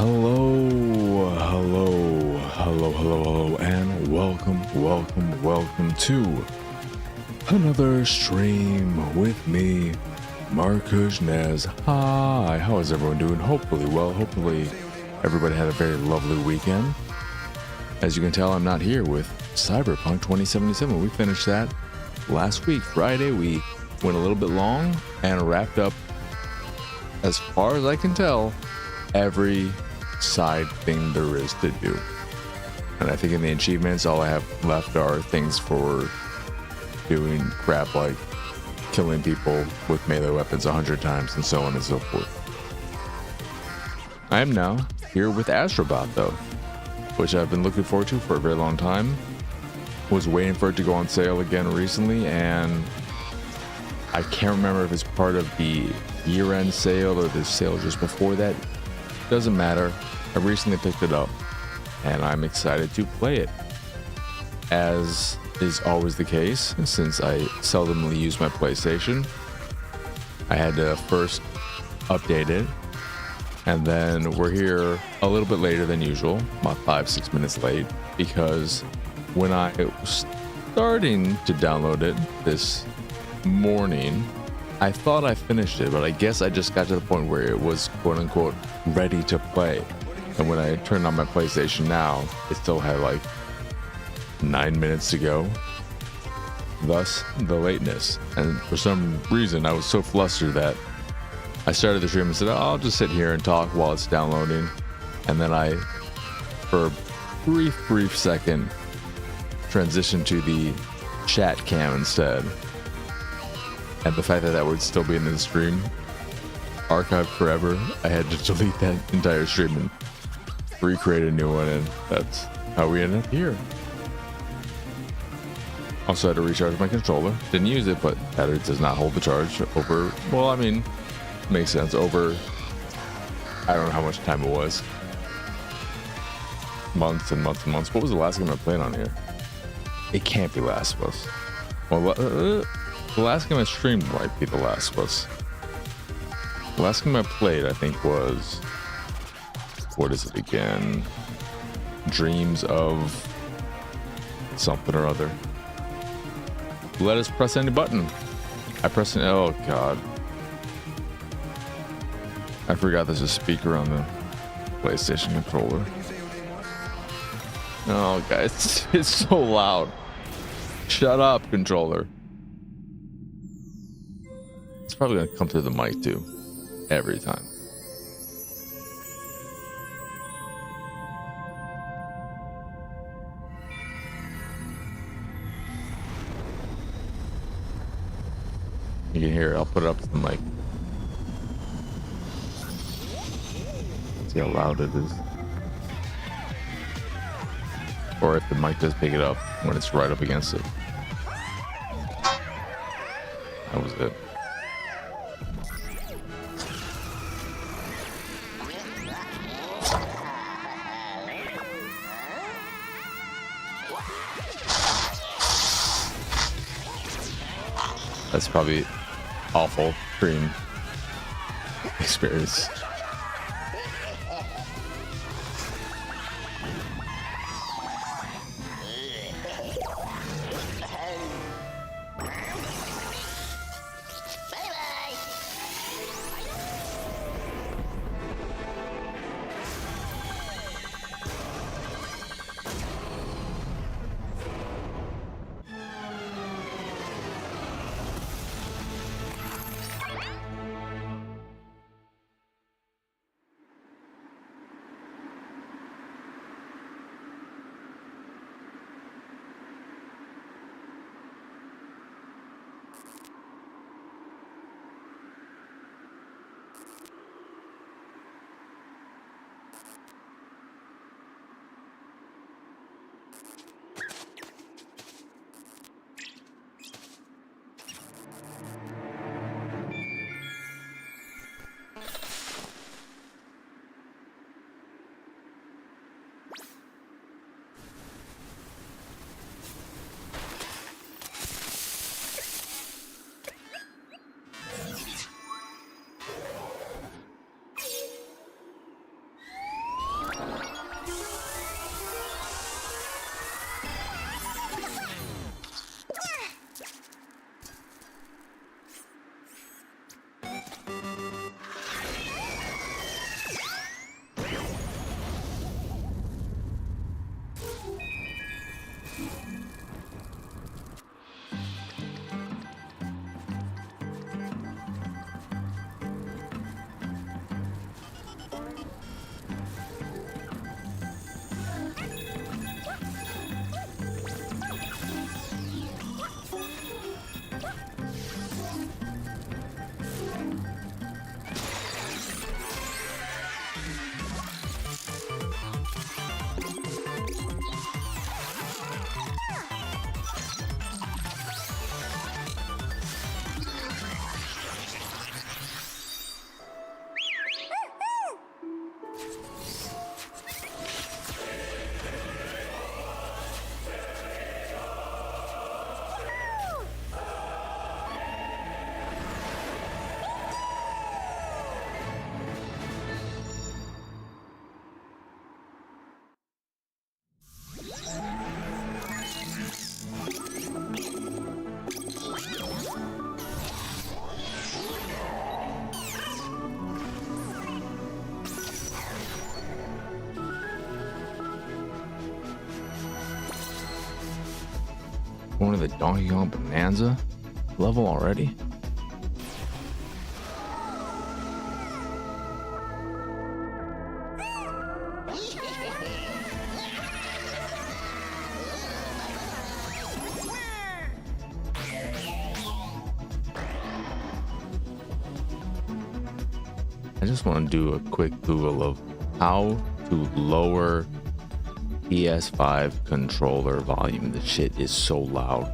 Hello, and welcome to another stream with me, Marcus Nez. Hi, how is everyone doing? Hopefully well. Hopefully everybody had a very lovely weekend. As you can tell, I'm not here with Cyberpunk 2077. We finished that last week, Friday. We went a little bit long and wrapped up, as far as I can tell, every side thing there is to do. And I think in the achievements, all I have left are things for doing crap like killing people with melee weapons 100 times and so on and so forth. I am now here with Astro Bot, though, which I've been looking forward to for a very long time. Was waiting for it to go on sale again recently, and I can't remember if it's part of the year-end sale or the sale just before that. Doesn't matter. I recently picked it up and I'm excited to play it. As is always the case, since I seldomly use my PlayStation, I had to first update it, and then we're here a little bit later than usual, about 5-6 minutes late, because when I was starting to download it this morning, I thought I finished it, but I guess I just got to the point where it was quote-unquote ready to play. And when I turned on my PlayStation now, it still had like 9 minutes to go. Thus, the lateness. And for some reason, I was so flustered that I started the stream and said, oh, I'll just sit here and talk while it's downloading. And then I, for a brief second, transitioned to the chat cam instead. And the fact that that would still be in the stream, archived forever, I had to delete that entire stream and recreate a new one, and that's how we ended up here. Also had to recharge my controller. Didn't use it, but battery does not hold the charge over, well, I mean, makes sense, over, I don't know how much time it was. Months and months and months. What was the last game I played on here? It can't be Last of Us. Well, the last game I streamed might be The Last of Us. The last game I played, I think, was... what is it again? Dreams of... something or other. Let us press any button. I pressed an... oh, God. I forgot there's a speaker on the PlayStation controller. Oh, guys, it's so loud. Shut up, controller. It's probably gonna come through the mic too, every time. You can hear it. I'll put it up to the mic. See how loud it is. Or if the mic does pick it up when it's right up against it. That was it. That's probably awful stream experience. Going to the Donkey Kong Bonanza level already? I just want to do a quick Google of how to lower PS5 controller volume. This shit is so loud.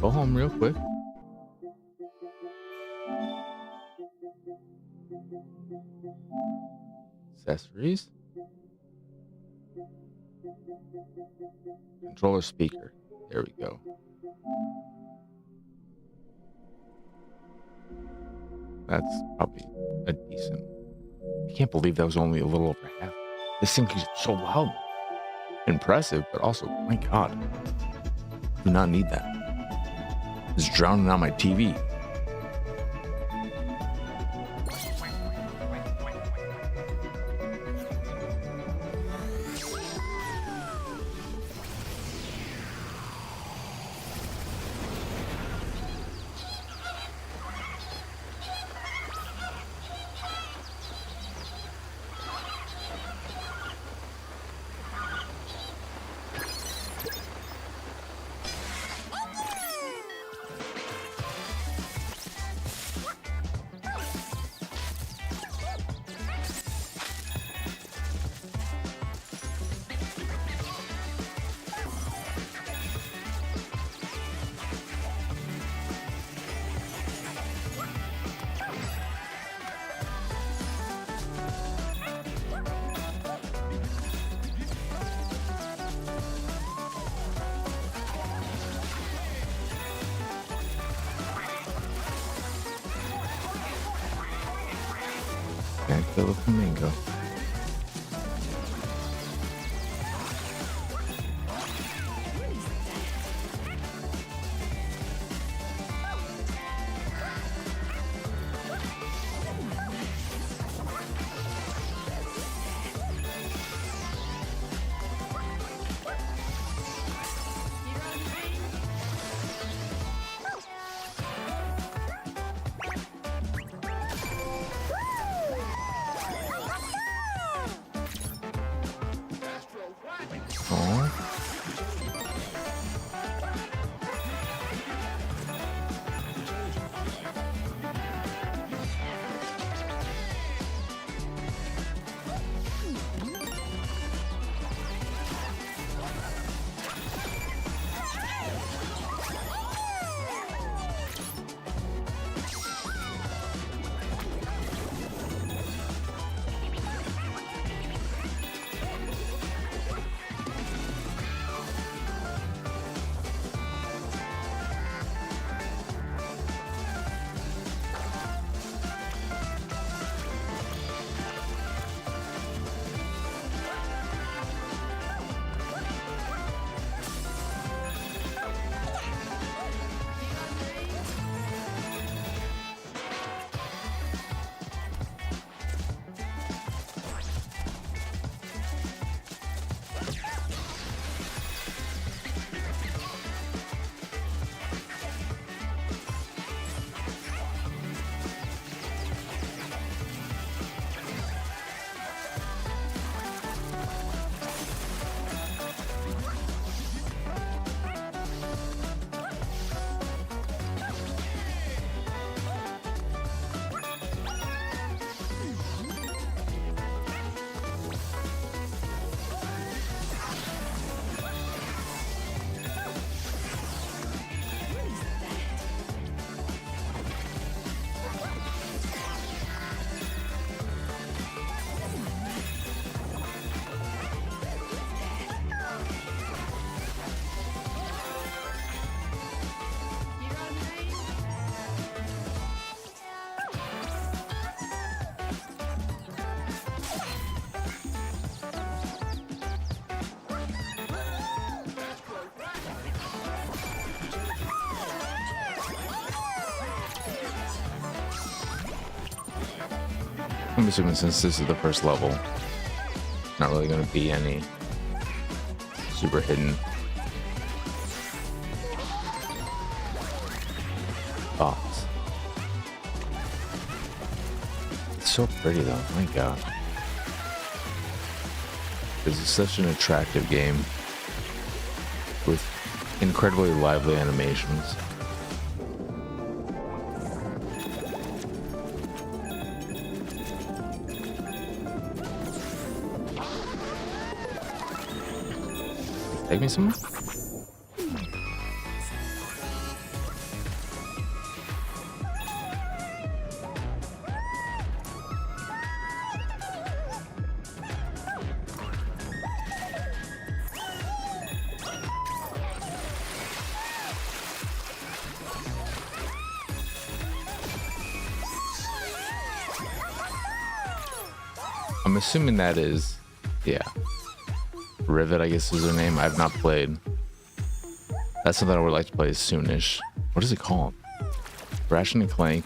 Go home real quick. Accessories. Controller speaker. There we go. That's probably a decent. I can't believe that was only a little over half. This thing is so loud. Impressive, but also, my God. Do not need that. It's drowning out my TV. Can't kill a flamingo. I'm assuming since this is the first level, not really going to be any super hidden thoughts. It's so pretty though, my god. This is such an attractive game with incredibly lively animations. Take me some? I'm assuming that is, yeah. Rivet, I guess is her name. I've not played. That's something I would like to play soonish. What is it called? Ratchet and Clank.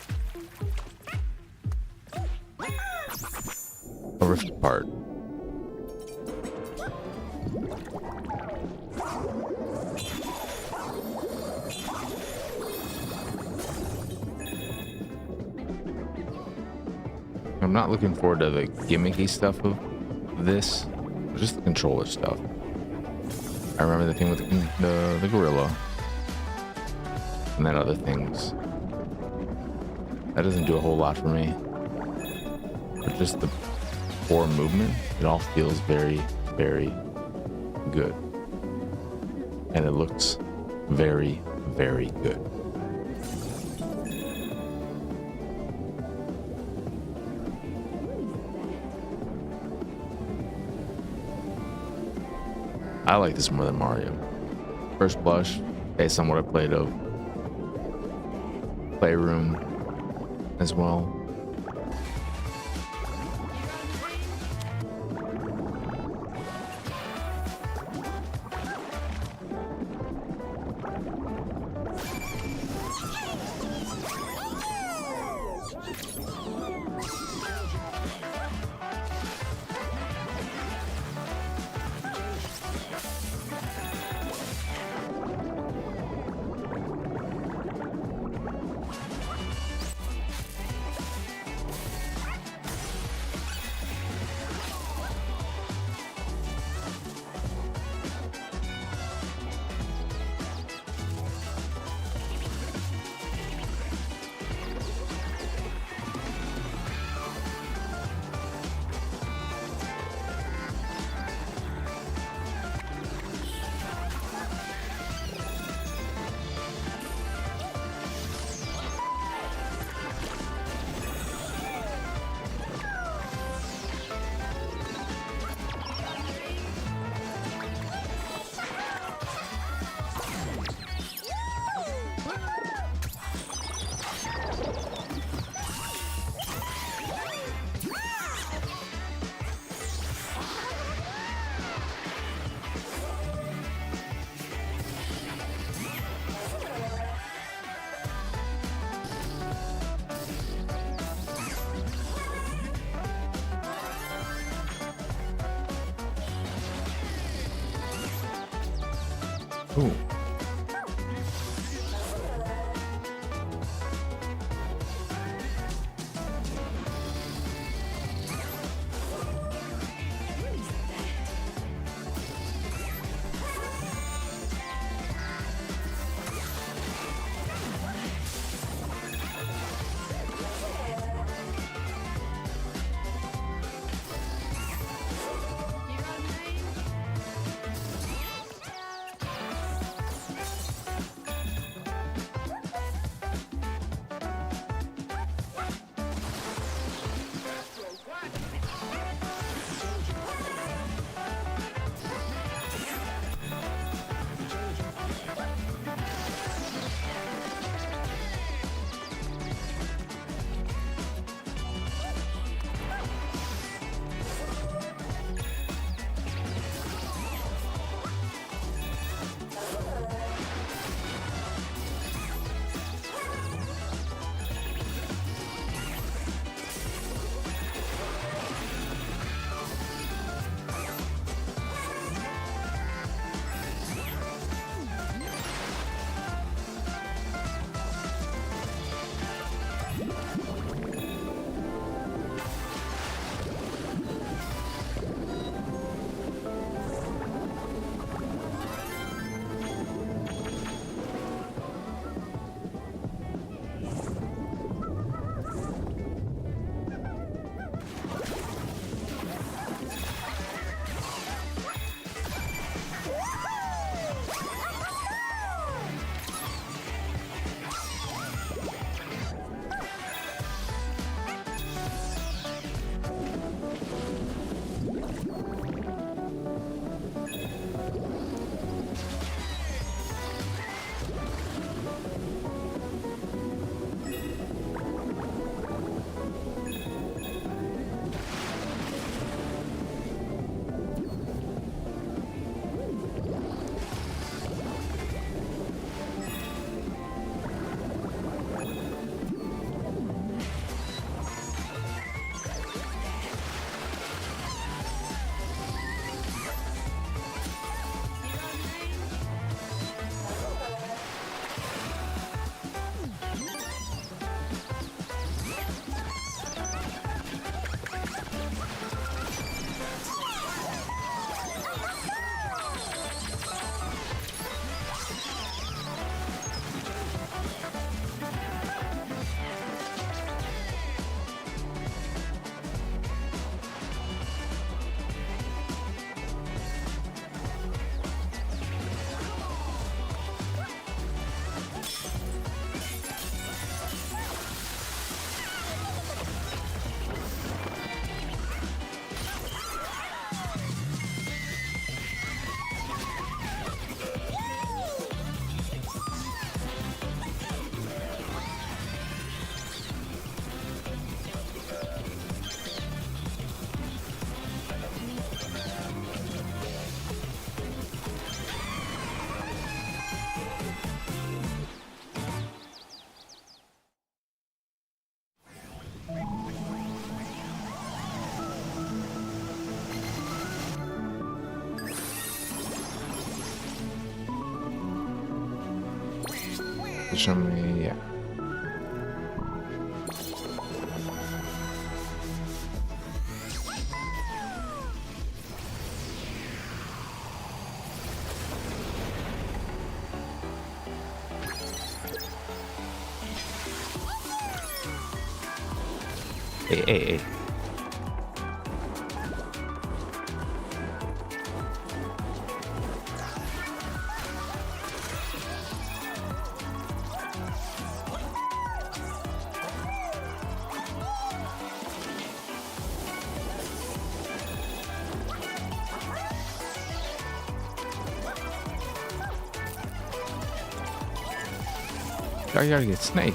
A Rift Apart. I'm not looking forward to the gimmicky stuff of this, just the controller stuff. I remember the thing with the gorilla, and then other things. That doesn't do a whole lot for me. But just the core movement, it all feels very, very good. And it looks very, very good. I like this more than Mario. First blush, based on what I played of Playroom as well. Ooh. Show me, yeah. Hey. I gotta get Snake.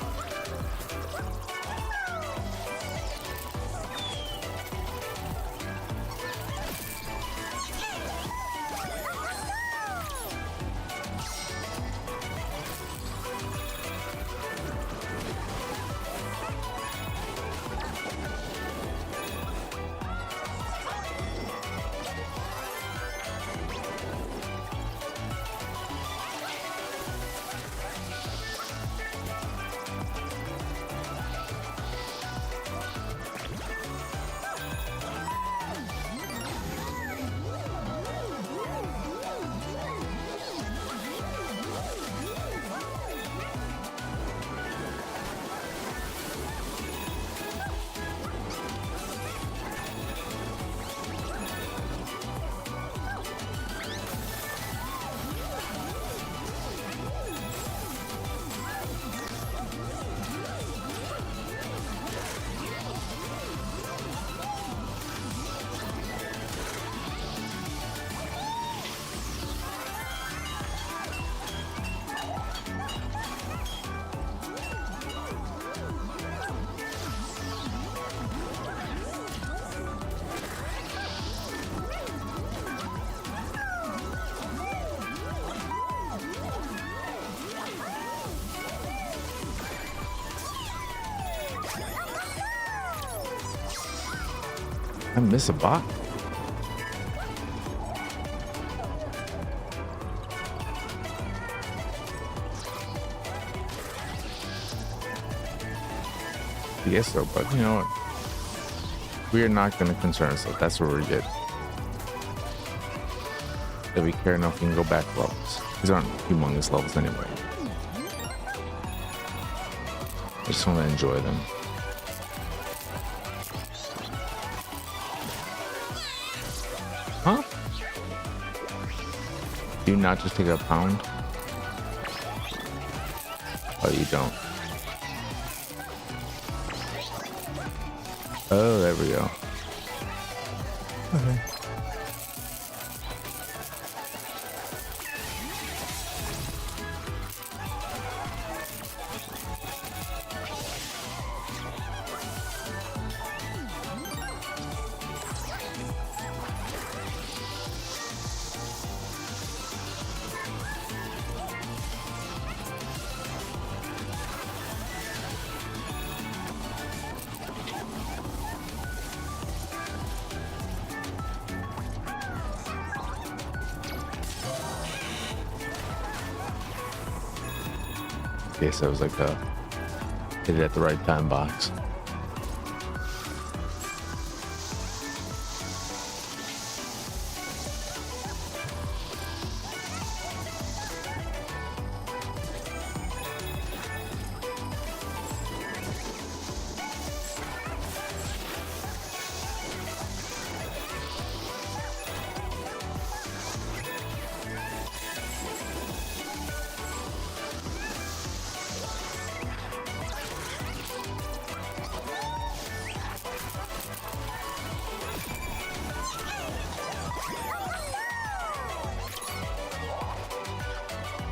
I miss a bot. Yes, though, but you know what? We are not going to concern ourselves. That's where we get. That we care enough, we can go back levels. These aren't humongous levels anyway. I just want to enjoy them. Huh? Do you not just take a pound? Oh, you don't. Oh, there we go. Okay. Okay, so it was like a hit it at the right time box.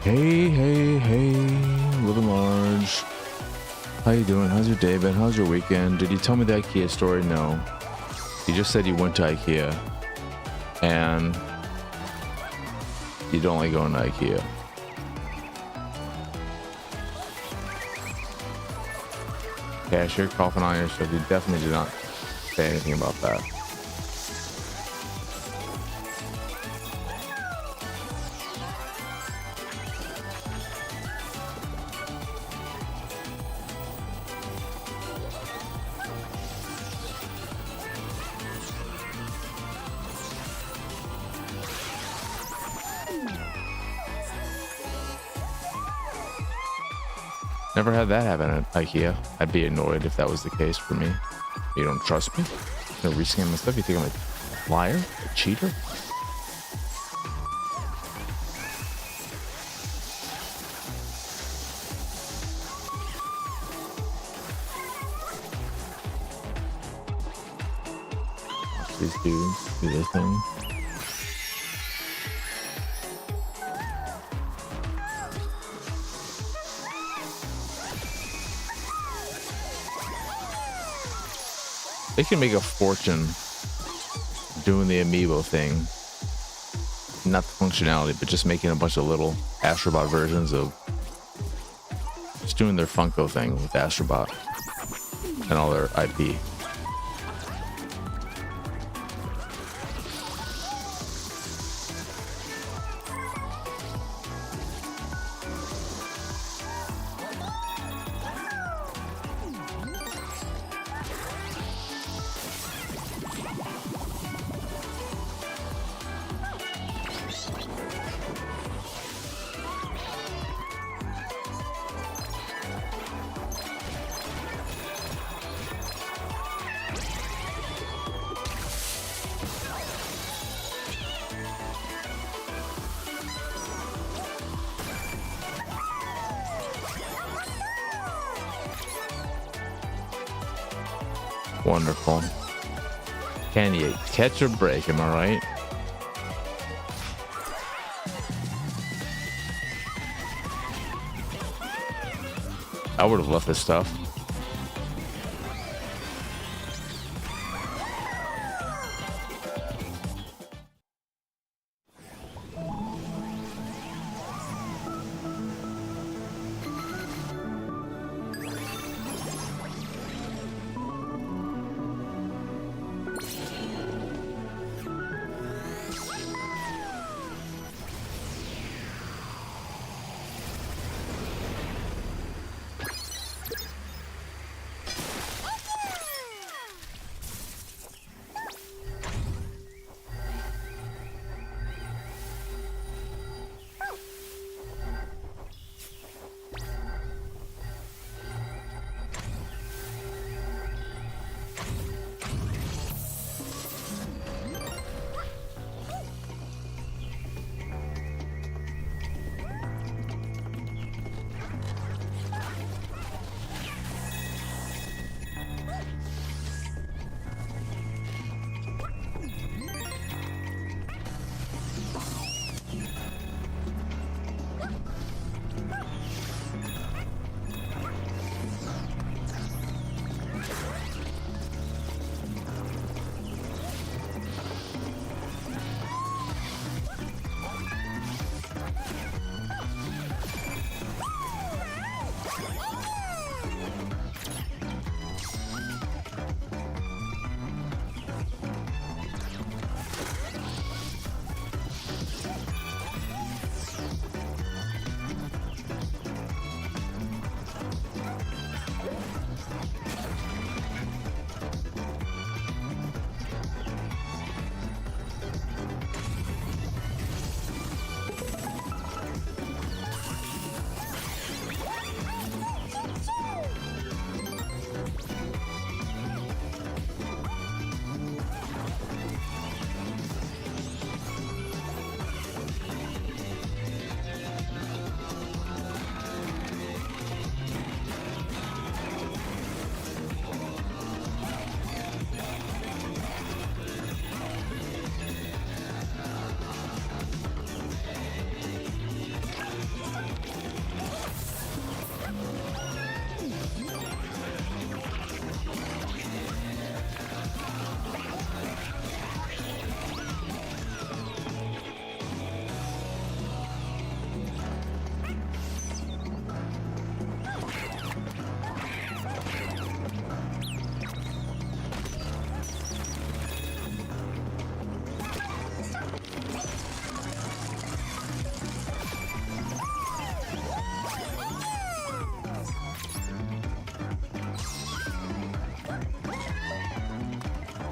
Hey, Little Marge. How you doing? How's your day been? How's your weekend? Did you tell me the IKEA story? No. You just said you went to IKEA. And you don't like going to IKEA. Cash, you're coughing on yourself. You definitely did not say anything about that. Never had that happen at IKEA. I'd be annoyed if that was the case for me. You don't trust me? No rescan my stuff? You think I'm a liar? A cheater? Watch these dudes do their thing. They can make a fortune doing the amiibo thing. Not the functionality, but just making a bunch of little Astro Bot versions of just doing their Funko thing with Astro Bot and all their IP. Wonderful. Can you catch a break? Am I right? I would have left this stuff.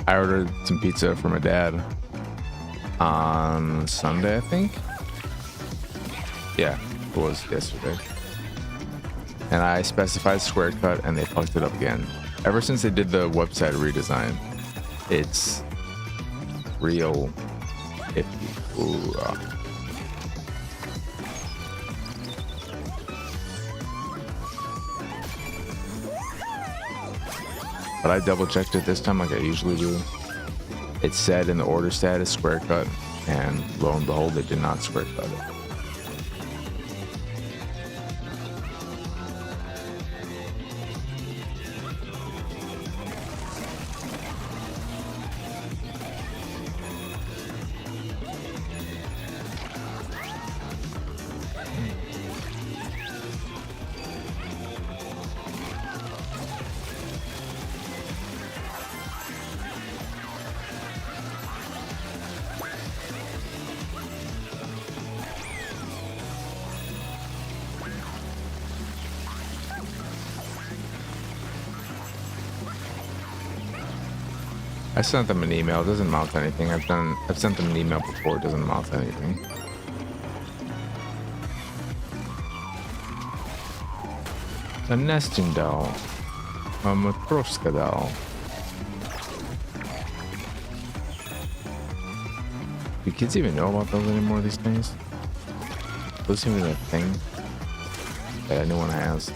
I ordered some pizza for my dad on Sunday, I think. Yeah, it was yesterday. and I specified square cut, and they fucked it up again. Ever since they did the website redesign, it's real iffy. Ooh, But I double checked it this time like I usually do. It said in the order status square cut, and lo and behold, it did not square cut it. I sent them an email. It doesn't amount to anything. I've sent them an email before. It doesn't amount to anything. A nesting doll. A Matroska doll. Do kids even know about those anymore these days? Those seem to be a thing that anyone has.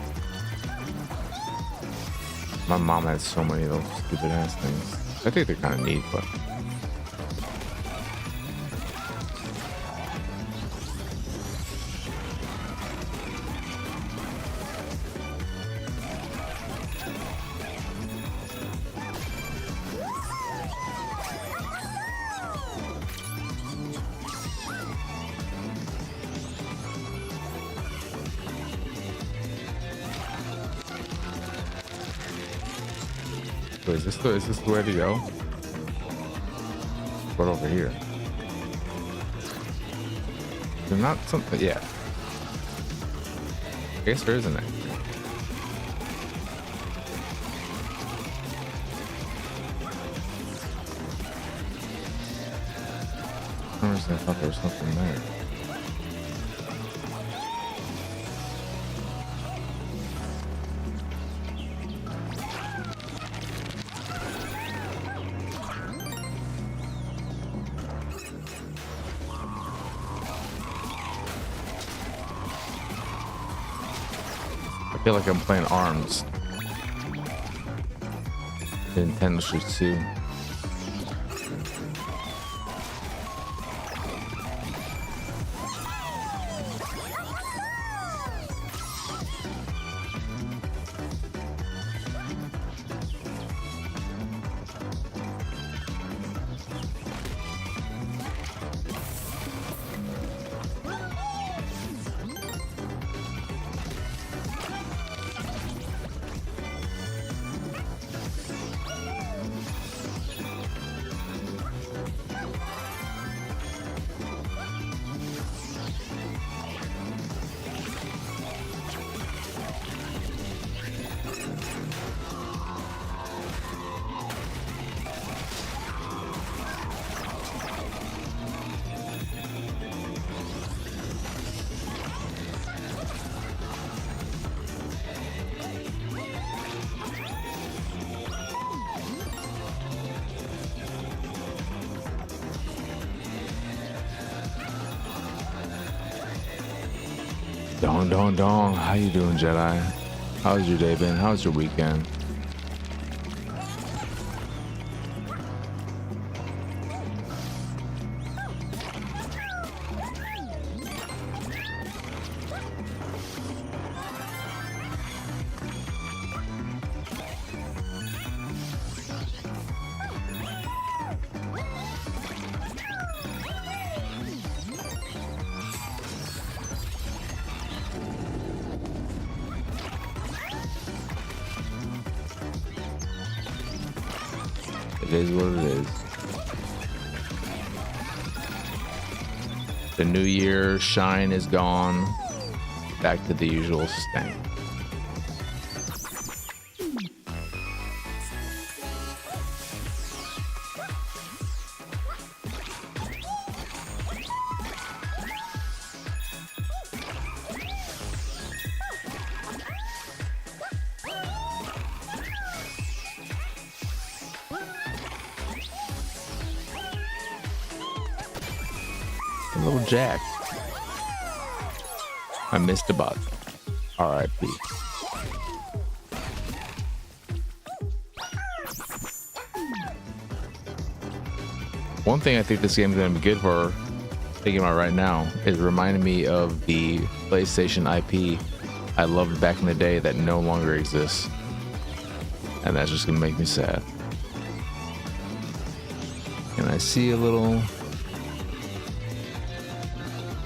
My mom had so many of those stupid ass things. I think they're kind of neat, but wait, is this the way to go? What over here? There's not something. Yeah. I guess there isn't anything. For some reason I thought there was something there. I feel like I'm playing ARMS. Nintendo Switch 2. Dong. How you doing, Jedi? How's your day been? How's your weekend? It is what it is. The new year shine is gone. Back to the usual stank. A little jack. I missed a bot. R.I.P. One thing I think this game is going to be good for, thinking about right now, is reminding me of the PlayStation IP I loved back in the day that no longer exists. And that's just going to make me sad. Can I see a little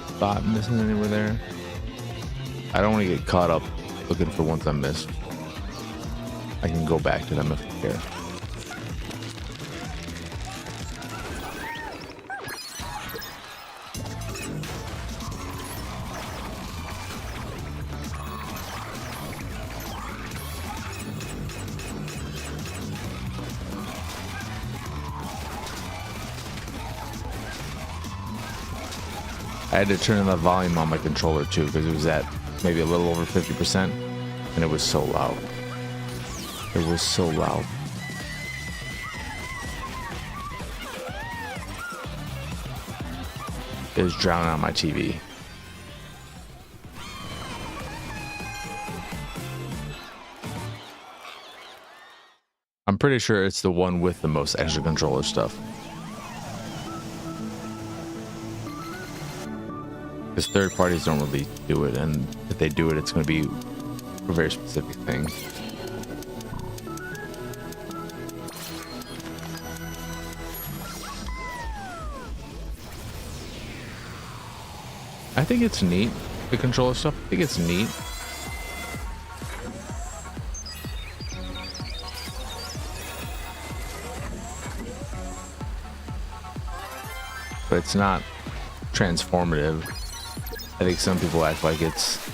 spot missing anywhere there? I don't want to get caught up looking for ones I missed. I can go back to them if I care. I had to turn the volume on my controller too because it was at maybe a little over 50% and it was so loud. It was so loud. It was drowning out my TV. I'm pretty sure it's the one with the most extra controller stuff. Because third parties don't really do it, and if they do it, it's going to be a very specific thing. I think it's neat, the controller stuff. I think it's neat. But it's not transformative. I think some people act like it's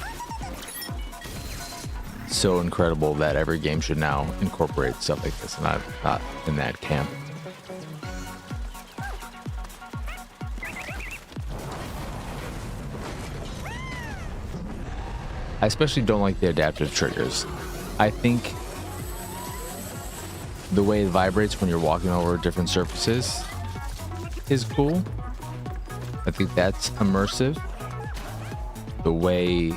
so incredible that every game should now incorporate stuff like this, and I'm not in that camp. I especially don't like the adaptive triggers. I think the way it vibrates when you're walking over different surfaces is cool. I think that's immersive. The way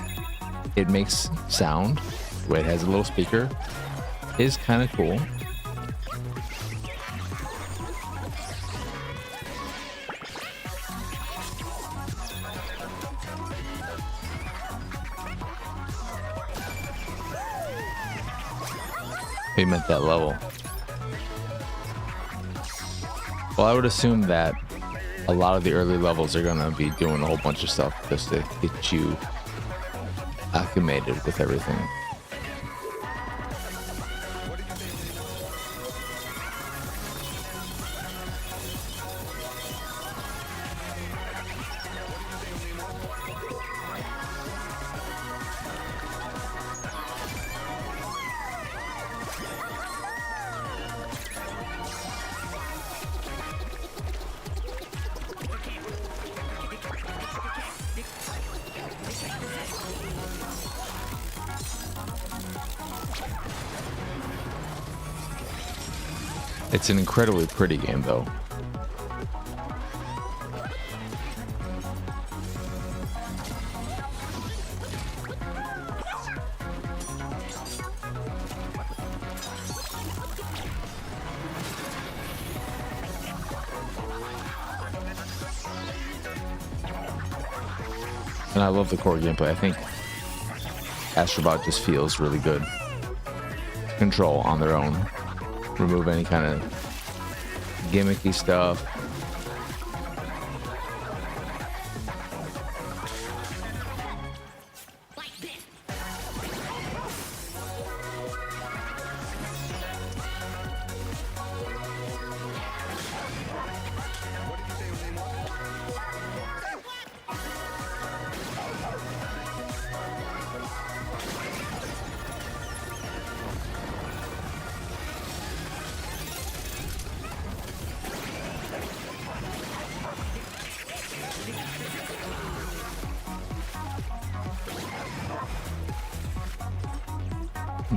it makes sound, the way it has a little speaker, is kind of cool. He meant that level. Well, I would assume that a lot of the early levels are gonna be doing a whole bunch of stuff just to get you acclimated with everything. It's an incredibly pretty game, though. And I love the core gameplay. I think Astro Bot just feels really good to control on their own. Remove any kind of gimmicky stuff.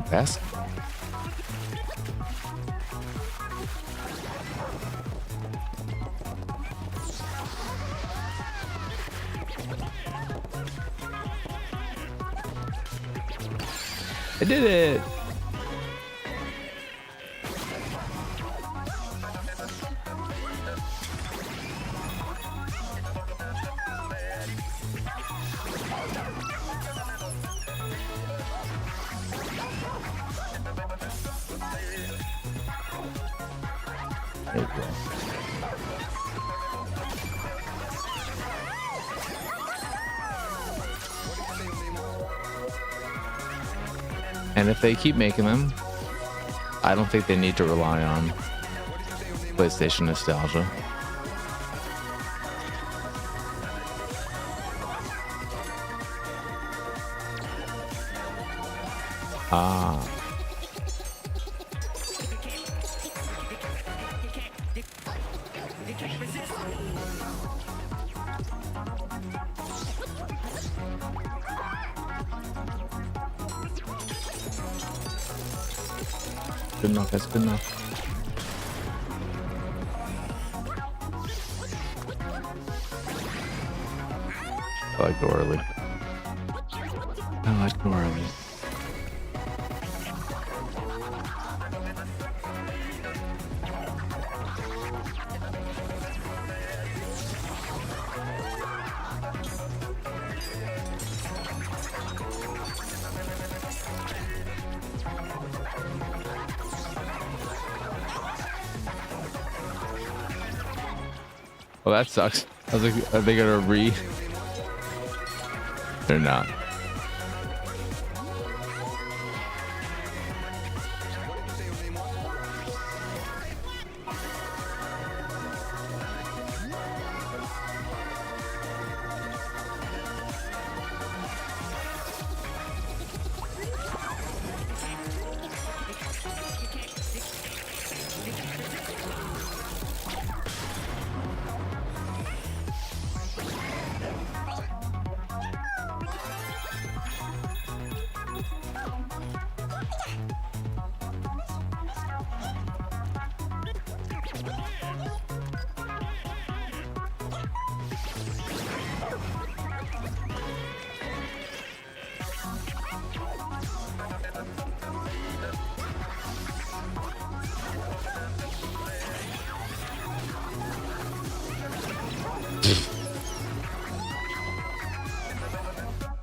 Best. I did it. There you go. And if they keep making them, I don't think they need to rely on PlayStation nostalgia. Ah. Good enough, that's good enough. I like go early. I like go early. Well, that sucks. I was like, are they gonna re? They're not.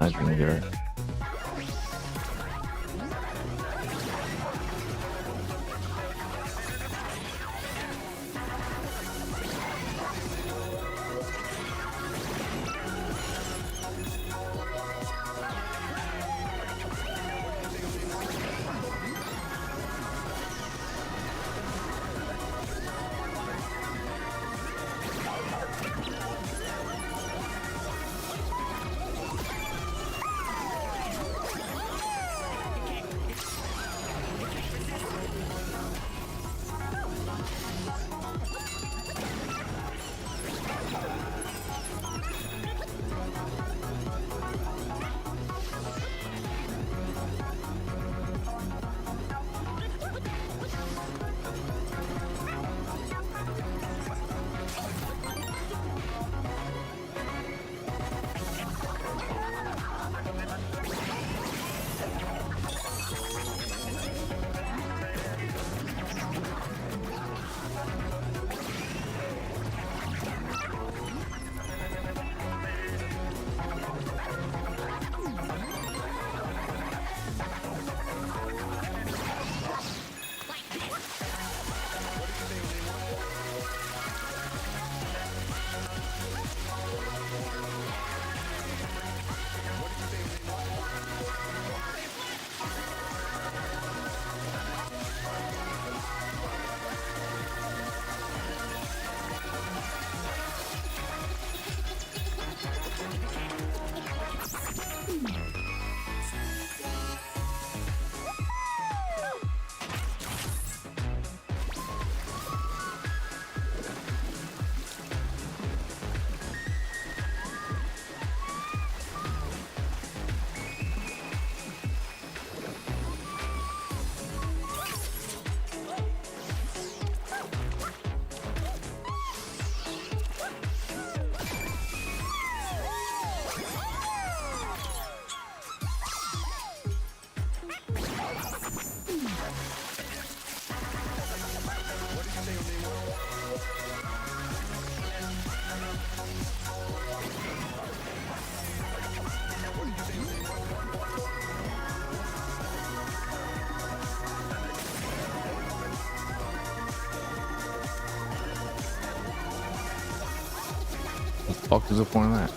I can hear it. fuck is the point of that?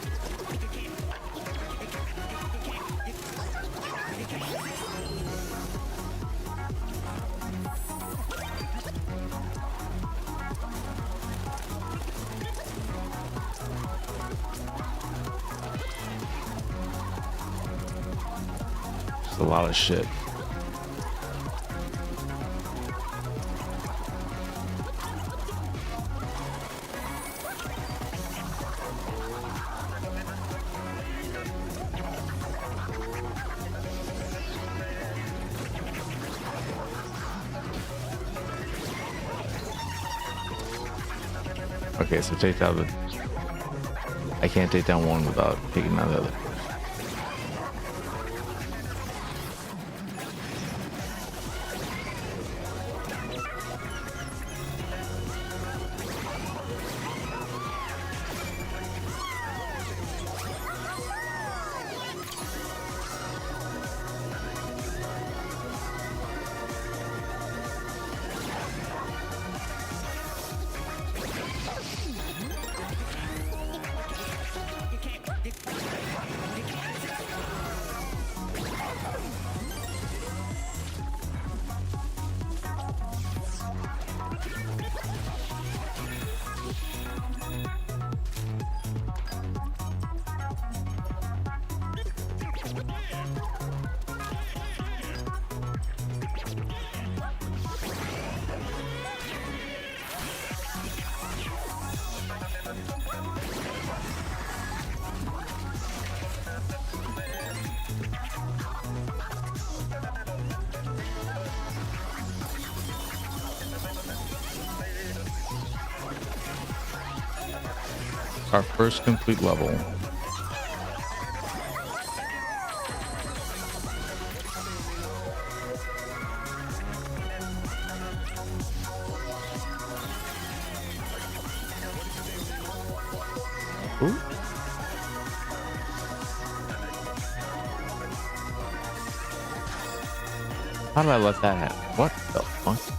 Just a lot of shit. Okay, so take down the... I can't take down one without taking down the other. Our first complete level. Ooh. How did I let that happen? What the fuck?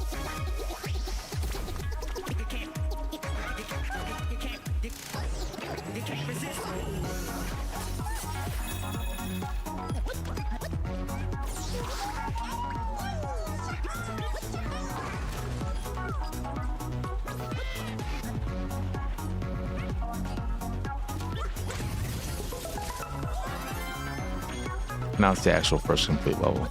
Now it's the actual first complete level.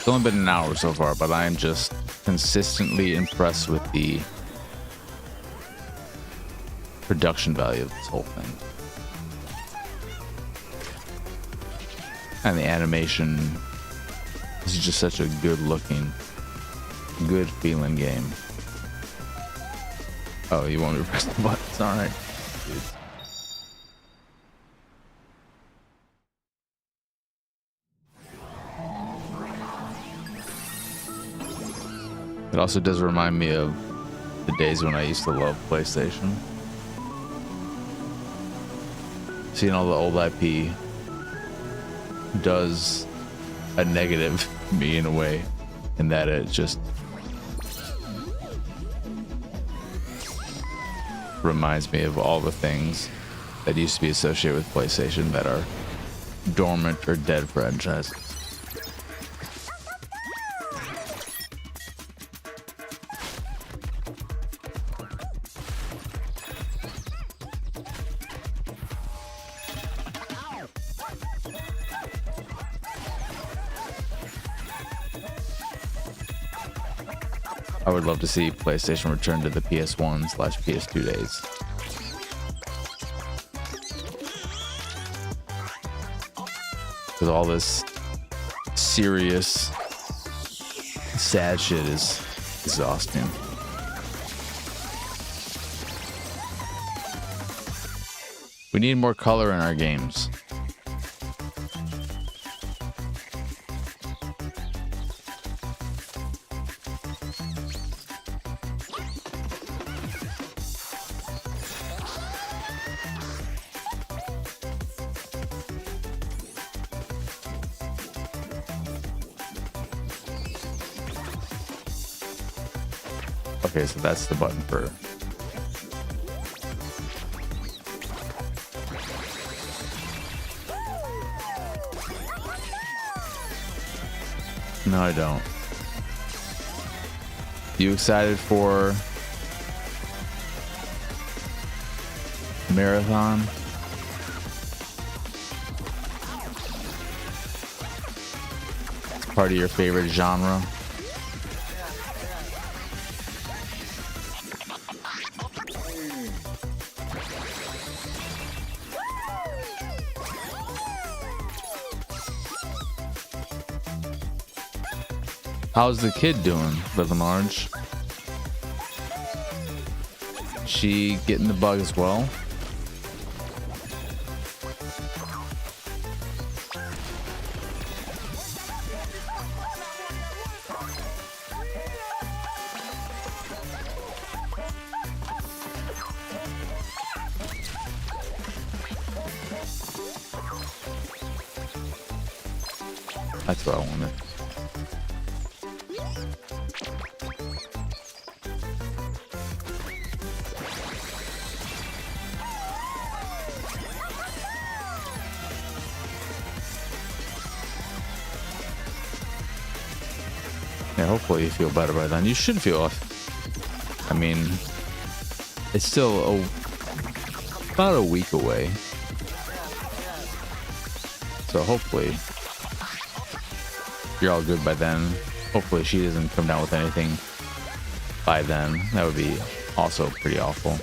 It's only been an hour so far, but I am just consistently impressed with the production value of this whole thing. And the animation is just such a good looking, good feeling game. Oh, you want me to press the buttons? All right. Dude. It also does remind me of the days when I used to love PlayStation. Seeing all the old IP does a negative me in a way, in that it just reminds me of all the things that used to be associated with PlayStation that are dormant or dead franchises. I would love to see PlayStation return to the PS1/PS2 days. Because all this serious, sad shit is exhausting. We need more color in our games. Okay, so that's the button for... No, I don't. You excited for Marathon? It's part of your favorite genre? How's the kid doing, living large? She getting the bug as well? That's what I wanted. Yeah, hopefully you feel better by then. You should feel, I mean, it's still about a week away. So hopefully you're all good by then. Hopefully she doesn't come down with anything by then. That would be also pretty awful.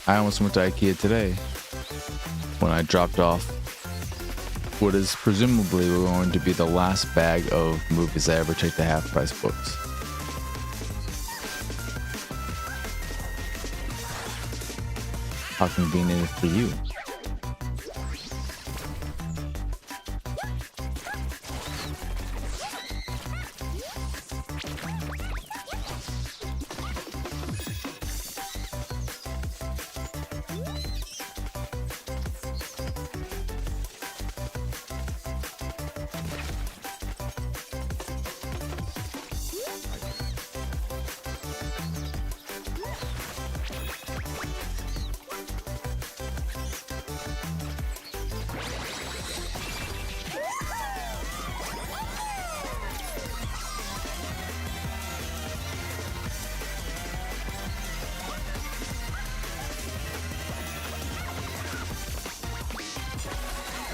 I almost went to IKEA today when I dropped off what is presumably going to be the last bag of movies I ever take to half price books. How convenient for you.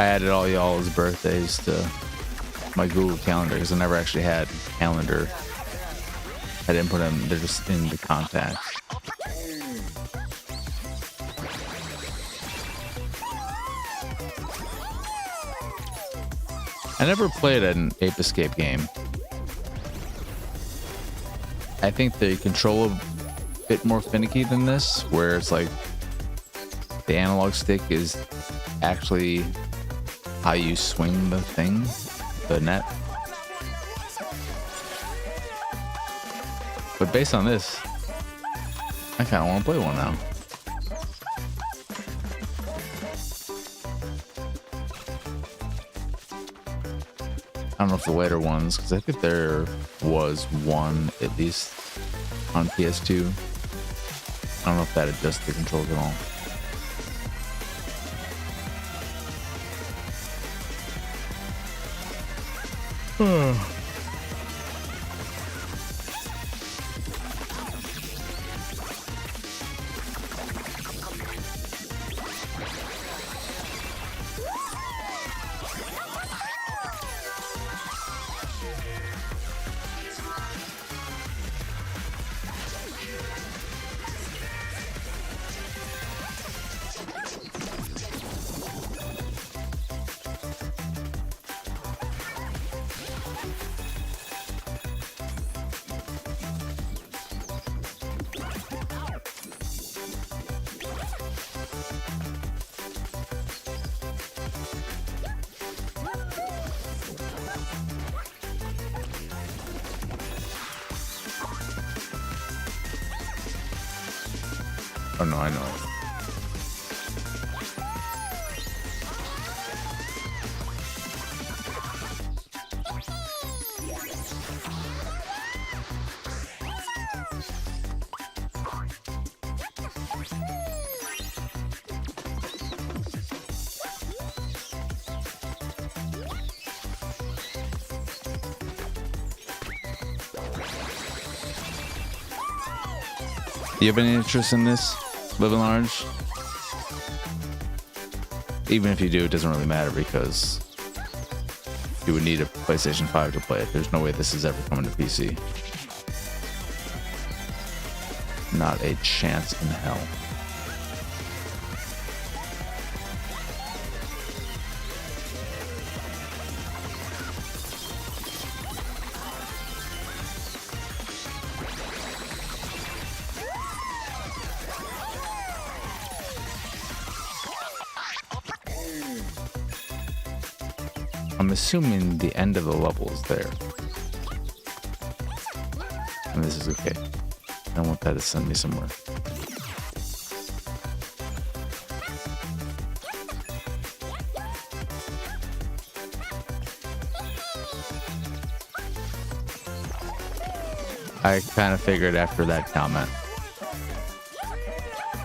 I added all y'all's birthdays to my Google Calendar because I never actually had a calendar. I didn't put them, they're just in the contacts. I never played an Ape Escape game. I think they control a bit more finicky than this, where it's like the analog stick is actually how you swing the thing, the net. But based on this, I kind of want to play one now. I don't know if the later ones, because I think there was one at least on PS2. I don't know if that adjusts the controls at all. Oh no, I know. Do you have any interest in this, Living Large? Even if you do, it doesn't really matter because you would need a PlayStation 5 to play it. There's no way this is ever coming to PC. Not a chance in hell. I'm assuming the end of the level is there. And this is okay. I don't want that to send me somewhere. I kind of figured after that comment.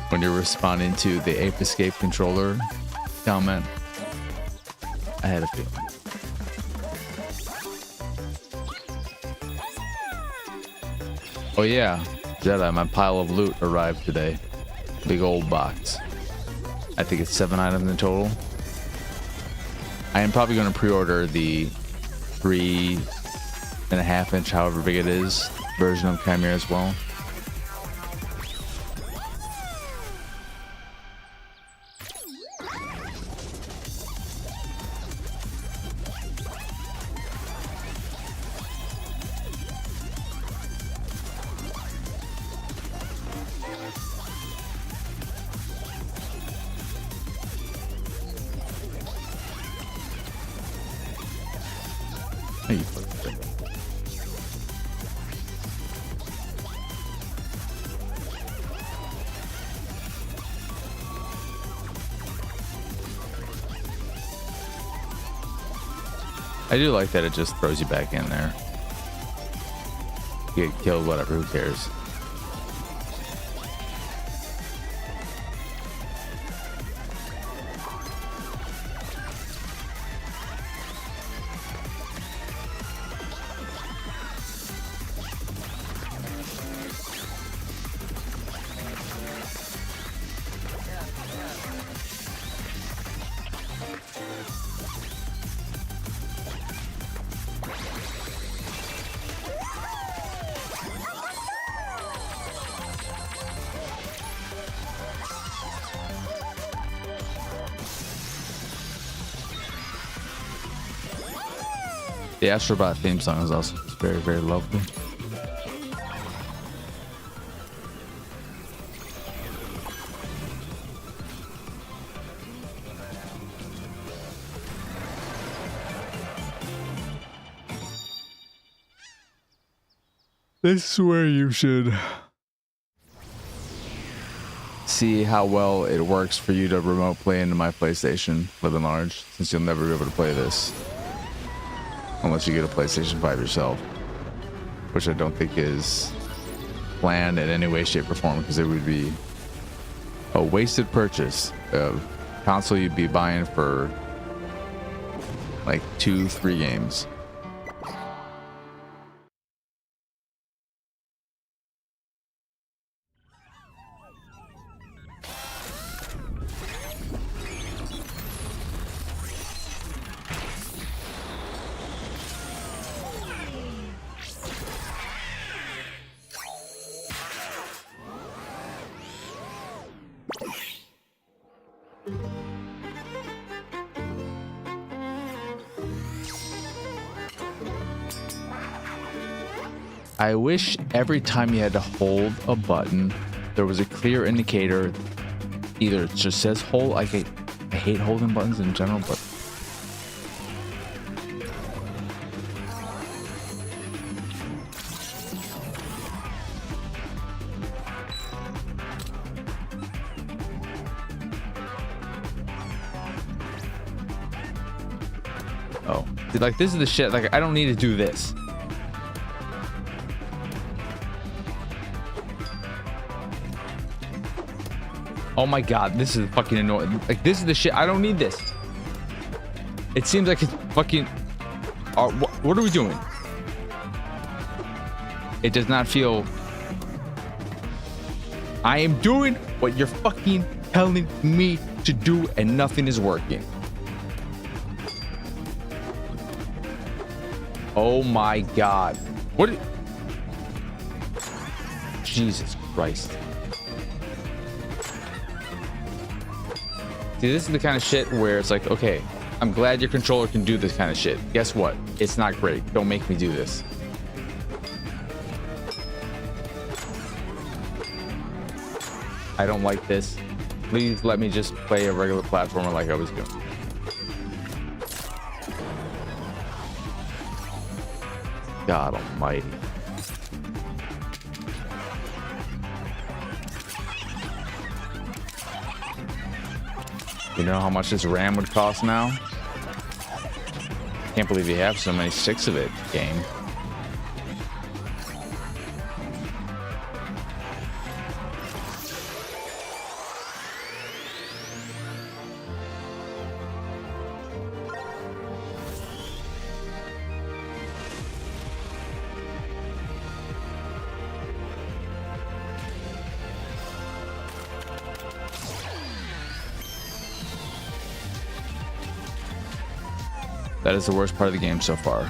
When you're responding to the Ape Escape controller comment, I had a feeling. Oh yeah, Jedi, my pile of loot arrived today. Big old box. I think it's 7 items in total. I am probably going to pre-order the 3.5 inch, however big it is, version of Chimera as well. I do like that it just throws you back in there. You get killed, whatever, who cares? The Astro Bot theme song is also very, very lovely. This is where you should see how well it works for you to remote play into my PlayStation, live and large, since you'll never be able to play this unless you get a PlayStation 5 yourself, which I don't think is planned in any way, shape, or form, because it would be a wasted purchase of console you'd be buying for like 2-3 games. I wish every time you had to hold a button, there was a clear indicator. Either it just says hold. I hate holding buttons in general, but oh, dude, like this is the shit. Like I don't need to do this. Oh my god, this is fucking annoying. Like, this is the shit. I don't need this. It seems like it's fucking... what are we doing? It does not feel... I am doing what you're fucking telling me to do, and nothing is working. Oh my god. What? Jesus Christ. See, this is the kind of shit where it's like, okay, I'm glad your controller can do this kind of shit. Guess what? It's not great. Don't make me do this. I don't like this. Please let me just play a regular platformer like I was doing. God almighty. You know how much this RAM would cost now? Can't believe you have so many 6 of it, game. That is the worst part of the game so far.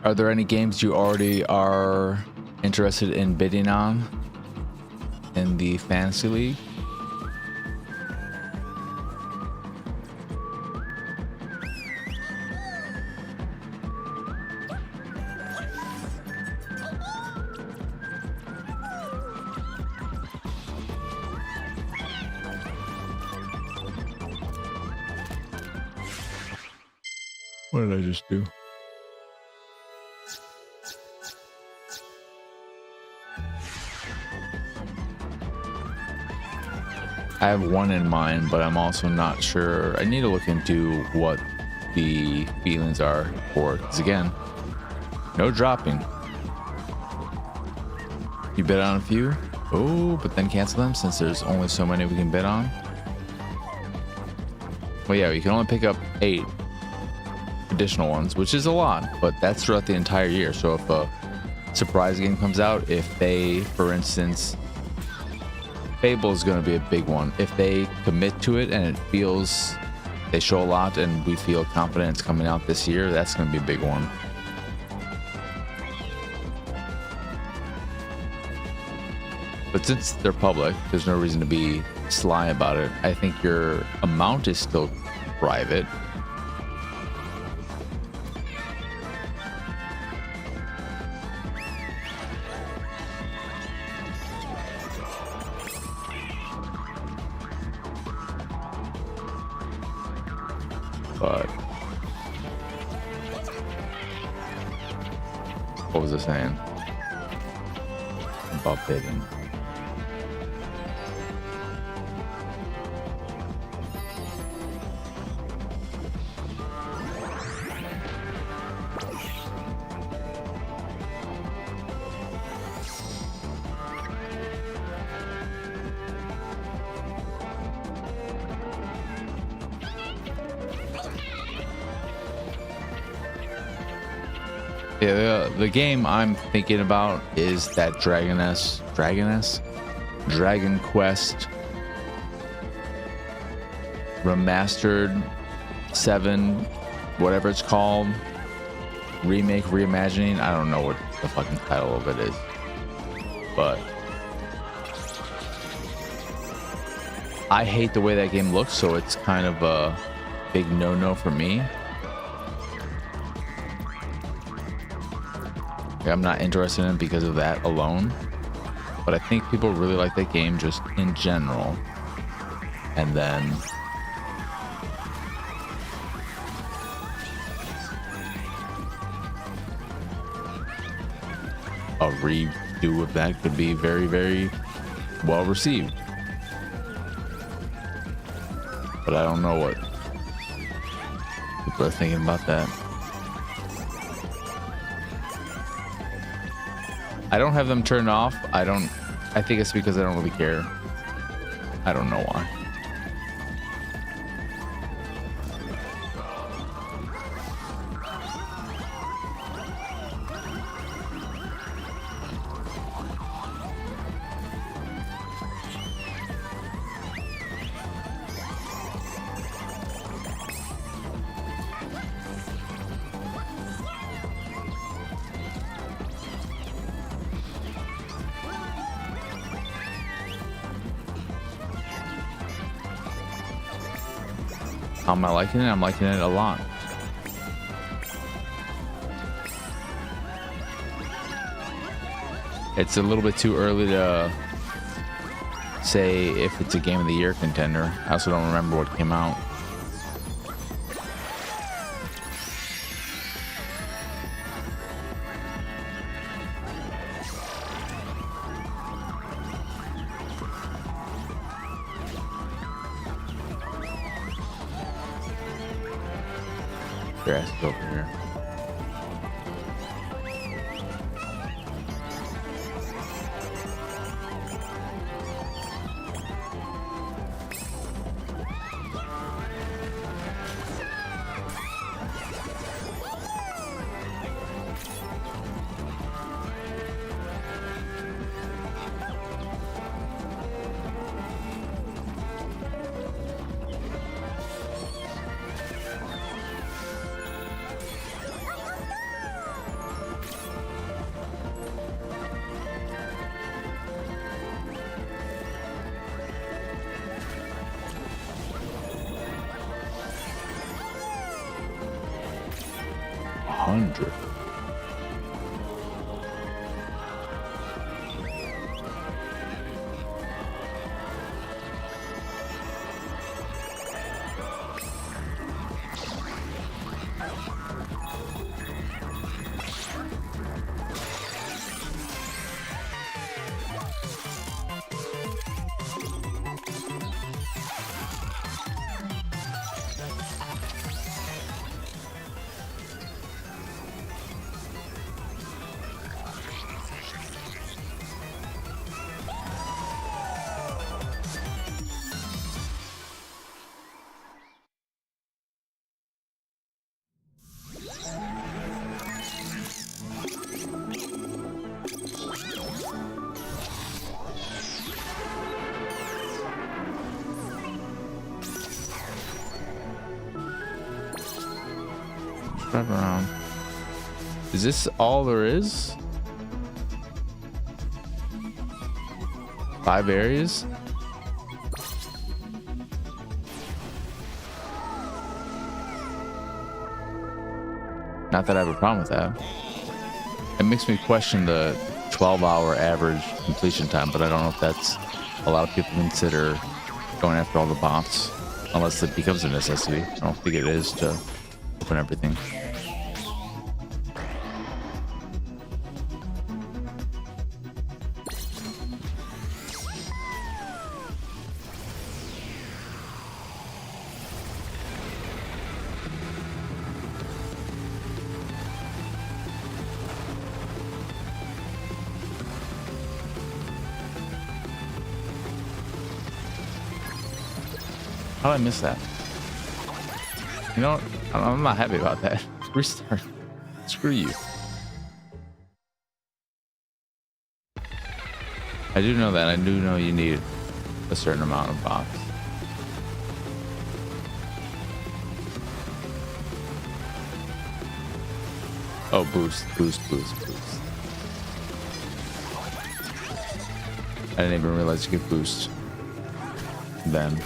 Are there any games you already are interested in bidding on in the Fantasy League? What did I just do? I have one in mind, but I'm also not sure. I need to look into what the feelings are for it. Because again, No dropping. You bid on a few? Oh, but then cancel them since there's only so many we can bid on. Well, yeah, you can only pick up 8 additional ones, which is a lot, but that's throughout the entire year. So if a surprise game comes out, if they, for instance, Fable is going to be a big one. If they commit to it and it feels they show a lot and we feel confident it's coming out this year, that's going to be a big one. But since they're public, there's no reason to be sly about it. I think your amount is still private. But what was I saying about bidding? Yeah, the game I'm thinking about is that Dragon Quest Remastered 7, whatever it's called, remake, reimagining. I don't know what the fucking title of it is, but I hate the way that game looks, so it's kind of a big no-no for me. I'm not interested in it because of that alone, but I think people really like that game just in general. And then a redo of that could be very, very well received. But I don't know what people are thinking about that. I don't have them turned off. I think it's because I don't really care. I don't know why. How am I liking it? I'm liking it a lot. It's a little bit too early to say if it's a Game of the Year contender. I also don't remember what came out. Grass is over here. $100. Drive around. Is this all there is? 5 areas? Not that I have a problem with that. It makes me question the 12-hour average completion time, but I don't know if that's a lot of people consider going after all the bots, unless it becomes a necessity. I don't think it is to open everything. How did I miss that? You know what? I'm not happy about that. Restart. Screw you. I do know that. I do know you need a certain amount of box. Oh, boost. I didn't even realize you could boost then.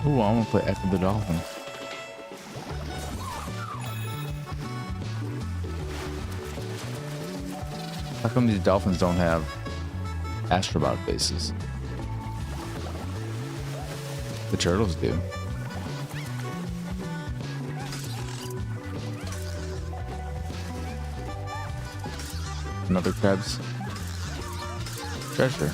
Ooh, I want to play Echo the Dolphin. How come these dolphins don't have Astro Bot faces? The turtles do. Another crab's treasure.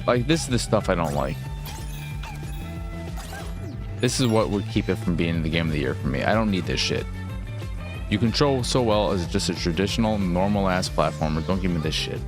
Like, this is the stuff I don't like. This is what would keep it from being the game of the year for me. I don't need this shit. You control so well as just a traditional, normal-ass platformer. Don't give me this shit.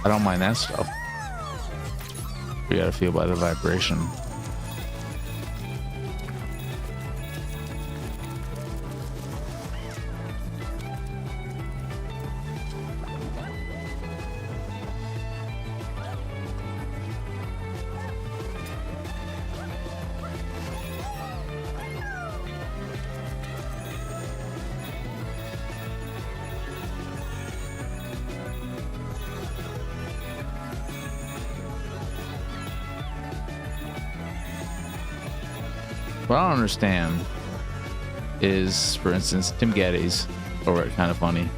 I don't mind that stuff. We gotta feel by the vibration. What I don't understand is, for instance, Tim Geddes over at Kind of Funny.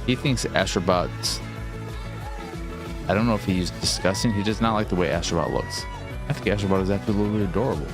He thinks Astro Bot's, I don't know if he's disgusting. He does not like the way Astro Bot looks. I think Astro Bot is absolutely adorable.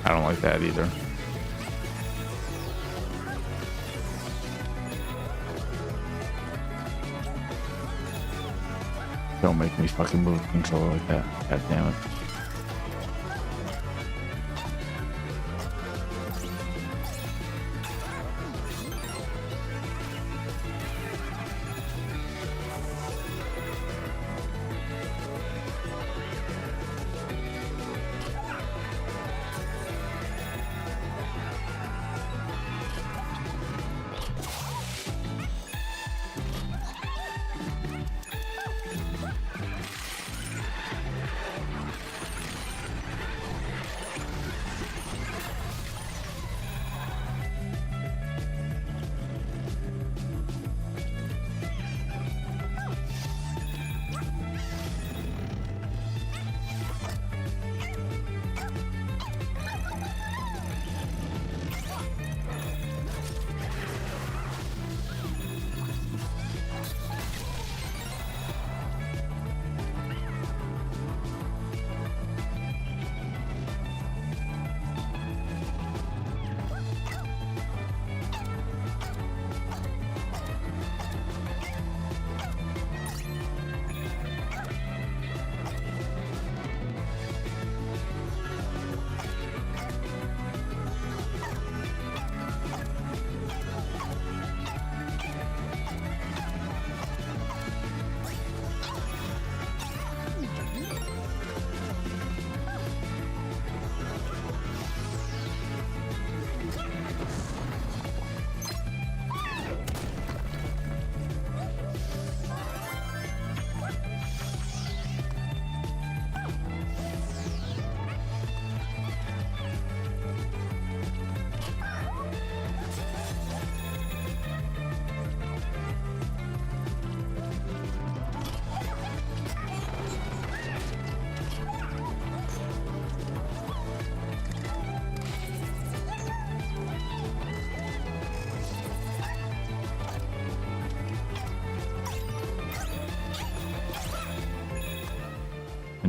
I don't like that either. Don't make me fucking move the controller like that. God damn it.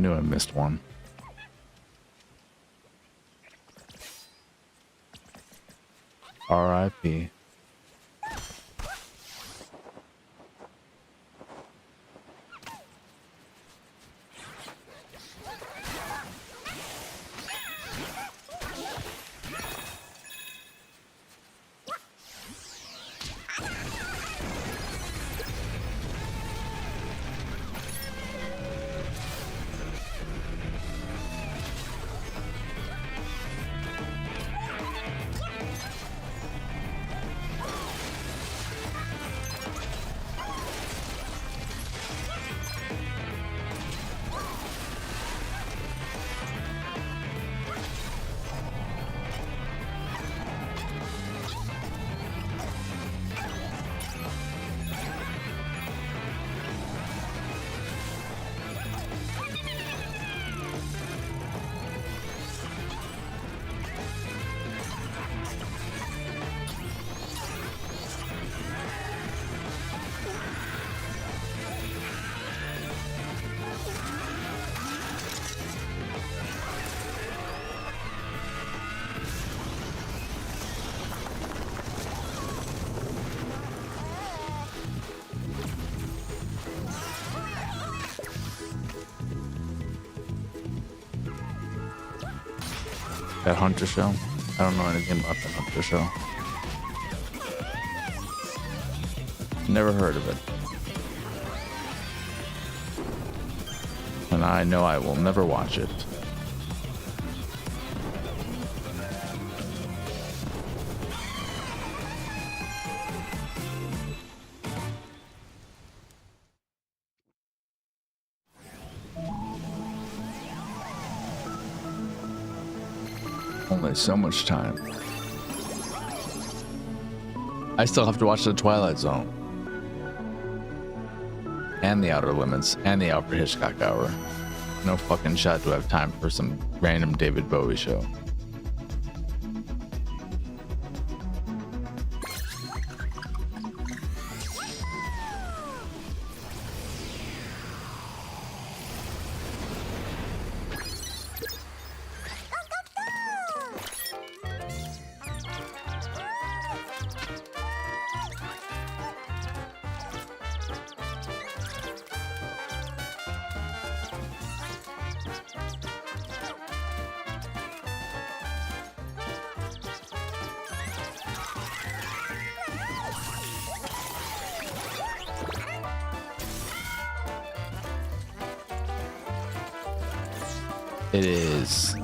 knew I missed one. R.I.P. That Hunter show? I don't know anything about that Hunter show. Never heard of it. And I know I will never watch it. Only so much time. I still have to watch The Twilight Zone. And The Outer Limits. And The Alfred Hitchcock Hour. No fucking shot do I have time for some random David Bowie show. It is.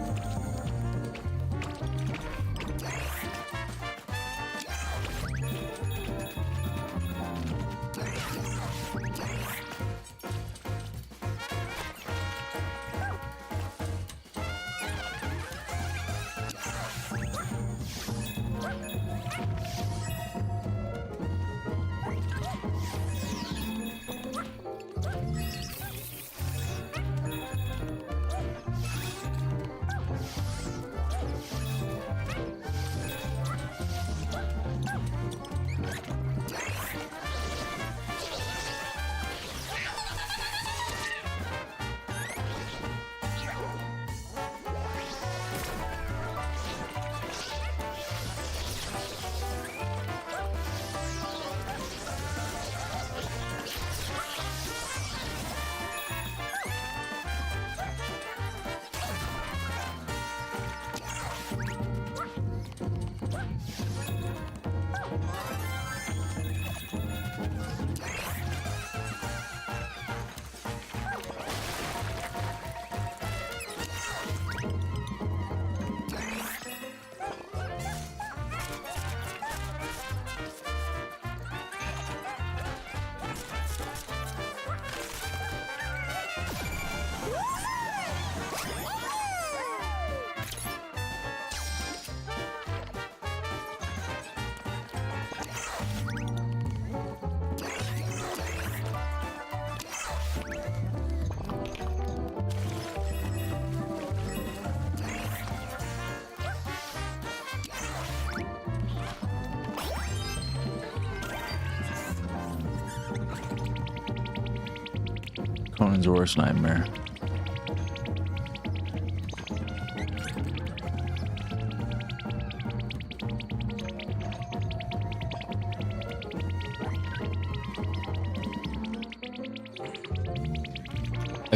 Conan's worst nightmare.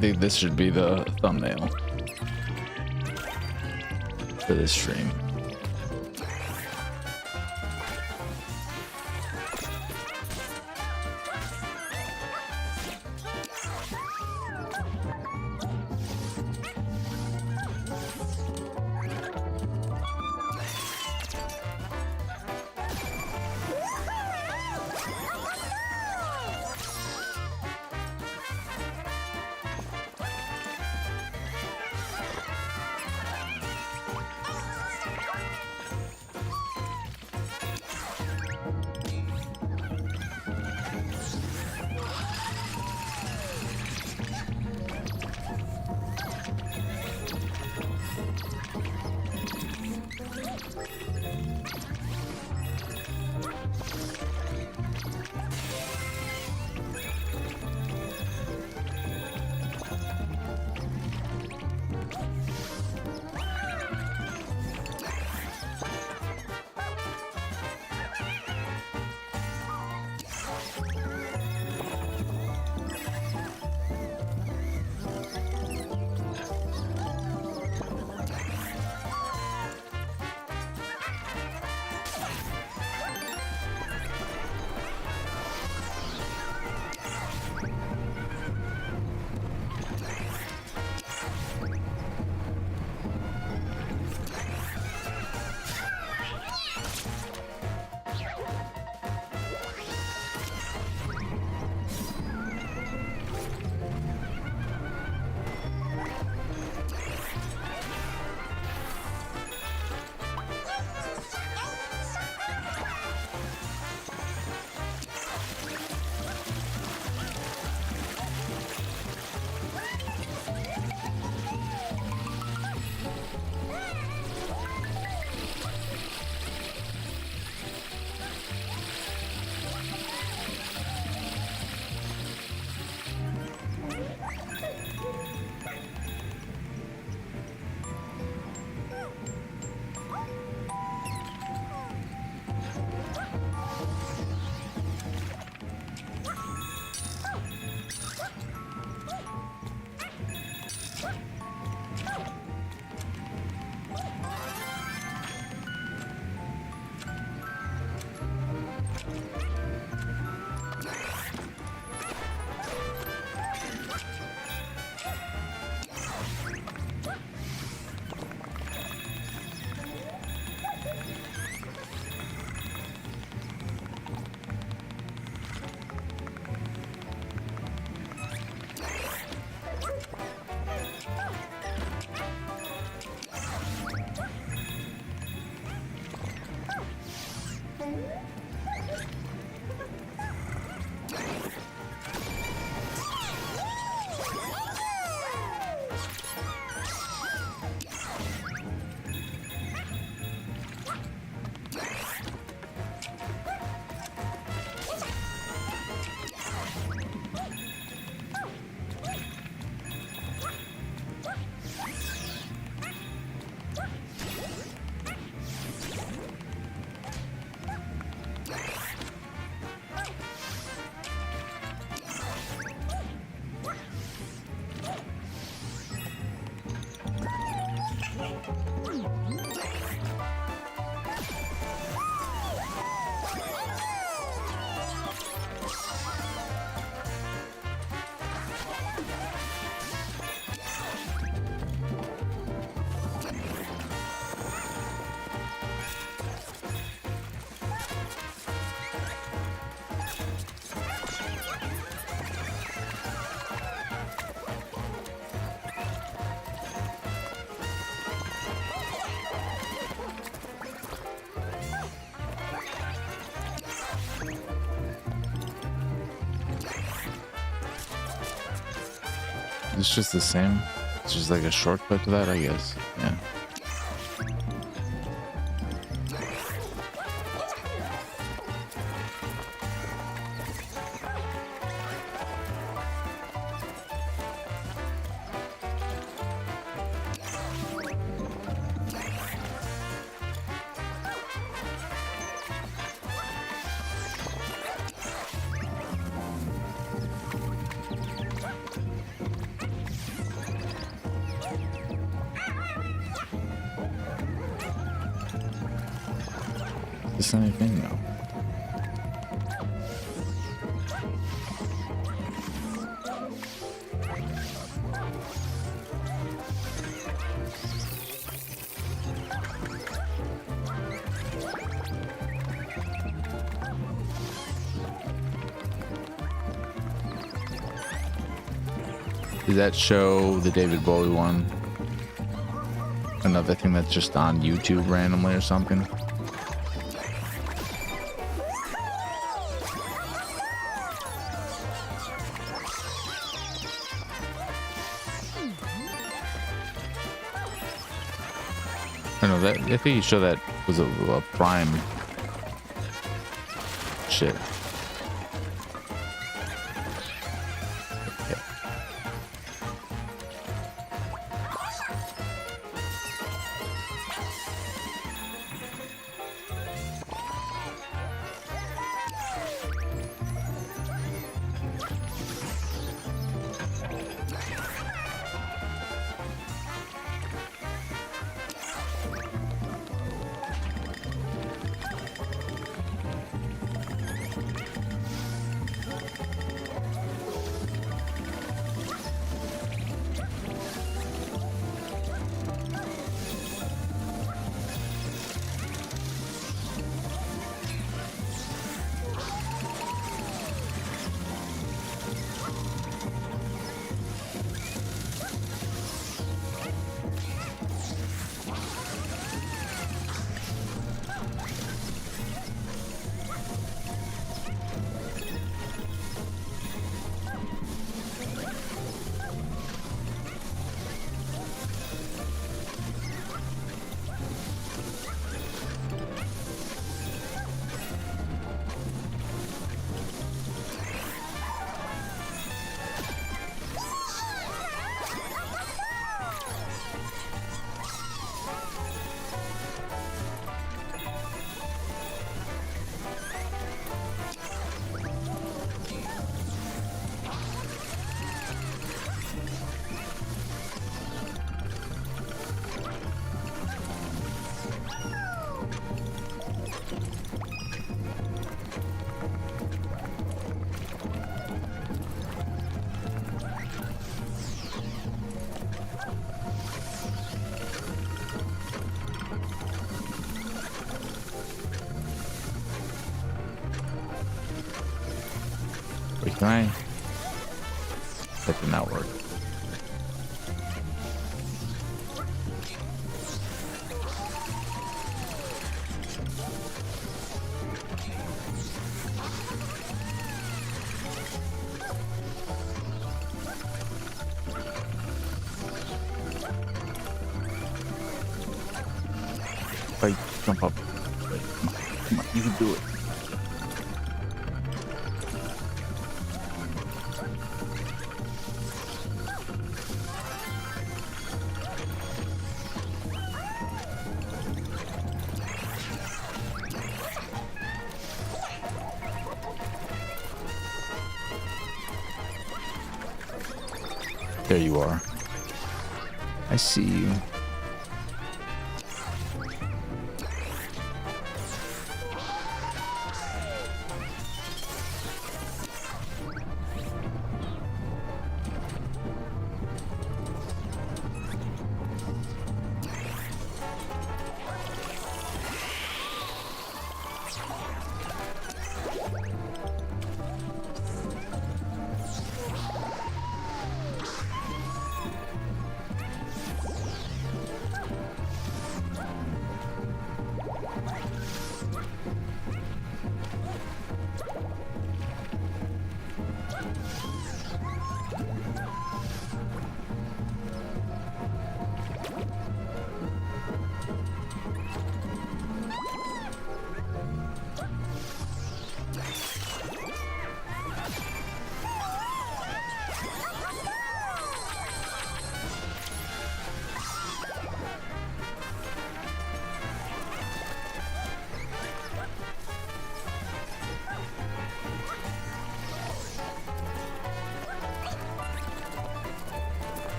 think this should be the thumbnail for this stream. It's just the same. It's just like a shortcut to that, I guess. Yeah. this anything? No. Does that show the David Bowie one? Another thing that's just on YouTube randomly or something? I know that. I think you show that was a Prime shit. Wait, can I? That did not work. Wait, jump up. Wait, come on, you can do it. There you are. I see you.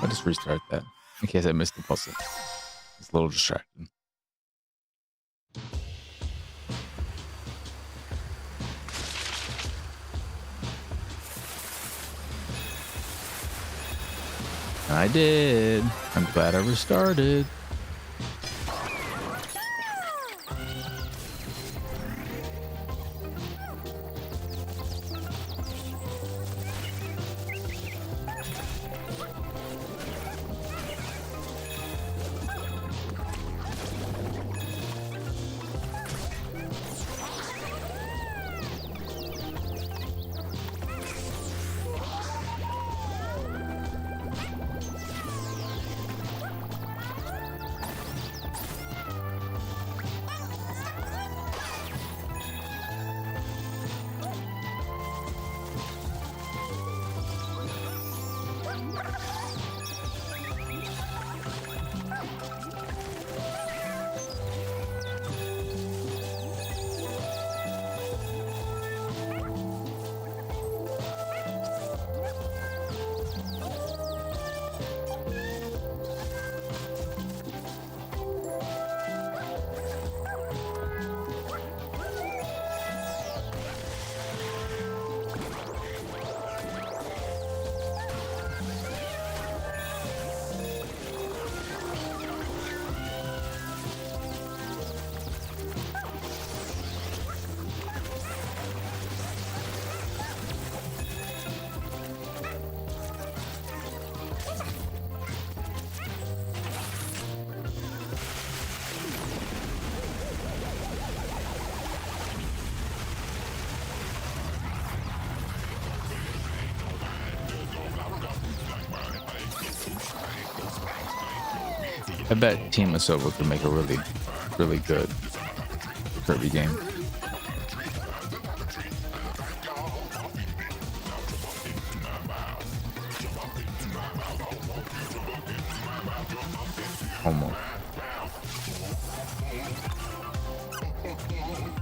I'll just restart that in case I missed the puzzle. It's a little distracting. I did. I'm glad I restarted. I bet Team Asobo could make a really, really good Kirby game. Almost.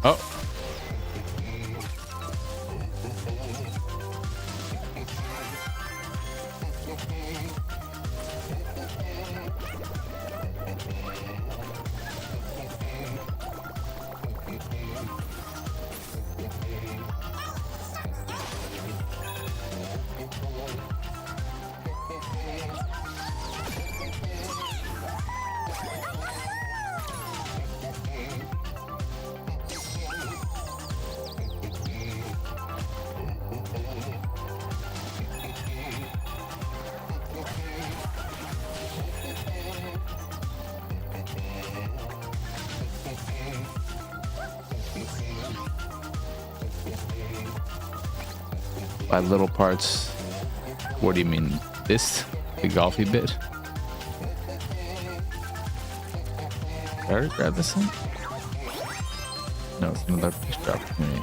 Oh. By little parts, what do you mean? This? The golfy bit? Did I already grab this thing? No, it's another picture opportunity.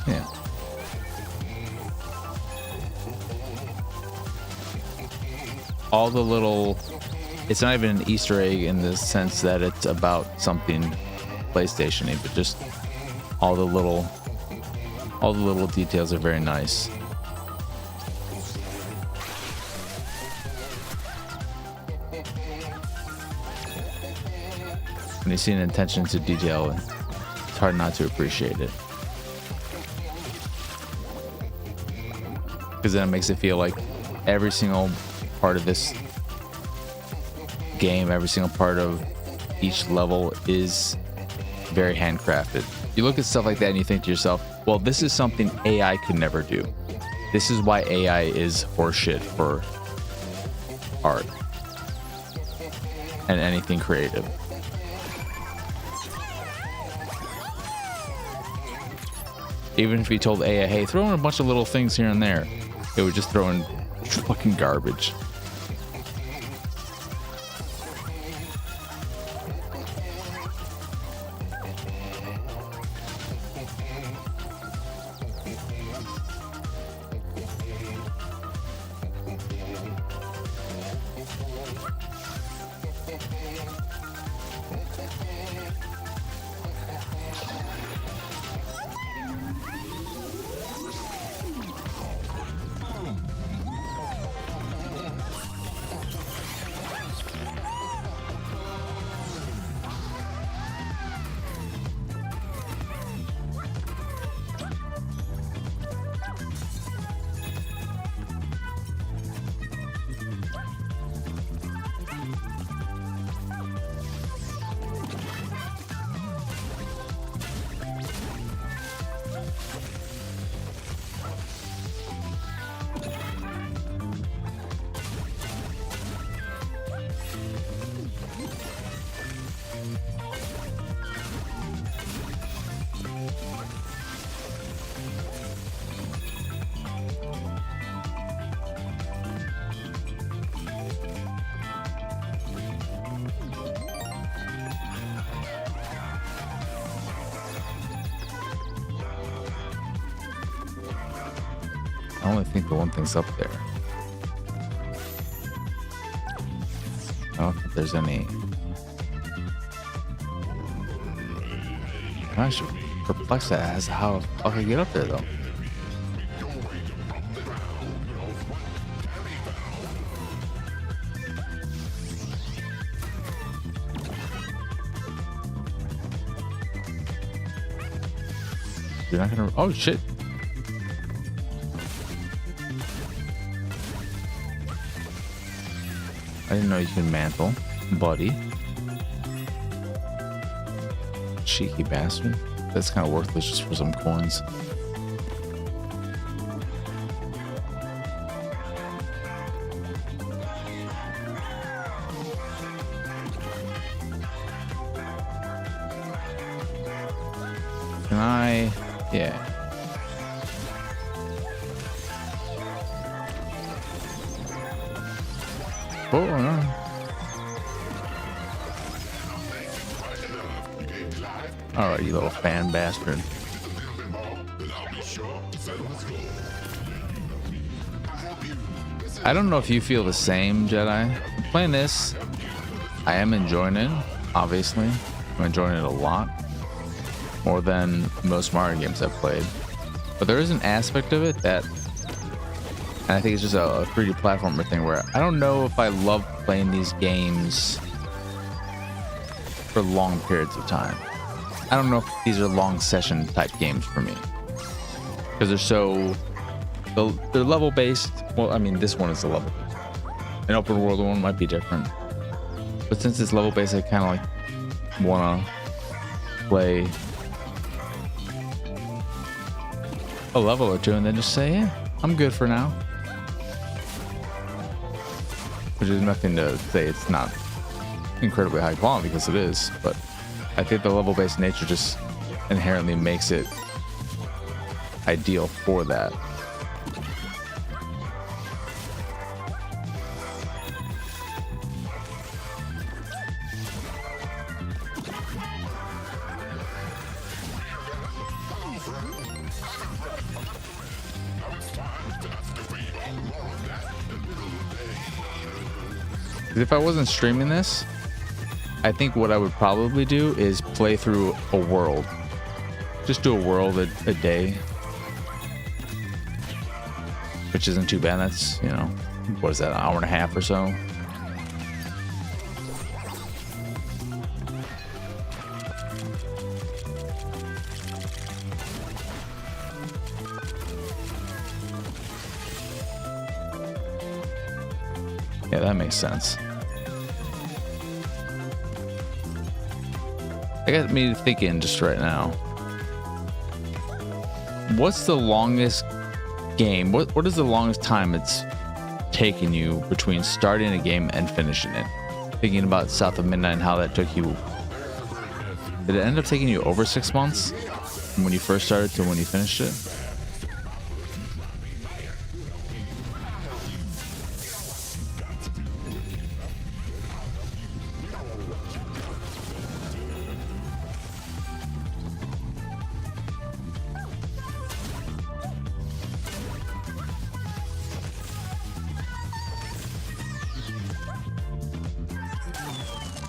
Yeah. All the little, it's not even an Easter egg in the sense that it's about something PlayStation-y, but just all the little details are very nice. When you see an attention to detail, it's hard not to appreciate it. Because then it makes it feel like every single part of this game, every single part of each level is very handcrafted. You look at stuff like that and you think to yourself, well, this is something AI could never do. This is why AI is horseshit for art and anything creative. Even if you told AI, hey, throw in a bunch of little things here and there, it would just throw in fucking garbage. only think the one thing's up there. I don't think there's any. I'm actually perplexed as to how the fuck I get up there though. You're not gonna. Oh shit. I didn't know you could mantle, buddy. Cheeky bastard. That's kind of worthless just for some coins. Can I? Yeah. Oh no. All right, you little fan bastard. I don't know if you feel the same, Jedi. Playing this, I am enjoying it, obviously. I'm enjoying it a lot. More than most Mario games I've played. But there is an aspect of it that, and I think it's just a 3D platformer thing where I don't know if I love playing these games for long periods of time. I don't know if these are long session type games for me. Because they're level based. Well, I mean, this one is a level based. An open world one might be different. But since it's level based, I kind of like want to play a level or two and then just say, yeah, I'm good for now. Which is nothing to say it's not incredibly high quality, because it is, but I think the level-based nature just inherently makes it ideal for that. If I wasn't streaming this, I think what I would probably do is play through a world. Just do a world a day. Which isn't too bad. That's, you know, what is that, an hour and a half or so? Yeah, that makes sense. I got me thinking just right now. What's the longest game? What is the longest time it's taken you between starting a game and finishing it? Thinking about South of Midnight and how that took you. Did it end up taking you over 6 months from when you first started to when you finished it?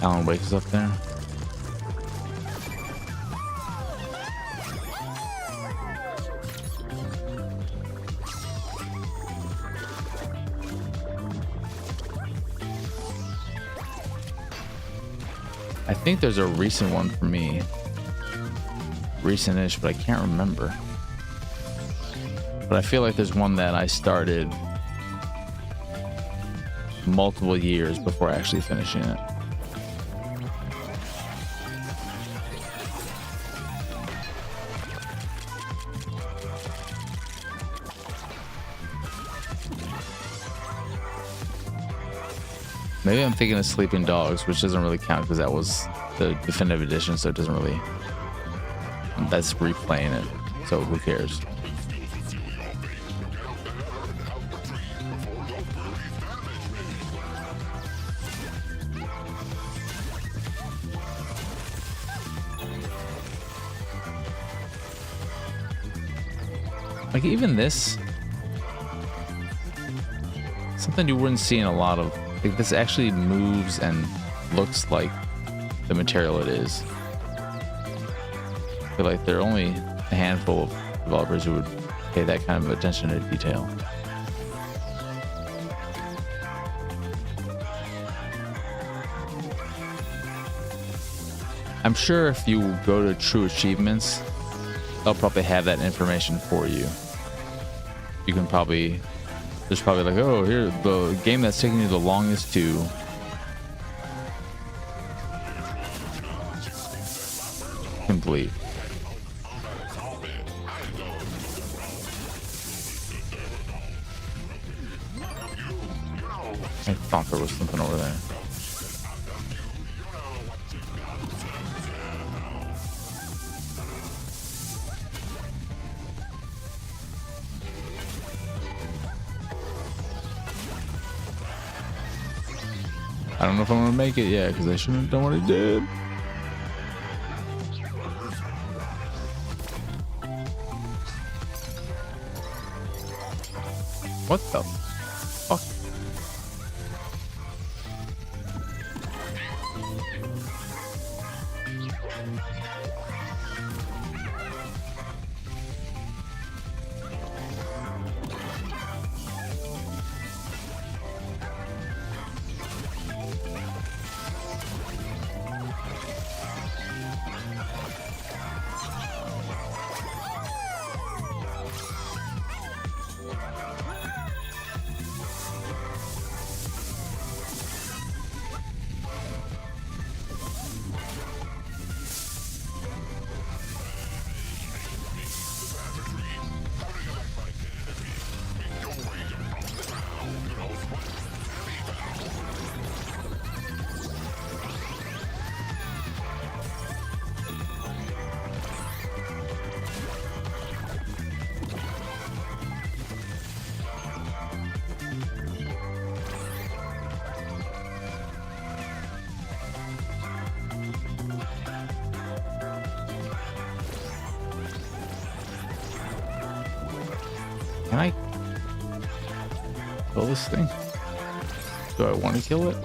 Alan Wake is up there. I think there's a recent one for me. Recent-ish, but I can't remember. But I feel like there's one that I started multiple years before actually finishing it. Maybe I'm thinking of Sleeping Dogs, which doesn't really count because that was the definitive edition, so it doesn't really. That's replaying it, so who cares? Like even this, something you wouldn't see in a lot of. Like, this actually moves and looks like the material it is. I feel like there are only a handful of developers who would pay that kind of attention to detail. I'm sure if you go to True Achievements, they'll probably have that information for you. You can probably, there's probably like, oh, here, the game that's taking you the longest to complete. I thought there was something over there. I don't know if I'm gonna make it yet because I shouldn't have done what I did. What the fuck? Can I kill this thing? Do I want to kill it?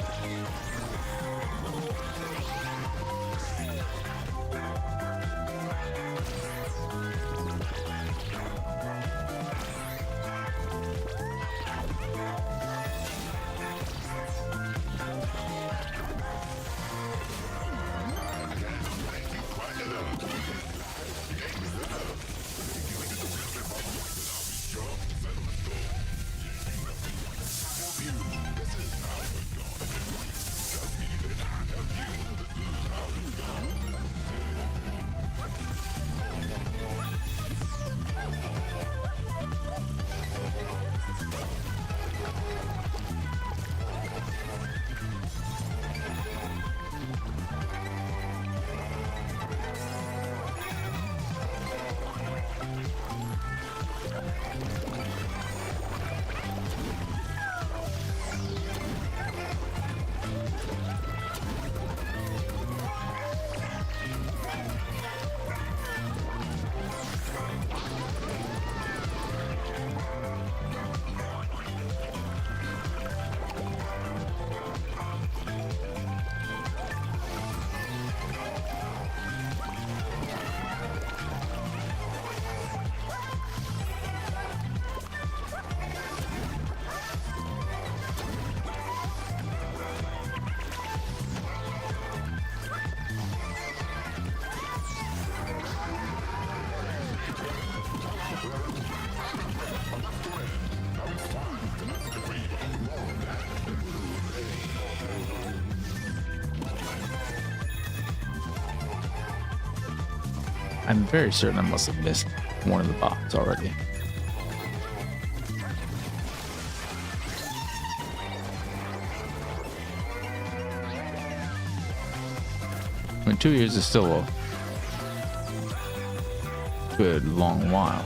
I'm very certain I must have missed one of the bots already. I mean, 2 years is still a good long while.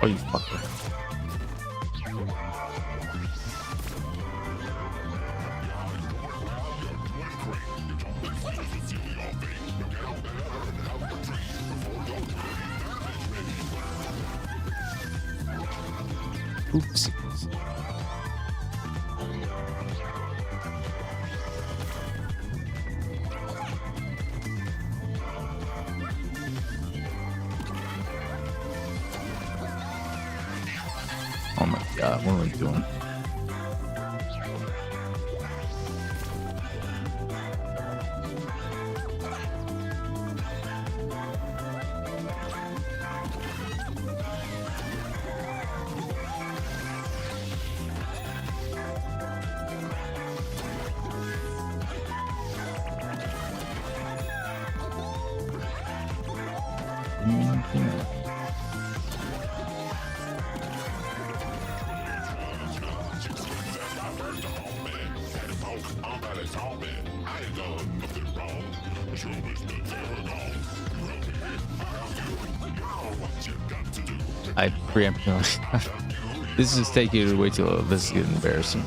Oh, you fucker. Oops. Oh my god, what are we doing? I preempt. This is taking it way too low. This is getting embarrassing.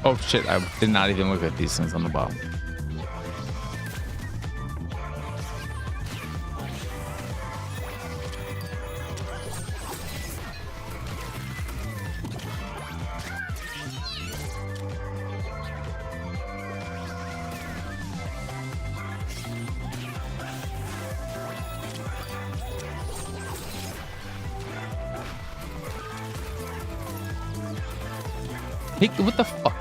Oh shit, I did not even look at these things on the bottom. Hey, what the fuck?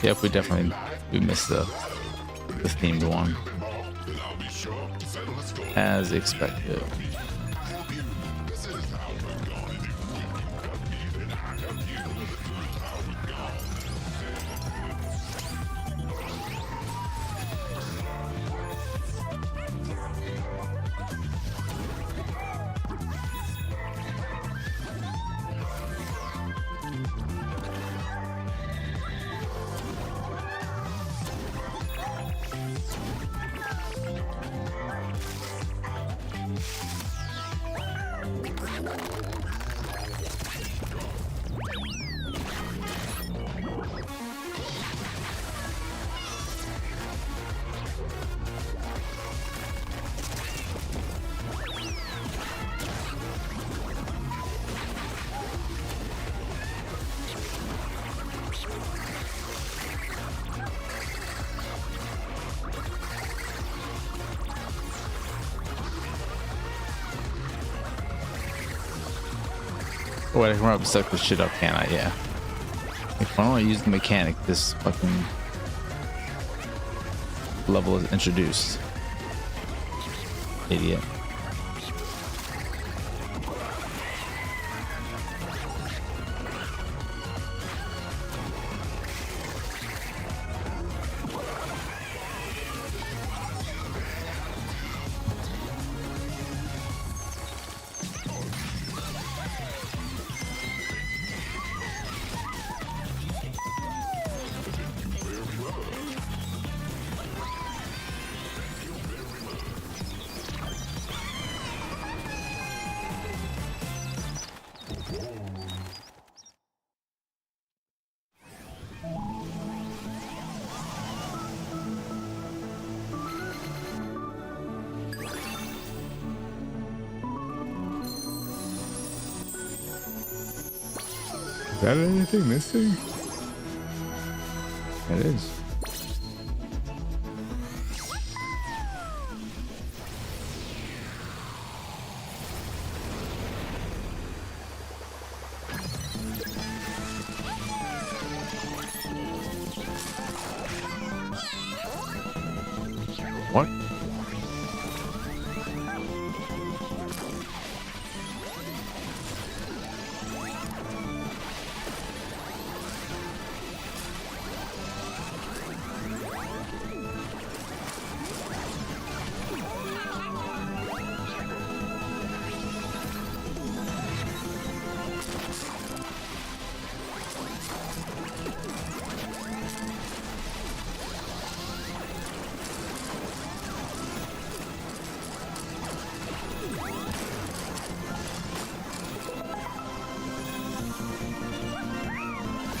Yep, we missed the themed one. As expected. Oh, I can run up suck this shit up, can I? Yeah. If I don't use the mechanic, this fucking level is introduced. Idiot. Is that anything, this thing? It is. What?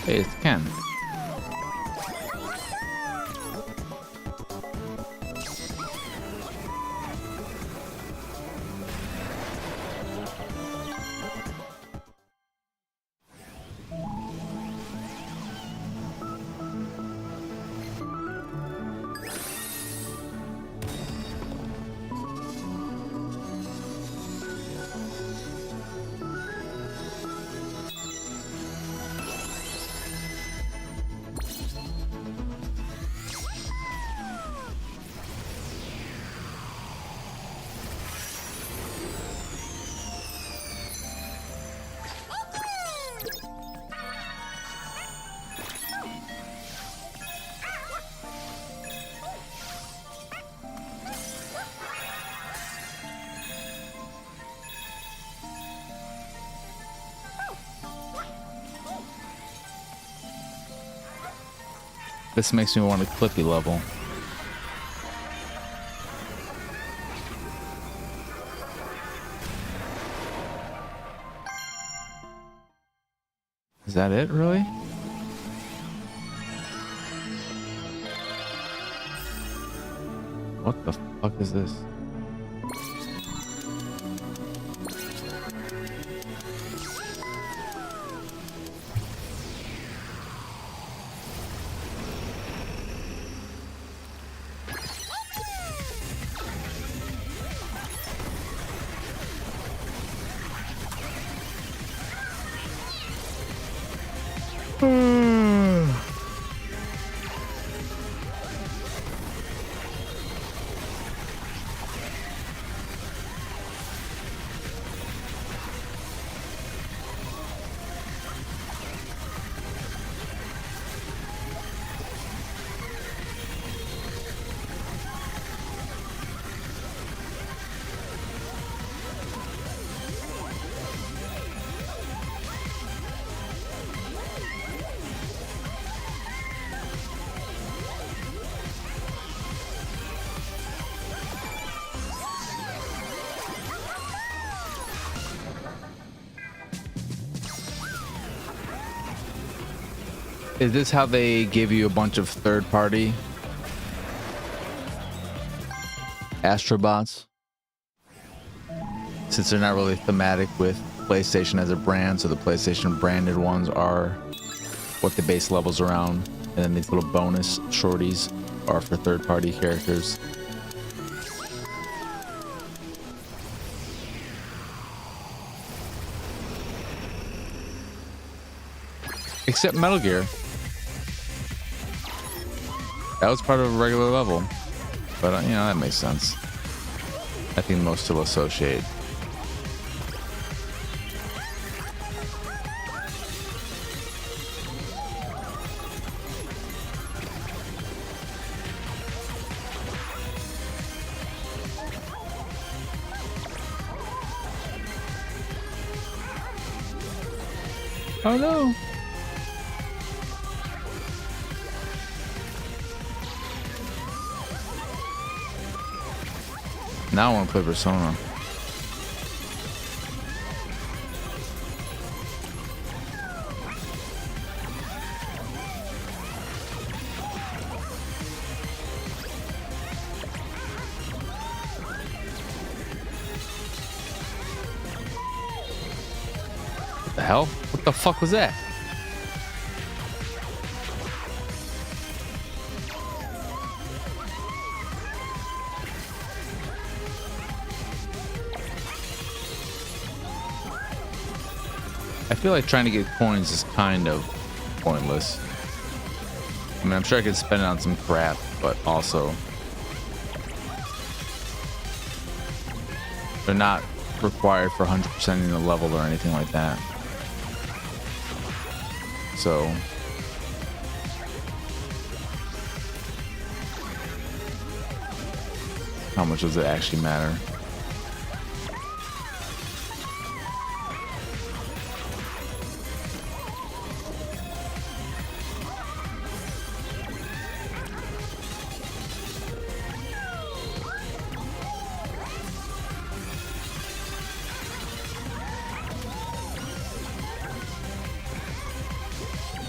Hey, it's Ken. This makes me want a Clippy level. Is that it, really? What the fuck is this? Is this how they give you a bunch of third-party Astro Bots? Since they're not really thematic with PlayStation as a brand, so the PlayStation branded ones are what the base level's around, and then these little bonus shorties are for third-party characters. Except Metal Gear. That was part of a regular level. But, you know, that makes sense. I think most still associate. Oh no! Now I want to play Persona. What the hell? What the fuck was that? I feel like trying to get coins is kind of pointless. I mean, I'm sure I could spend it on some crap, but also they're not required for 100% in the level or anything like that. So how much does it actually matter?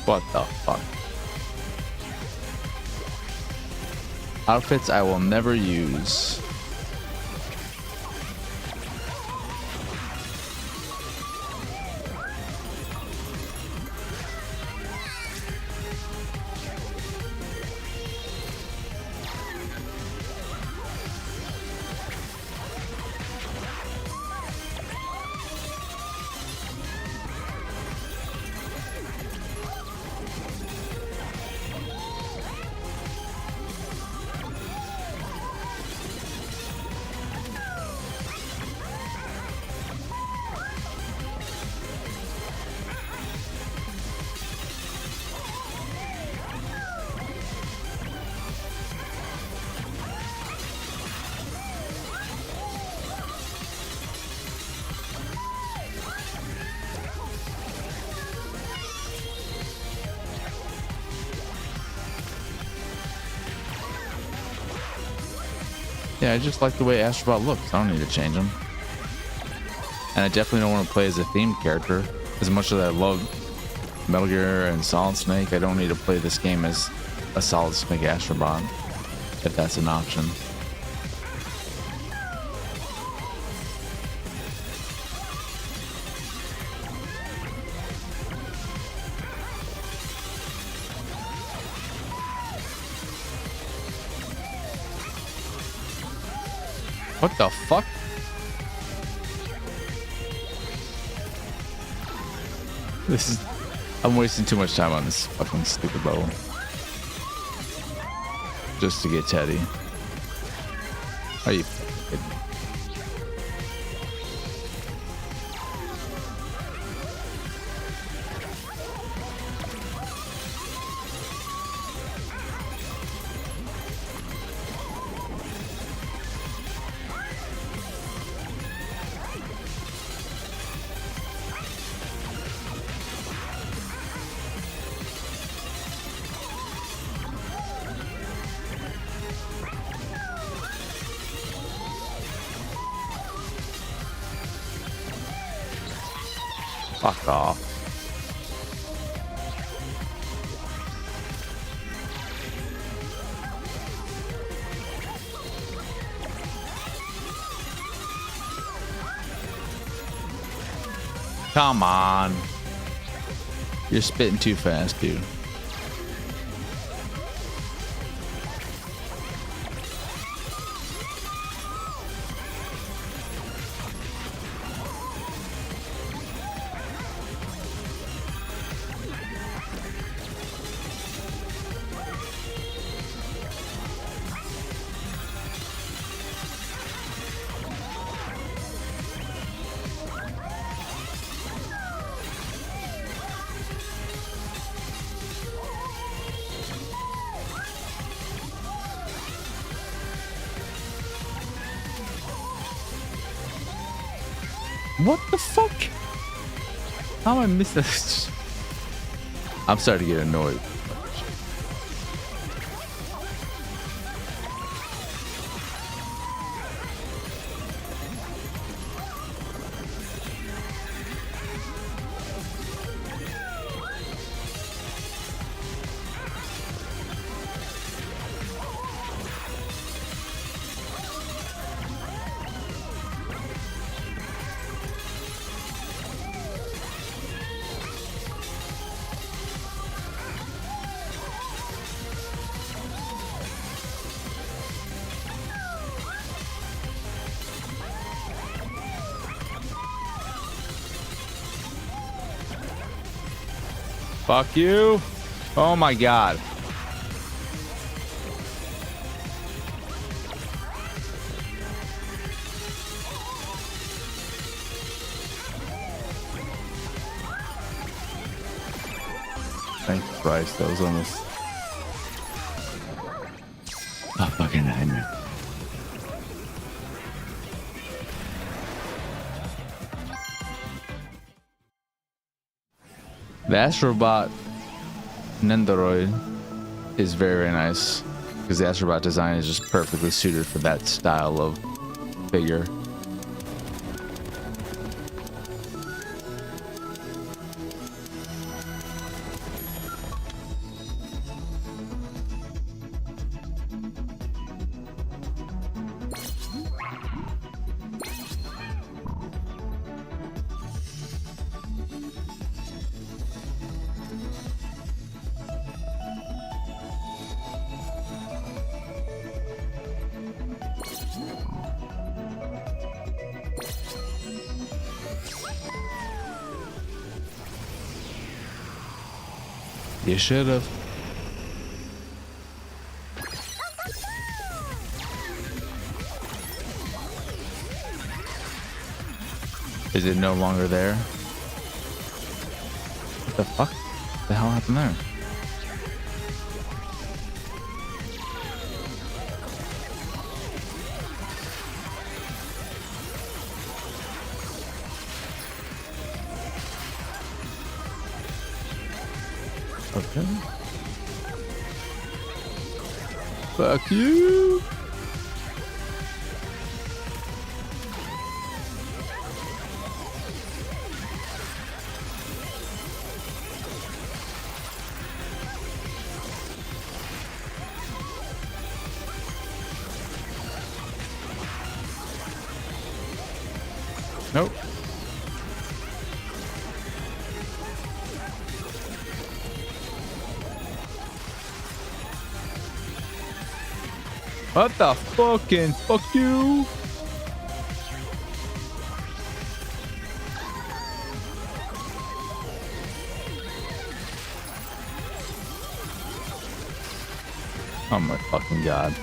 What the fuck? Outfits I will never use. Yeah, I just like the way Astro Bot looks. I don't need to change him. And I definitely don't want to play as a themed character. As much as I love Metal Gear and Solid Snake, I don't need to play this game as a Solid Snake Astro Bot, if that's an option. What the fuck? This is... I'm wasting too much time on this fucking stupid level. Just to get Teddy. Are you fucking kidding me? Fuck off. Come on. You're spitting too fast, dude. What the fuck? How am I missing this? I'm starting to get annoyed. Fuck you. Oh my god. Thank Christ, that was almost a fucking nightmare. The Astro Bot Nendoroid is very, very nice because the Astro Bot design is just perfectly suited for that style of figure. You should have. Is it no longer there? What the fuck? What the hell happened there? Okay. Fuck you. Nope. What the fucking fuck you? Oh my fucking god.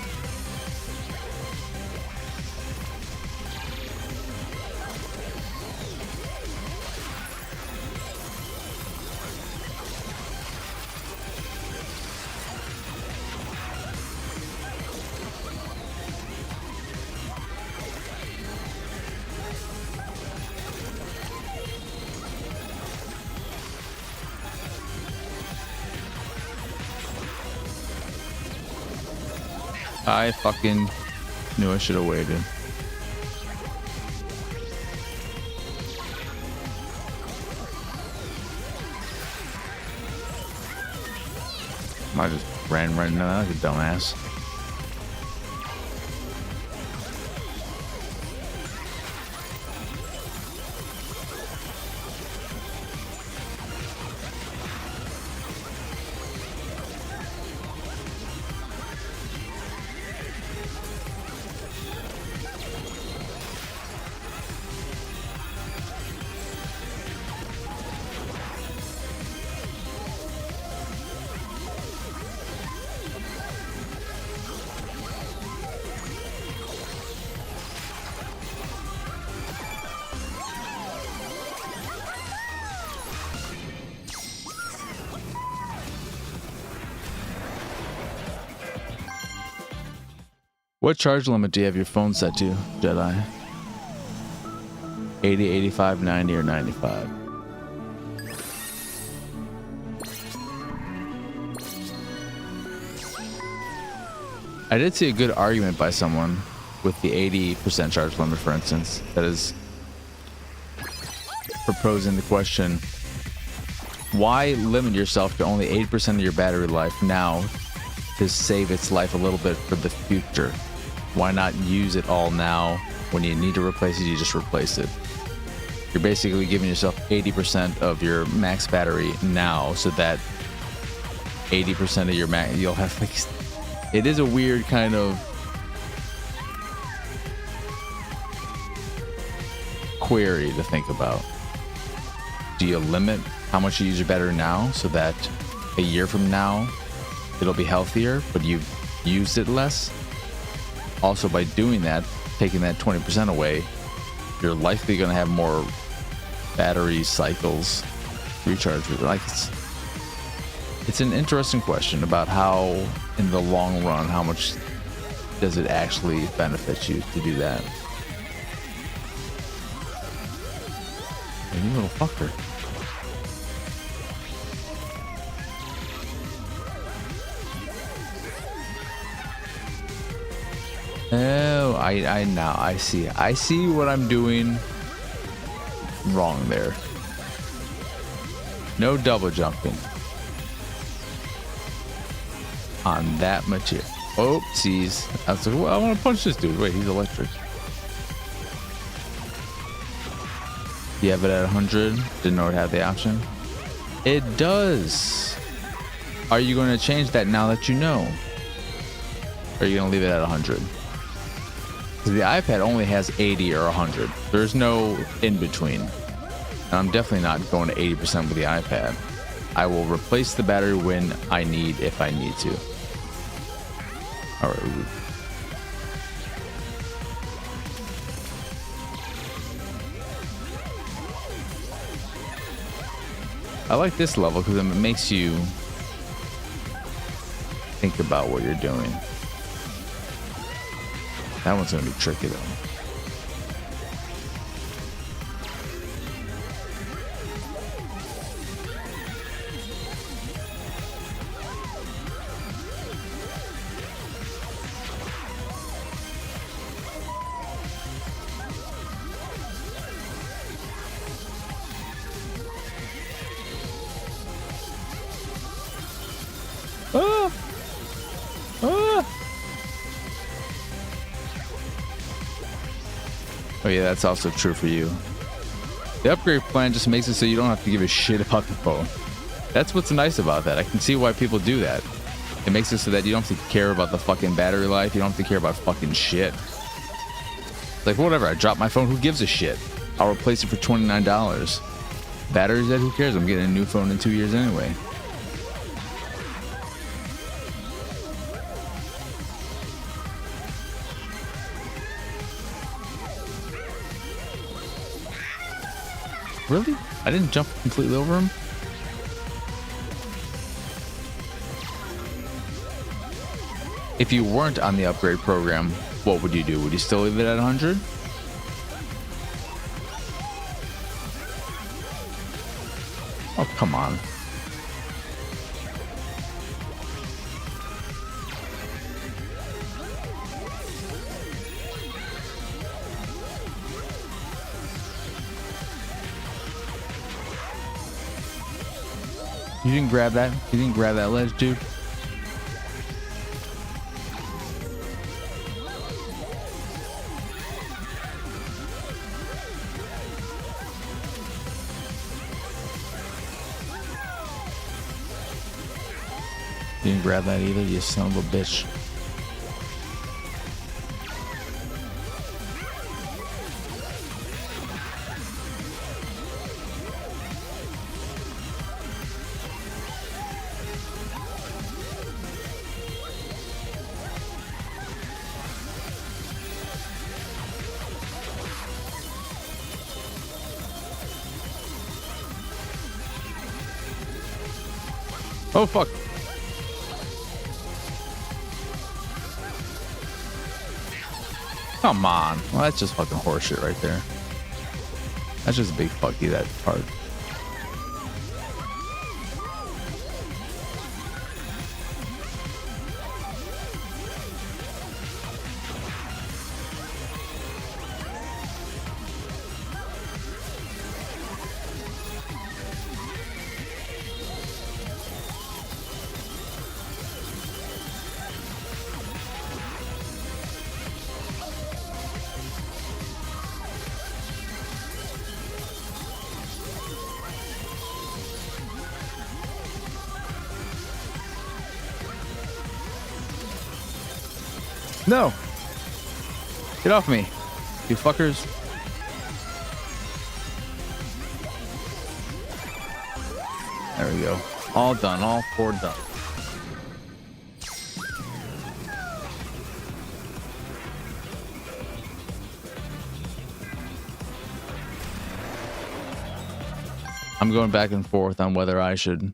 I fucking knew I should have waited. I just ran right into that like a dumbass. What charge limit do you have your phone set to, Jedi? 80, 85, 90, or 95? I did see a good argument by someone with the 80% charge limit, for instance, that is proposing the question, why limit yourself to only 80% of your battery life now to save its life a little bit for the future? Why not use it all now? When you need to replace it, you just replace it. You're basically giving yourself 80% of your max battery now, so that 80% of your max, you'll have like, it is a weird kind of query to think about. Do you limit how much you use your battery now, so that a year from now it'll be healthier, but you've used it less. Also, by doing that, taking that 20% away, you're likely going to have more battery cycles recharge with. Like, it's an interesting question about how, in the long run, how much does it actually benefit you to do that? Hey, you little fucker. Oh, I see. I see what I'm doing wrong there. No double jumping on that material. Oopsies. I was like, well, I want to punch this dude. Wait, he's electric. You have it at 100? Didn't know it had the option. It does. Are you going to change that now that you know? Or are you going to leave it at 100? The iPad only has 80 or 100. There's no in between. And I'm definitely not going to 80% with the iPad. I will replace the battery when I need, if I need to. All right. I like this level because it makes you think about what you're doing. That one's gonna be tricky though. Ah! Ah! Oh yeah, that's also true for you. The upgrade plan just makes it so you don't have to give a shit about the phone. That's what's nice about that. I can see why people do that. It makes it so that you don't have to care about the fucking battery life. You don't have to care about fucking shit. Like, whatever, I dropped my phone, who gives a shit? I'll replace it for $29. Battery's dead, who cares? I'm getting a new phone in 2 years anyway. Really? I didn't jump completely over him? If you weren't on the upgrade program, what would you do? Would you still leave it at 100? Oh, come on. You didn't grab that? You didn't grab that ledge, dude? You didn't grab that either, you son of a bitch. Oh, fuck. Come on. Well, that's just fucking horseshit right there. That's just a big fuck you, that part. No! Get off me, you fuckers. There we go. All done. All 4 done. I'm going back and forth on whether I should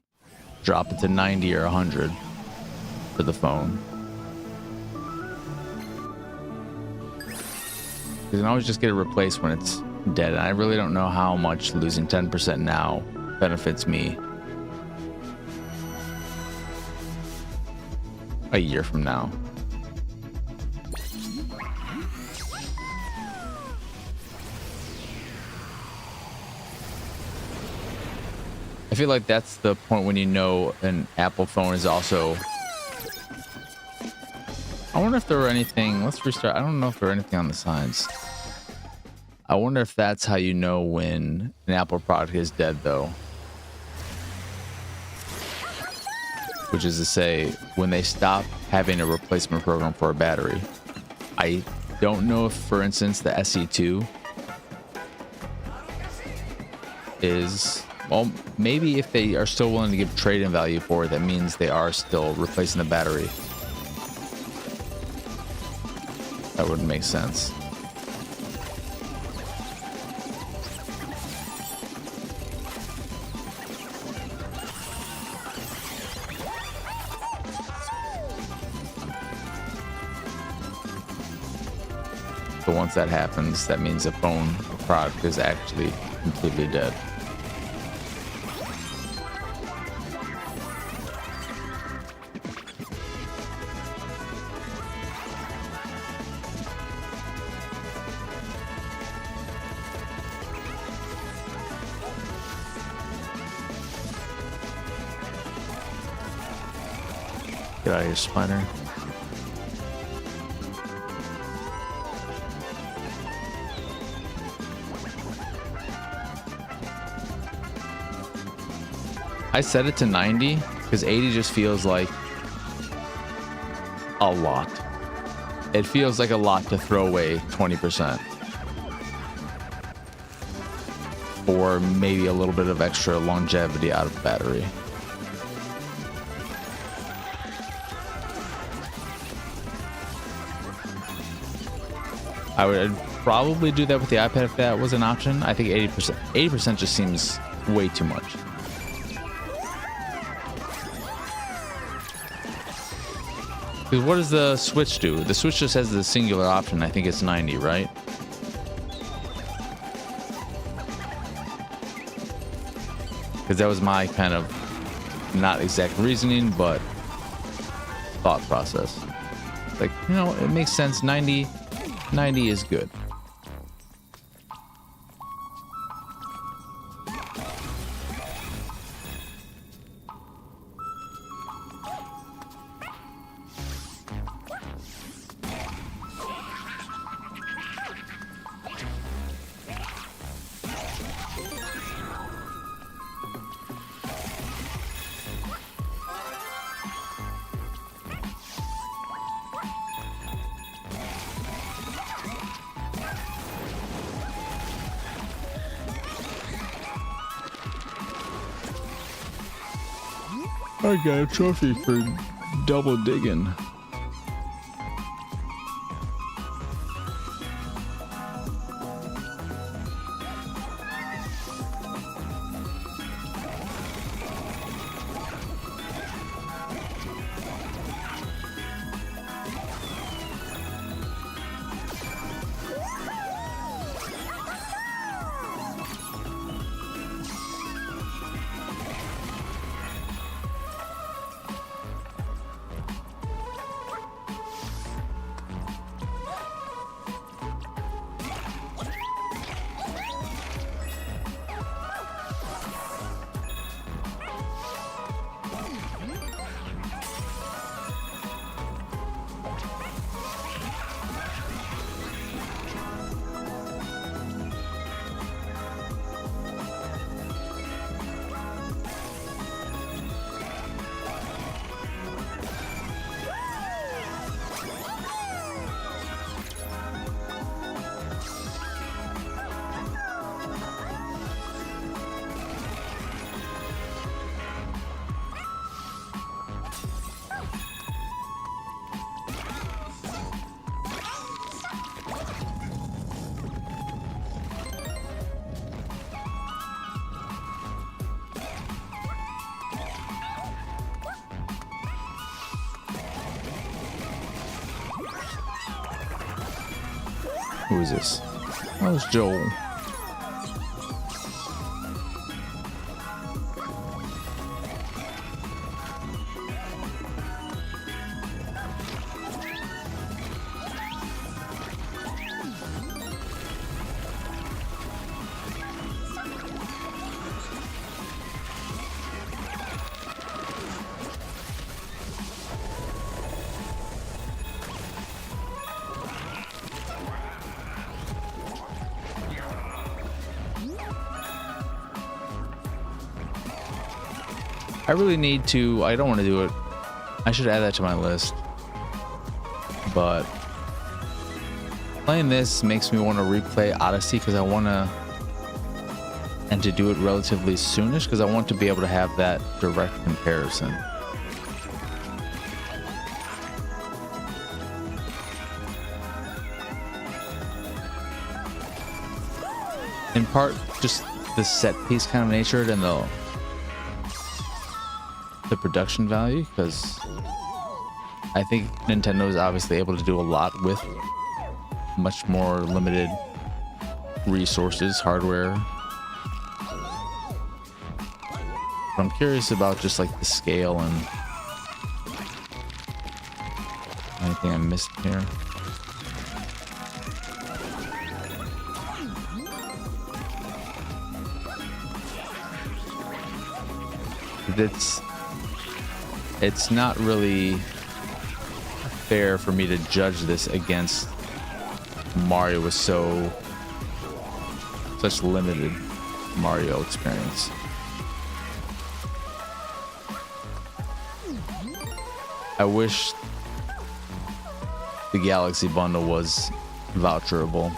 drop it to 90 or 100 for the phone. You can always just get it replaced when it's dead. And I really don't know how much losing 10% now benefits me a year from now. I feel like that's the point when you know an Apple phone is also... I wonder if there were anything... Let's restart. I don't know if there were anything on the sides. I wonder if that's how you know when an Apple product is dead, though. Which is to say, when they stop having a replacement program for a battery. I don't know if, for instance, the SE2 is... Well, maybe if they are still willing to give trade-in value for it, that means they are still replacing the battery. That wouldn't make sense. So once that happens, that means the phone product is actually completely dead. Get out of here, spider. I set it to 90 because 80 just feels like a lot. It feels like a lot to throw away 20%. Or maybe a little bit of extra longevity out of the battery. I would probably do that with the iPad if that was an option. I think 80%. 80% just seems way too much. Because what does the Switch do? The Switch just has the singular option. I think it's 90, right? Because that was my kind of not exact reasoning, but thought process. Like, you know, it makes sense. 90 is good. I got a trophy for double digging. Who is this? Oh, it's Joel. I really need to, I don't want to do it. I should add that to my list. But playing this makes me want to replay Odyssey because I want to, and to do it relatively soonish because I want to be able to have that direct comparison. In part, just the set piece kind of nature and the production value, because I think Nintendo is obviously able to do a lot with much more limited resources, hardware. But I'm curious about just like the scale and anything I missed here. It's not really fair for me to judge this against Mario with such limited Mario experience. I wish the Galaxy Bundle was voucherable.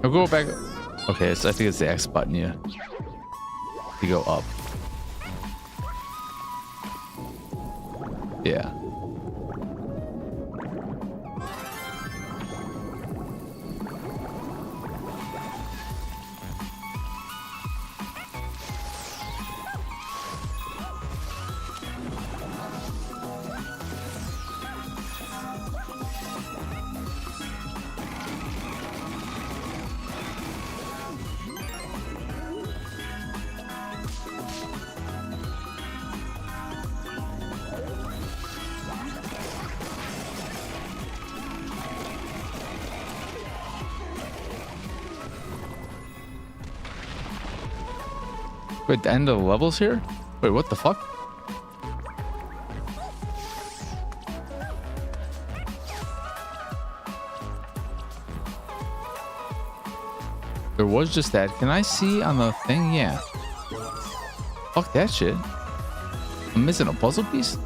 I'll go back. Okay, I think it's the X button, yeah. You go up. Yeah. Wait, the end of the levels here? Wait, what the fuck? There was just that. Can I see on the thing? Yeah. Fuck that shit. I'm missing a puzzle piece?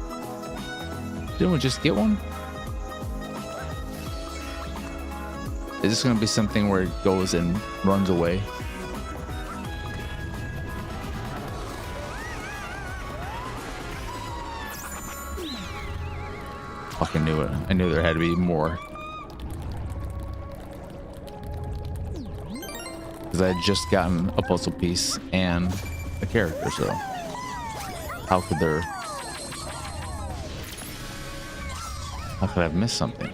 Didn't we just get one? Is this gonna be something where it goes and runs away? Fucking knew it. I knew there had to be more. Because I had just gotten a puzzle piece and a character, so how could I have missed something?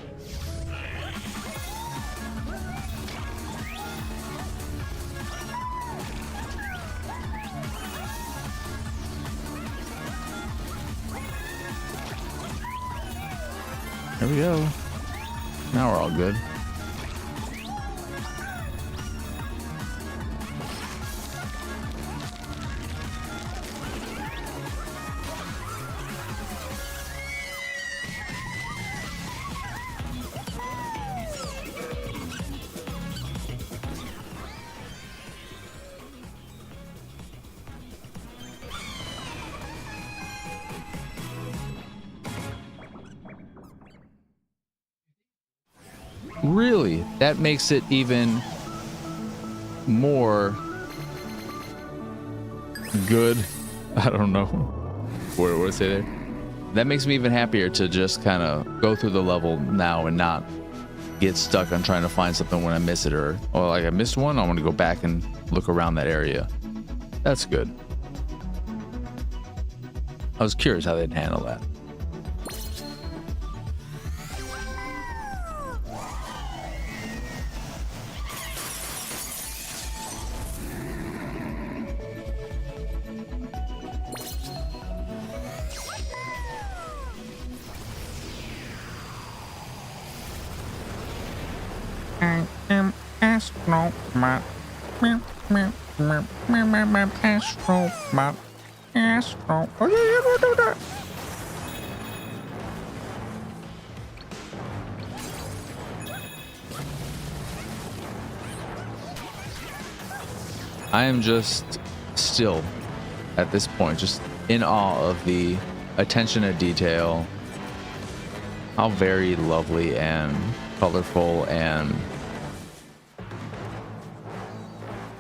There we go. Now we're all good. Really? That makes it even more good. I don't know. What do I say there? That makes me even happier to just kind of go through the level now and not get stuck on trying to find something when I miss it, or like I missed one, I want to go back and look around that area. That's good. I was curious how they'd handle that. I am Astro Bot. Meow, meow, meow, meow, meow, meow, Astro Bot. Astro. Oh, yeah, do that. I am just still at this point just in awe of the attention to detail, how very lovely and colorful and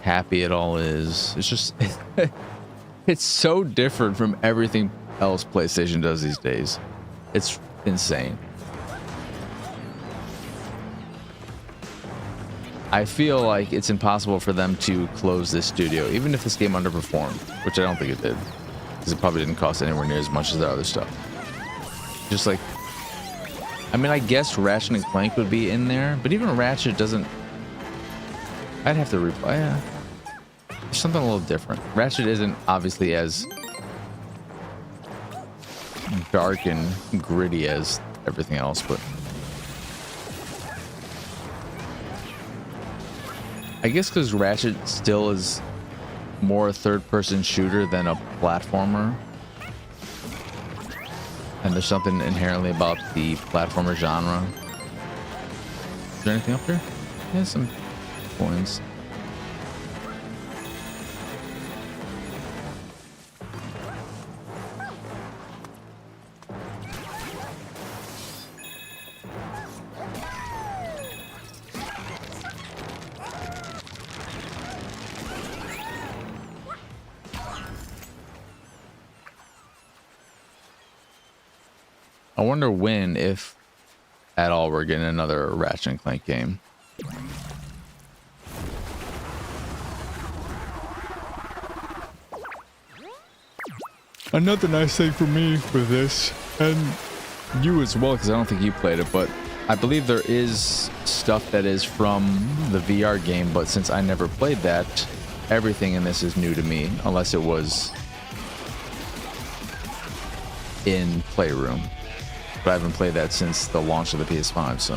happy it all is. It's just it's so different from everything else PlayStation does these days. It's insane. I feel like it's impossible for them to close this studio, even if this game underperformed, which I don't think it did, because it probably didn't cost anywhere near as much as the other stuff. Just like, I mean, I guess Ratchet and Clank would be in there, but even Ratchet doesn't. I'd have to reply. Yeah. There's something a little different. Ratchet isn't obviously as dark and gritty as everything else, but I guess because Ratchet still is more a third-person shooter than a platformer. And there's something inherently about the platformer genre. Is there anything up here? Yeah, some coins. I wonder when, if at all, we're getting another Ratchet and Clank game. Another nice thing for me with this, and you as well, because I don't think you played it, but I believe there is stuff that is from the VR game, but since I never played that, everything in this is new to me, unless it was in Playroom. But I haven't played that since the launch of the PS5, so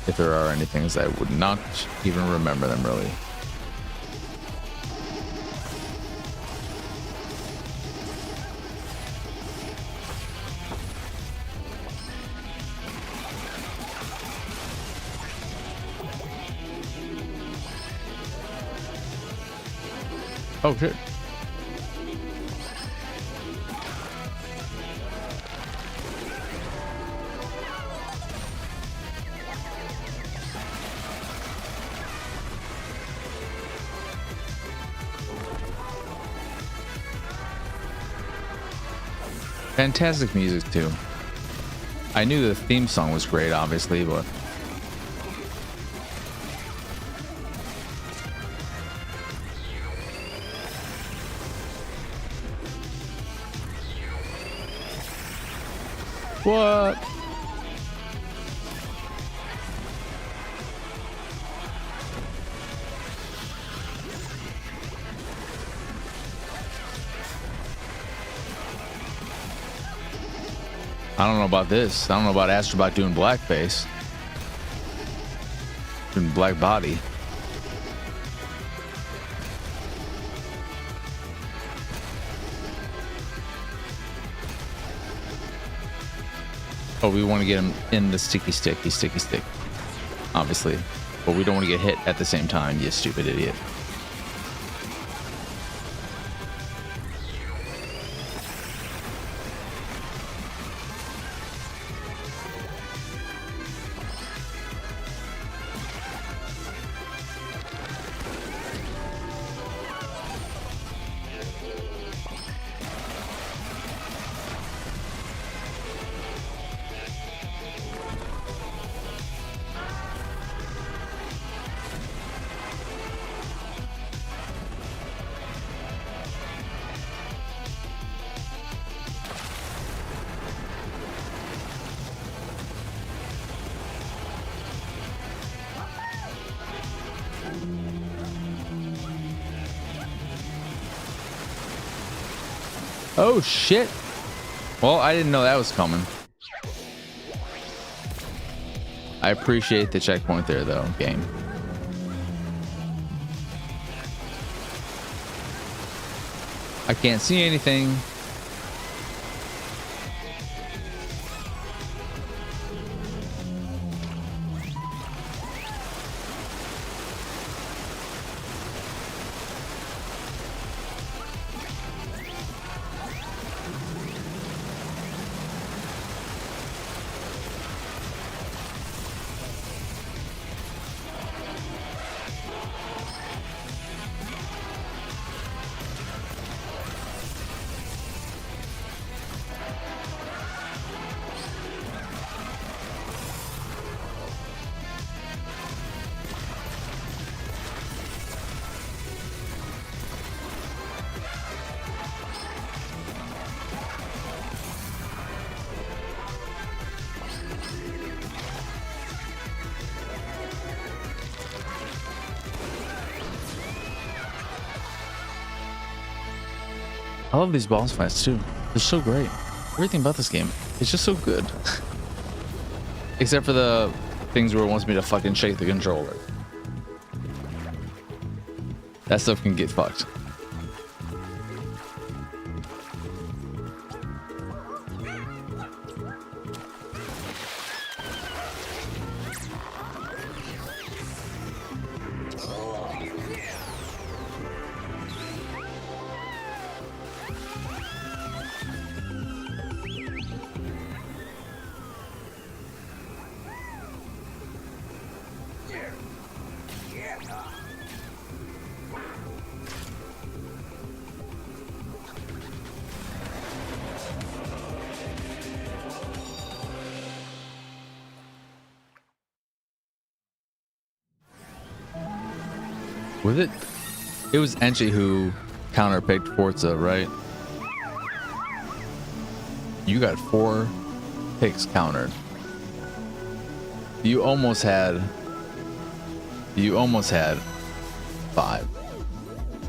if there are any things, I would not even remember them really. Oh shit. Fantastic music too. I knew the theme song was great, obviously, but what? I don't know about this. I don't know about Astro Bot doing blackface. Doing black body. Oh, we want to get him in the sticky stick, obviously. But we don't want to get hit at the same time, you stupid idiot. Oh shit. Well, I didn't know that was coming. I appreciate the checkpoint there though, game. I can't see anything. I love these boss fights too. They're so great. Everything about this game is just so good. Except for the things where it wants me to fucking shake the controller. That stuff can get fucked. Was it? It was Enchi who counterpicked Forza, right? You got 4 picks countered. You almost had 5.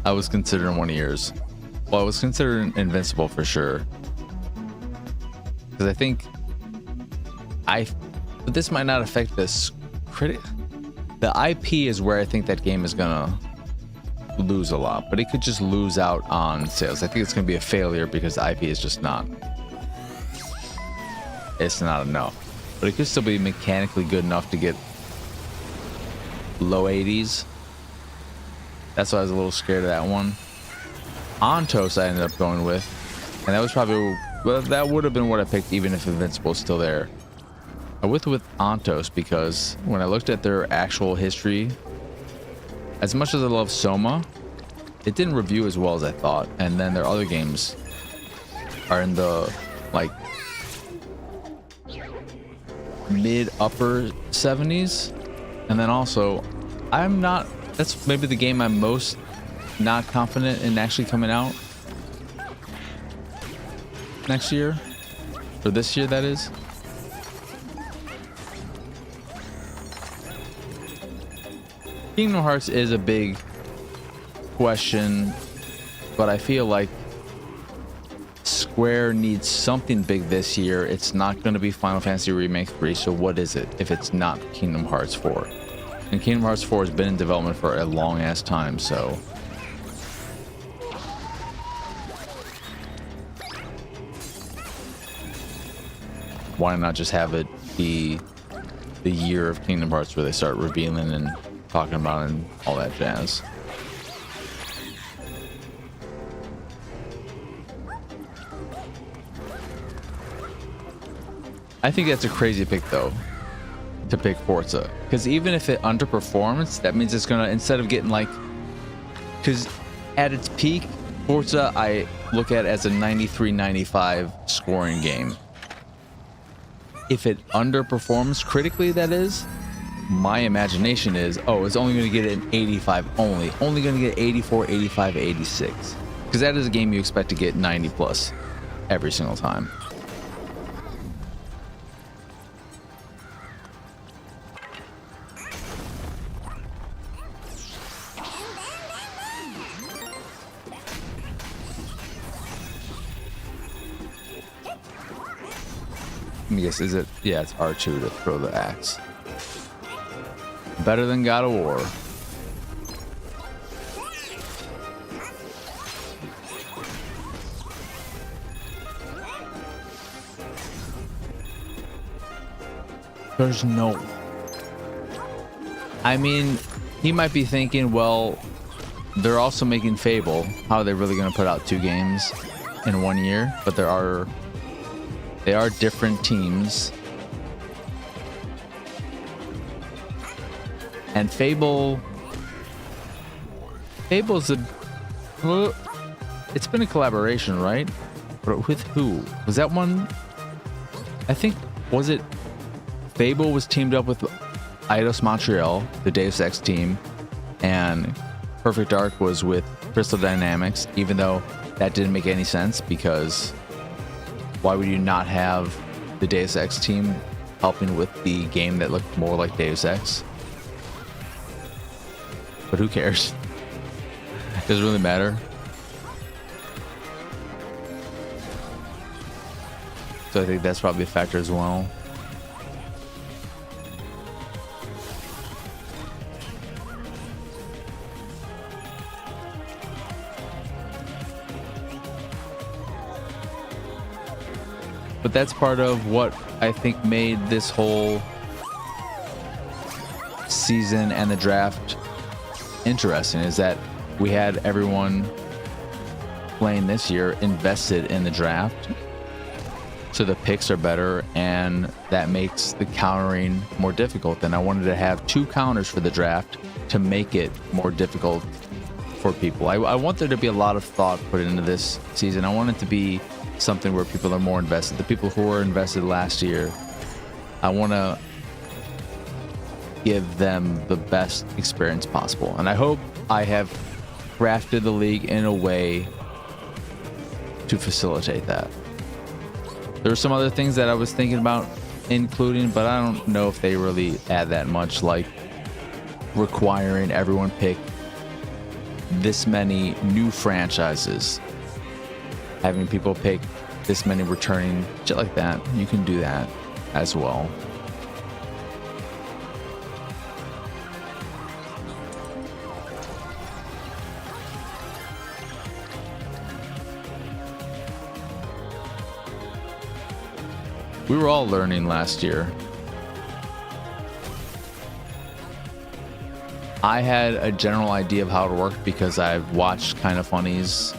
I was considering one of yours. Well, I was considering Invincible for sure. Because I think but this might not affect this critic. The IP is where I think that game is gonna lose a lot, but it could just lose out on sales. I think it's gonna be a failure because the IP is just not. It's not enough, but it could still be mechanically good enough to get low 80s. That's why I was a little scared of that one. Ontos I ended up going with, and that was probably, well, that would have been what I picked even if Invincible is still there. I went with Ontos because when I looked at their actual history, as much as I love Soma, it didn't review as well as I thought. And then their other games are in the like mid-upper 70s. And then also, that's maybe the game I'm most not confident in actually coming out next year, or this year that is. Kingdom Hearts is a big question, but I feel like Square needs something big this year. It's not going to be Final Fantasy Remake 3, so what is it if it's not Kingdom Hearts 4? And Kingdom Hearts 4 has been in development for a long ass time, so why not just have it be the year of Kingdom Hearts where they start revealing and talking about it and all that jazz. I think that's a crazy pick though, to pick Forza, because even if it underperforms, that means it's gonna, instead of getting like, because at its peak, Forza I look at as a 93-95 scoring game. If it underperforms critically, that is, my imagination is, oh, it's only going to get an 85 only going to get 84, 85, 86, because that is a game you expect to get 90 plus every single time. Let me guess, is it? Yeah, it's R2 to throw the axe. Better than God of War. There's no... I mean, he might be thinking, well, they're also making Fable. How are they really going to put out 2 games in 1 year? But they are different teams. And Fable's a... Well, it's been a collaboration, right? But with who? Was that one? I think, was it... Fable was teamed up with Eidos Montreal, the Deus Ex team, and Perfect Dark was with Crystal Dynamics, even though that didn't make any sense, because why would you not have the Deus Ex team helping with the game that looked more like Deus Ex? But who cares? Doesn't really matter. So I think that's probably a factor as well. But that's part of what I think made this whole season and the draft interesting, is that we had everyone playing this year invested in the draft. So the picks are better, and that makes the countering more difficult. And I wanted to have 2 counters for the draft to make it more difficult for people. I want there to be a lot of thought put into this season. I want it to be something where people are more invested. The people who were invested last year, I want to give them the best experience possible. And I hope I have crafted the league in a way to facilitate that. There are some other things that I was thinking about including, but I don't know if they really add that much, like requiring everyone pick this many new franchises, having people pick this many returning, shit like that. You can do that as well. We were all learning last year. I had a general idea of how it worked because I've watched Kinda Funny's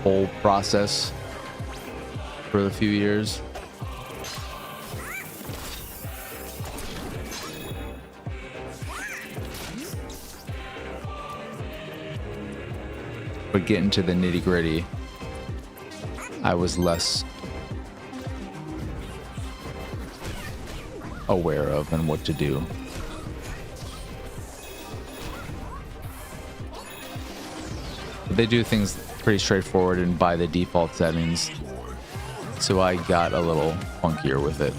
whole process for a few years. But getting to the nitty-gritty, I was less aware of and what to do. But they do things pretty straightforward and by the default settings, so I got a little funkier with it.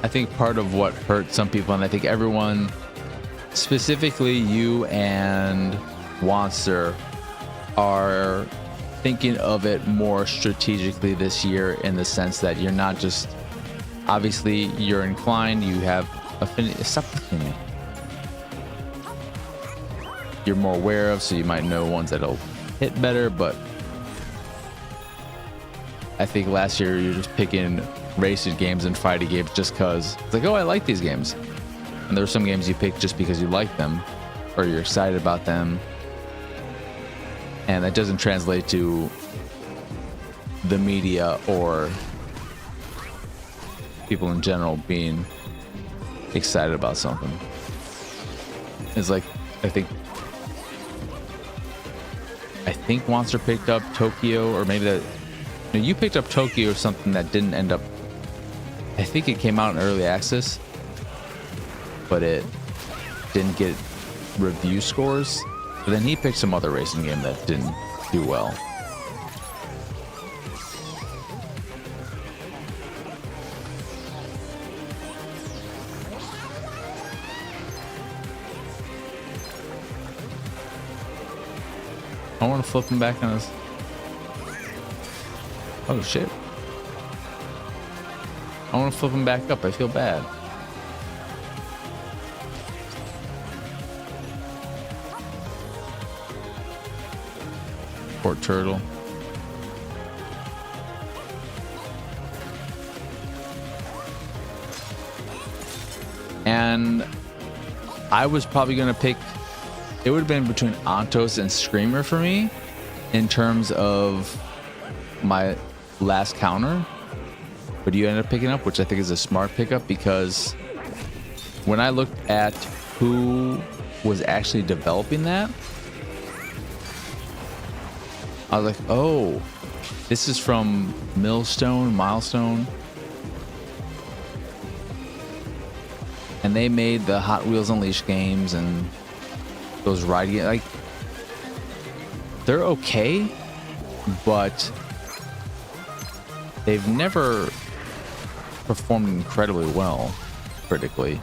I think part of what hurt some people, and I think everyone, specifically you and Wanster, are thinking of it more strategically this year, in the sense that you're not just, obviously you're inclined, you have affinity, stop looking at me. You're more aware of, so you might know ones that'll hit better, but I think last year you're just picking racing games and fighting games just because it's like, oh, I like these games. And there are some games you pick just because you like them or you're excited about them, and that doesn't translate to the media or people in general being excited about something. It's like, I think Monster picked up Tokyo, or maybe that, no, you picked up Tokyo or something that didn't end up I think it came out in early access, but it didn't get review scores. But then he picked some other racing game that didn't do well. I want to flip him back on his... Oh shit. I want to flip him back up. I feel bad. Poor turtle. And I was probably going to pick... It would have been between Ontos and Screamer for me in terms of my last counter. But you ended up picking up, which I think is a smart pickup, because when I looked at who was actually developing that, I was like, oh, this is from Milestone. And they made the Hot Wheels Unleashed games and those riding, like, they're okay, but they've never performed incredibly well critically.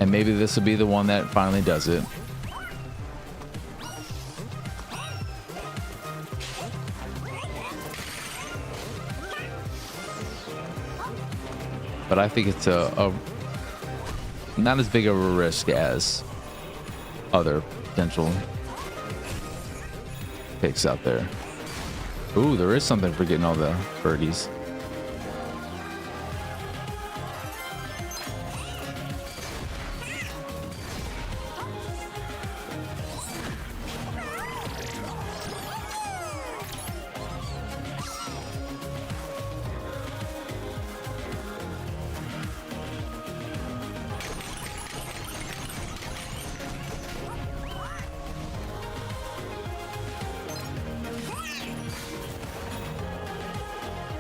And maybe this will be the one that finally does it. But I think it's a not as big of a risk as other potential picks out there. Ooh, there is something for getting all the birdies.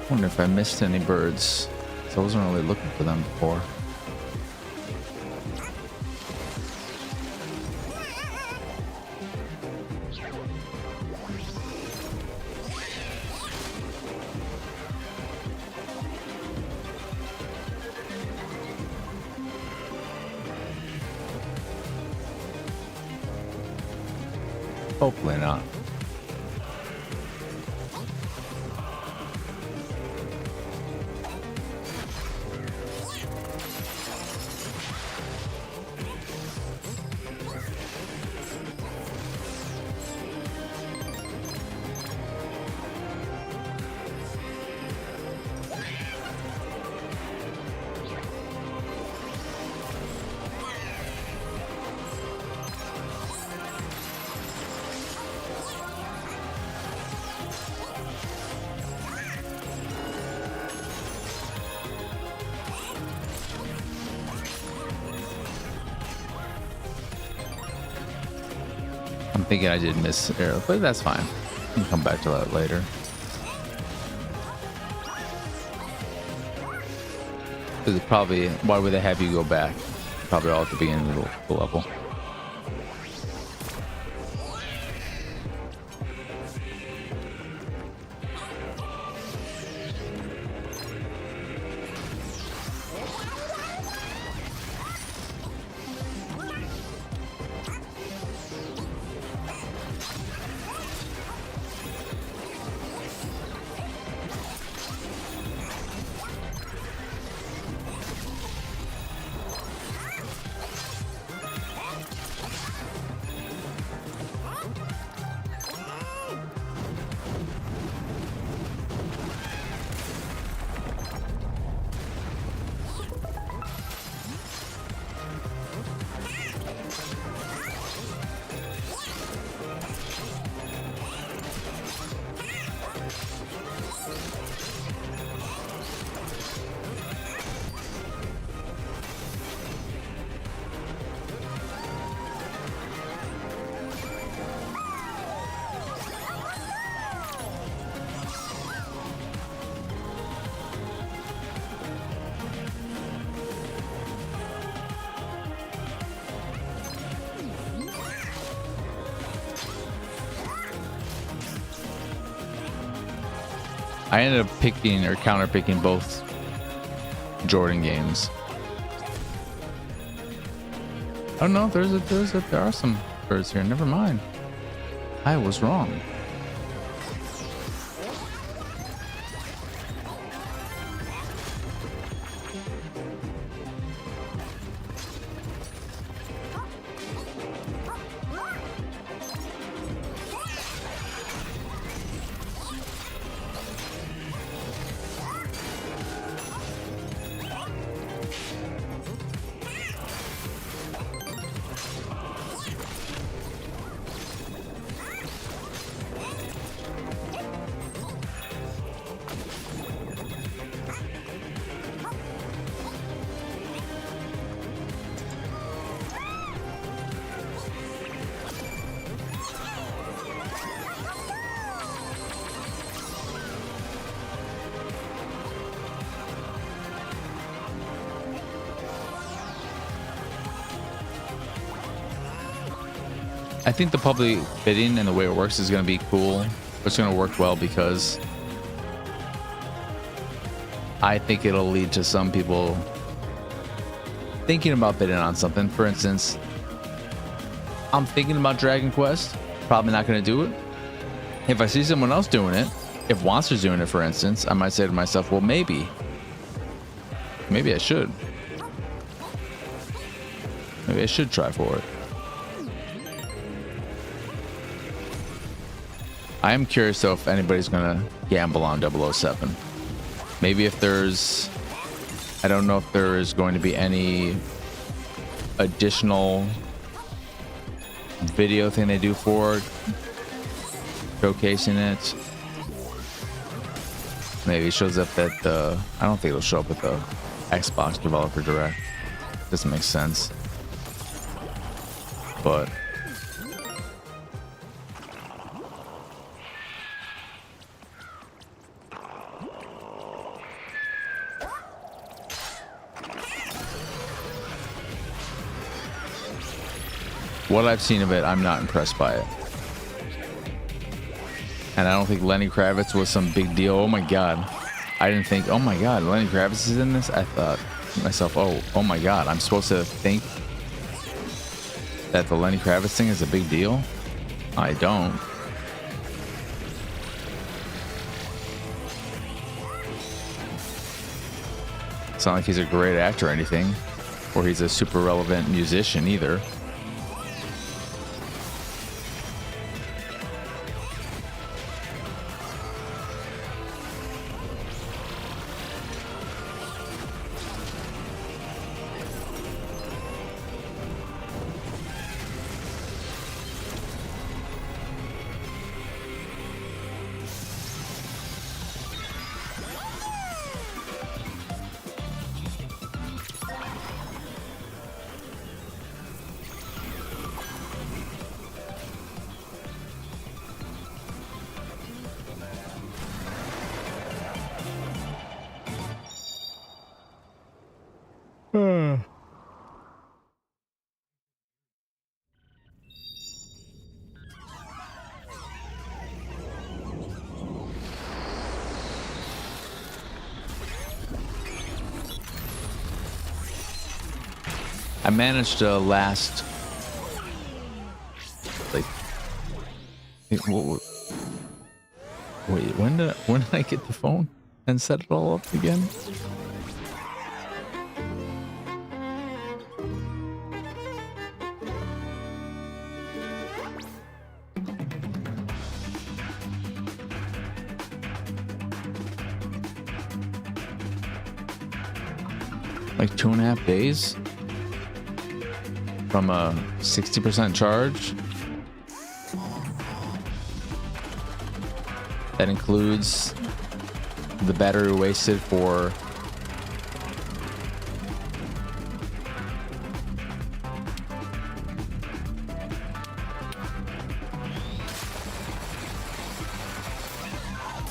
I wonder if I missed any birds. So I wasn't really looking for them before. Hopefully not. I'm thinking I did miss arrow, but that's fine. We can come back to that later. Because it probably, why would they have you go back? Probably all at the beginning of the level. I ended up picking or counter picking both Jordan games. Oh no, there are some birds here. Never mind. I was wrong. I think the public bidding and the way it works is going to be cool. It's going to work well because I think it'll lead to some people thinking about bidding on something. For instance, I'm thinking about Dragon Quest. Probably not going to do it. If I see someone else doing it, if Wanster's doing it, for instance, I might say to myself, well, maybe I should. Maybe I should try for it. I am curious though if anybody's gonna gamble on 007. Maybe if there's, I don't know if there is going to be any additional video thing they do for it, showcasing it. Maybe it shows up at the, I don't think it'll show up at the Xbox Developer Direct. Doesn't make sense. But what I've seen of it, I'm not impressed by it. And I don't think Lenny Kravitz was some big deal. Oh my God. I didn't think, oh my God, Lenny Kravitz is in this? I thought to myself, oh my God, I'm supposed to think that the Lenny Kravitz thing is a big deal? I don't. It's not like he's a great actor or anything, or he's a super relevant musician either. I managed to last like wait, when did I get the phone and set it all up again? Like 2.5 days from a 60% charge. That includes the battery wasted for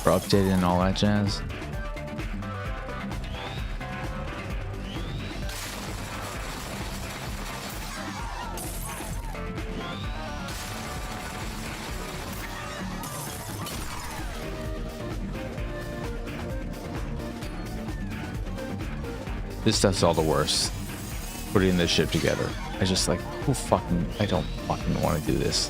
updating and all that jazz. This stuff's all the worst. Putting this ship together. I just like, I don't fucking want to do this.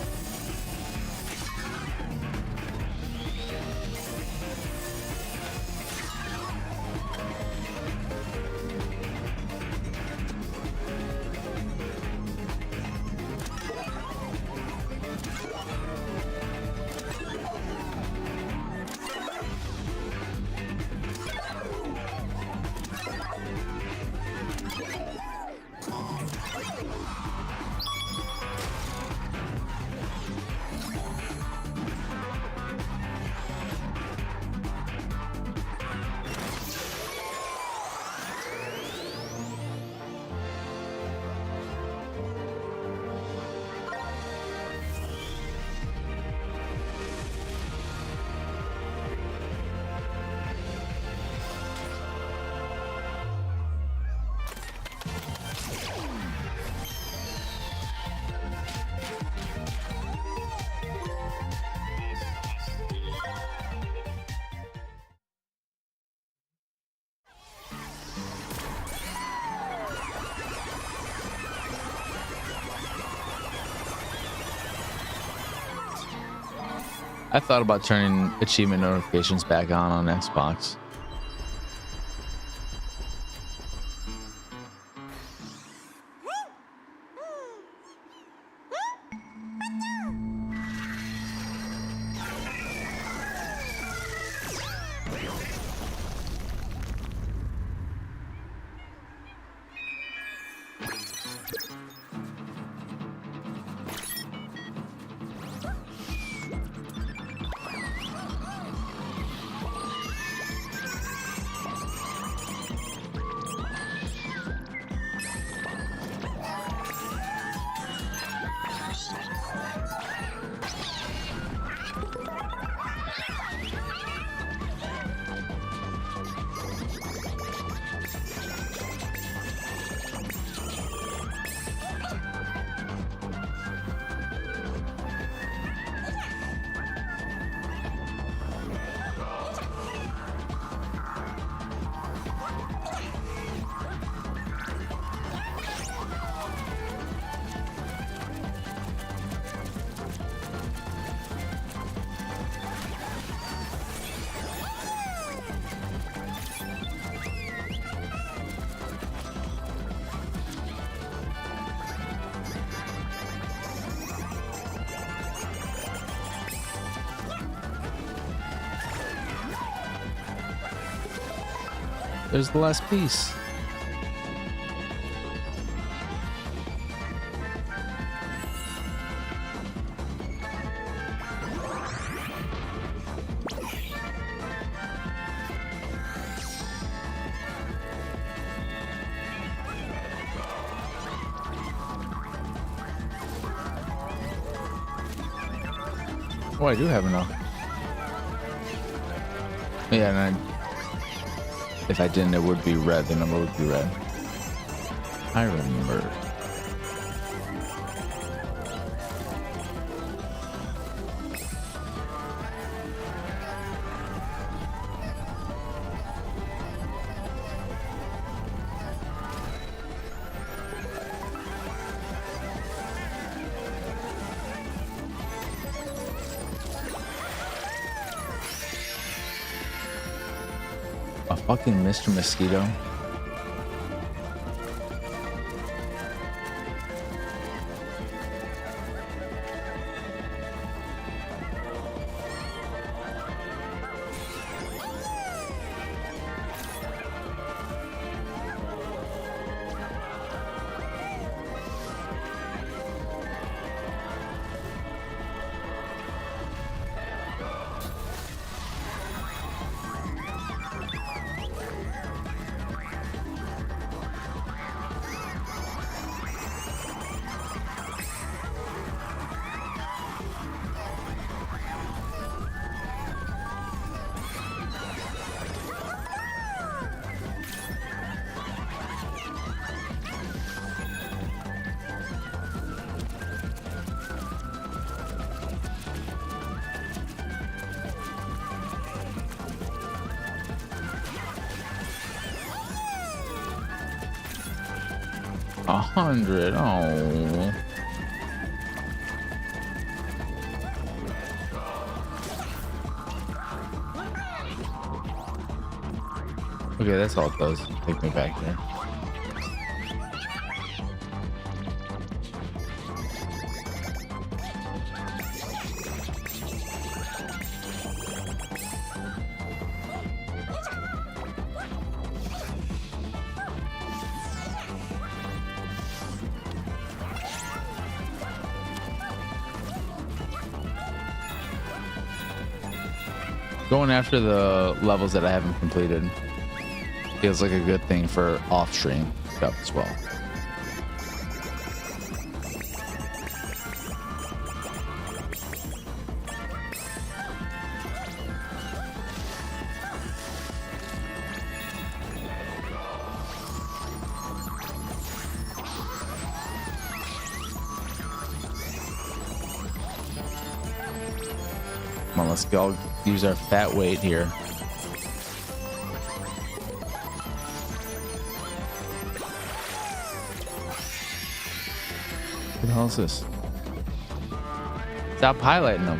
I thought about turning achievement notifications back on Xbox. There's the last piece. Oh, I do have enough. Yeah, and if I didn't, it would be red. The number would be red. I remember. A fucking Mr. Mosquito. 100. Oh. Okay, that's all it does. Take me back there. Going after the levels that I haven't completed feels like a good thing for off-stream stuff as well. Come on, let's go use our fat weight here. What the hell is this? Stop highlighting them.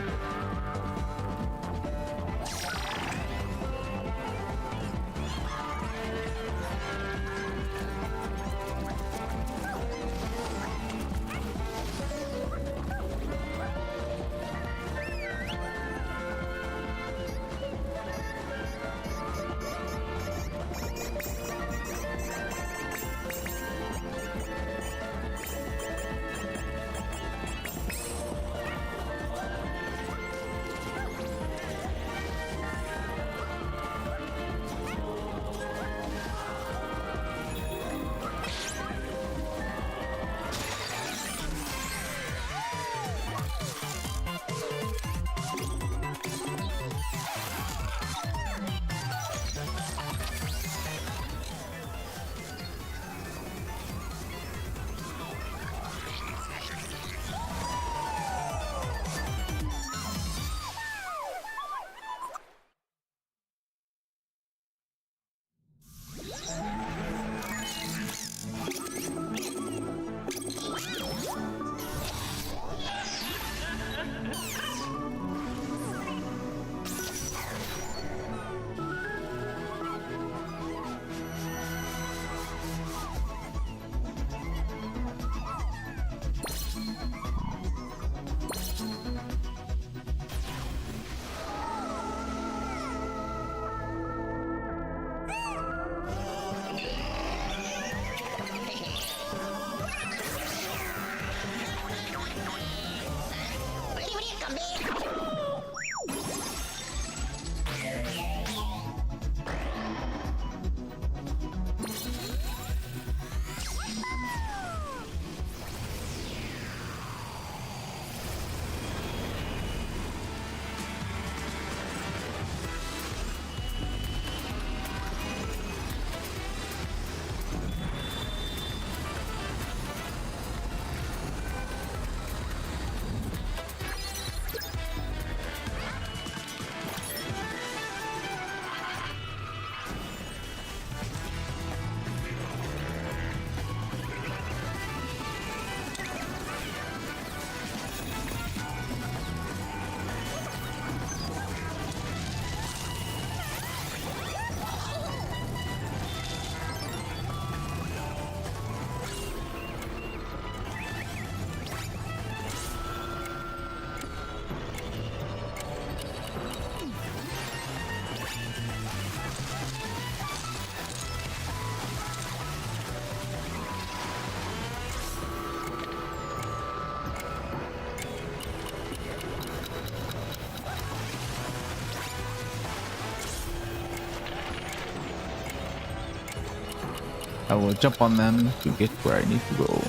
I will jump on them to get where I need to go.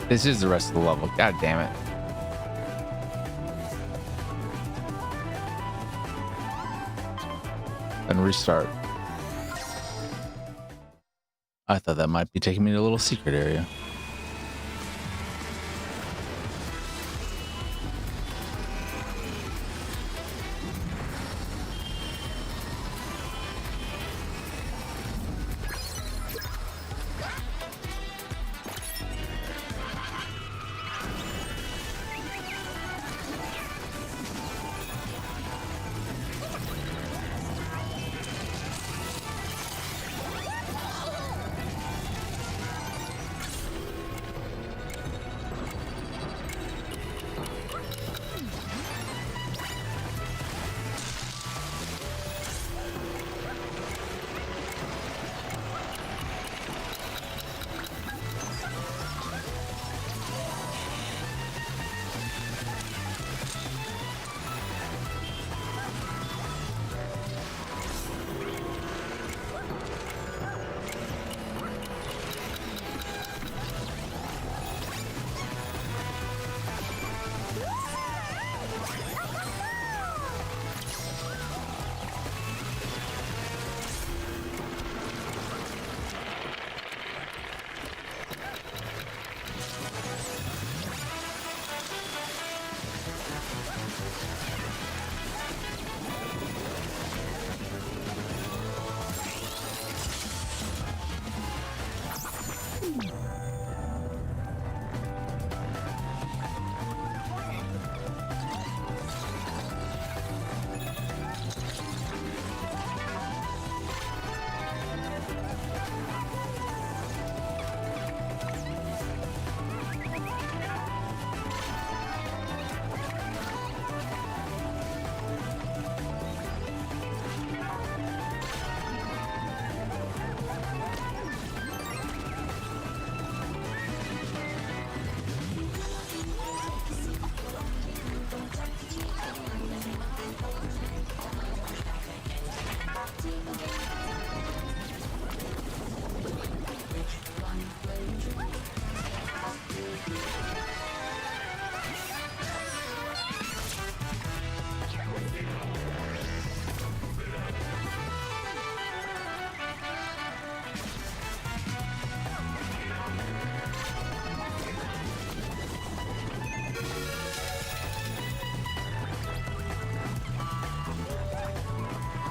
This is the rest of the level. God damn it. And restart. I thought that might be taking me to a little secret area.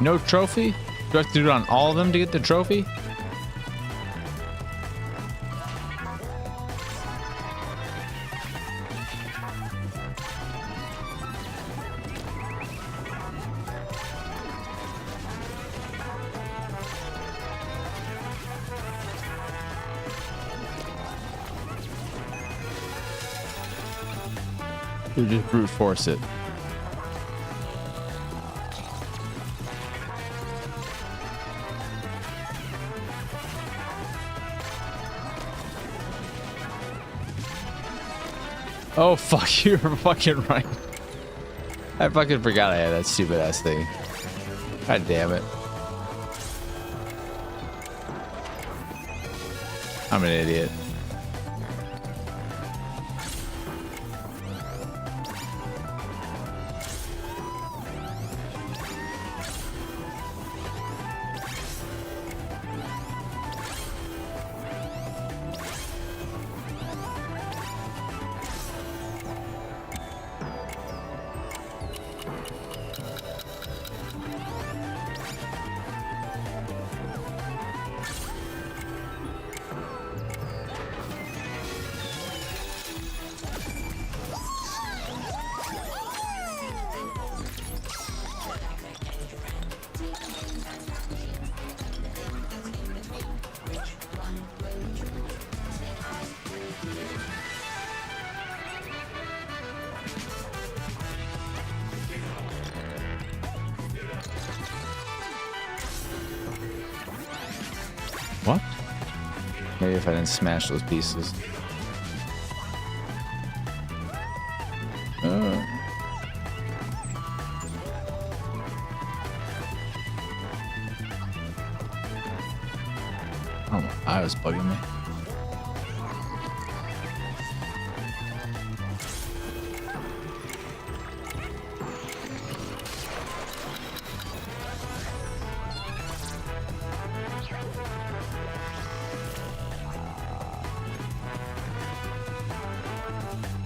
No trophy? Do I have to do it on all of them to get the trophy? You just brute force it. Oh fuck, you're fucking right. I fucking forgot I had that stupid ass thing. God damn it. I'm an idiot. What? Maybe if I didn't smash those pieces. Oh, my eye was bugging me.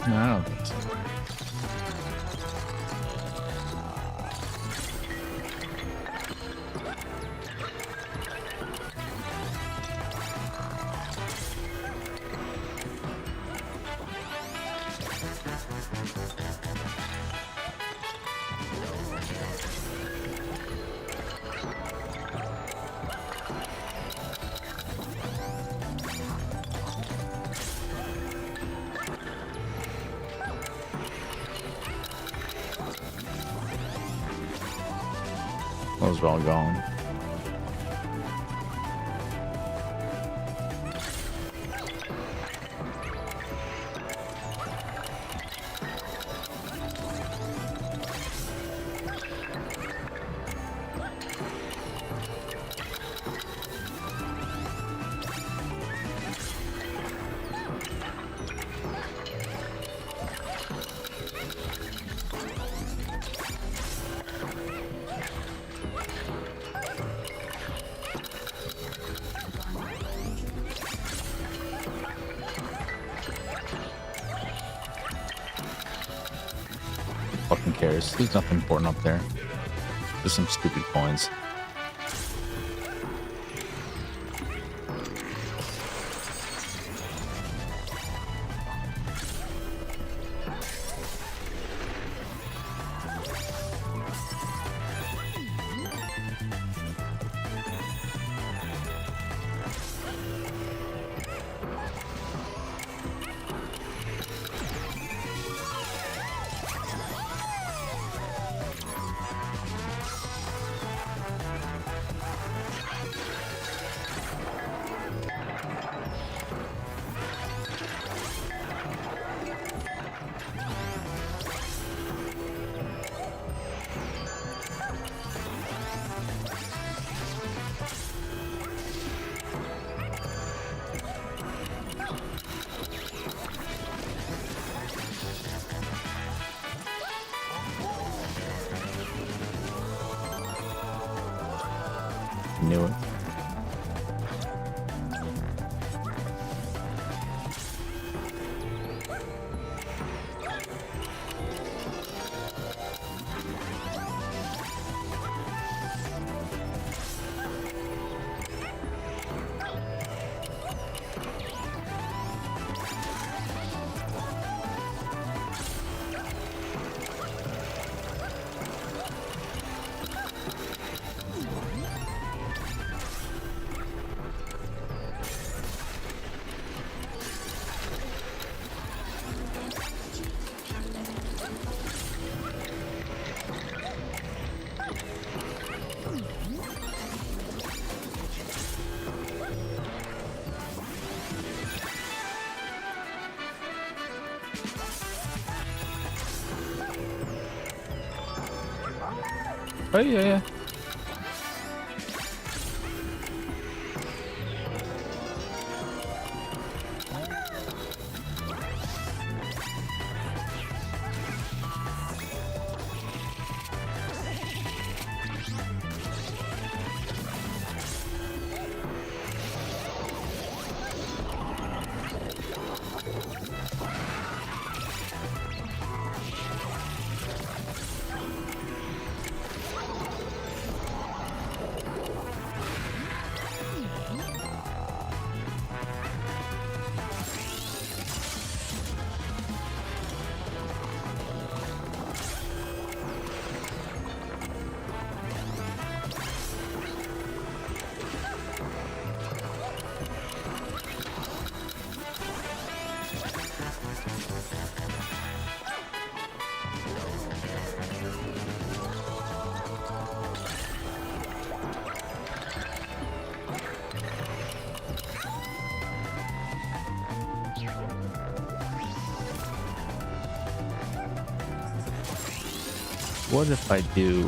No, I don't think so. Those are all gone. Fucking cares. There's nothing important up there. Just some stupid coins. Knew it. Oh yeah, yeah. What if I do?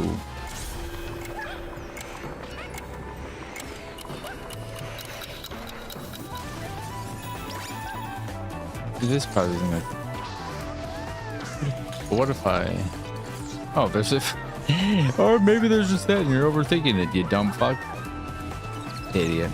This probably isn't gonna. But what if I? Oh, there's a. Or maybe there's just that, and you're overthinking it, you dumb fuck. Idiot.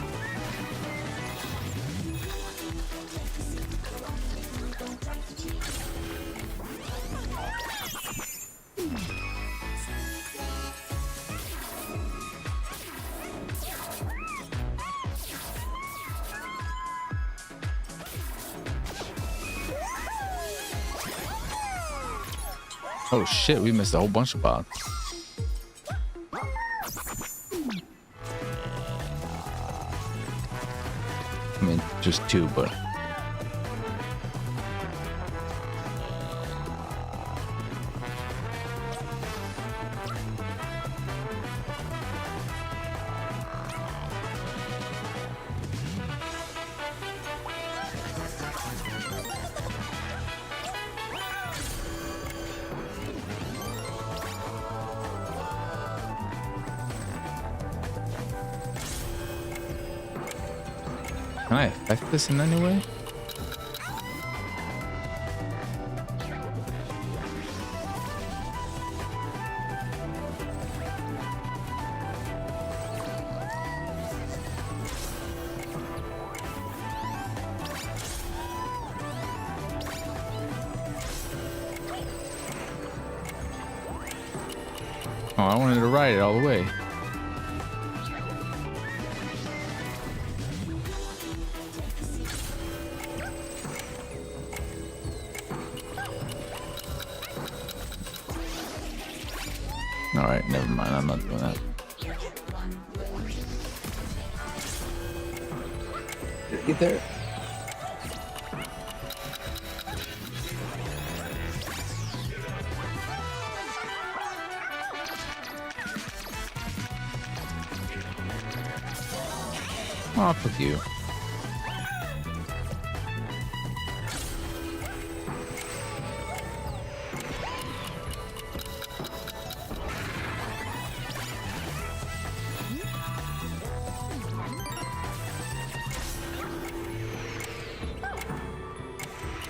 Oh shit, we missed a whole bunch of bots. I mean, just two, but... Can I affect this in any way? Oh, I wanted to ride it all the way. All right, never mind. I'm not doing that. Get there. Oh, fuck you.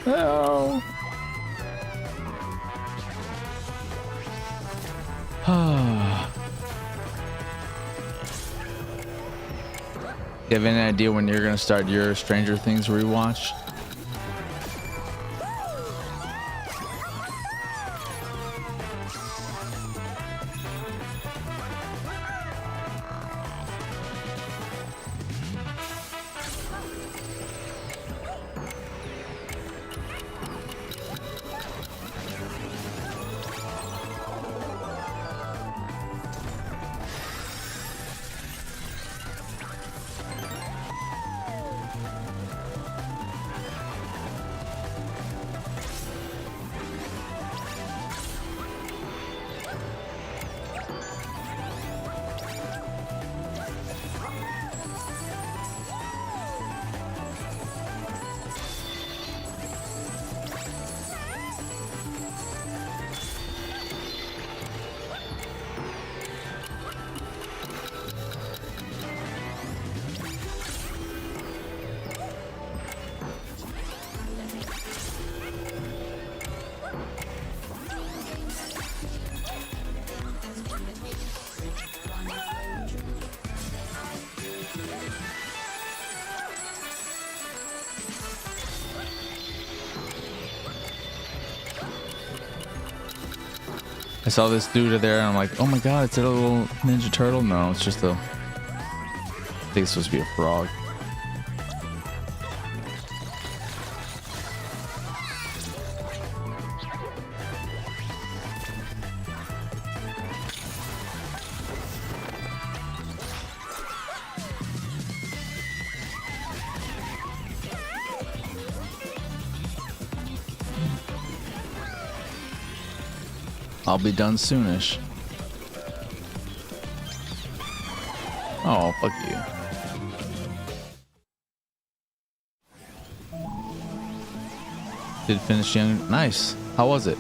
Oh. You have any idea when you're gonna start your Stranger Things rewatch? I saw this dude there and I'm like, oh my god, it's a little Ninja Turtle. No, it's just a... I think it's supposed to be a frog. I'll be done soonish. Oh, fuck you. Did finish young. Nice. How was it?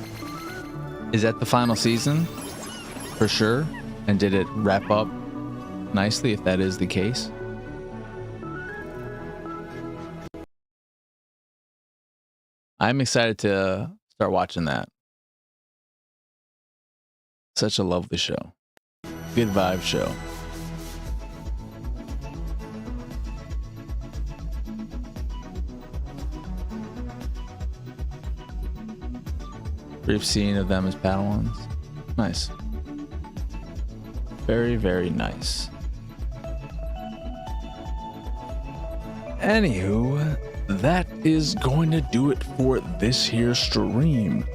Is that the final season? For sure. And did it wrap up nicely if that is the case? I'm excited to start watching that. Such a lovely show. Good vibe show. Brief scene of them as Padawans. Nice. Very, very nice. Anywho, that is going to do it for this here stream.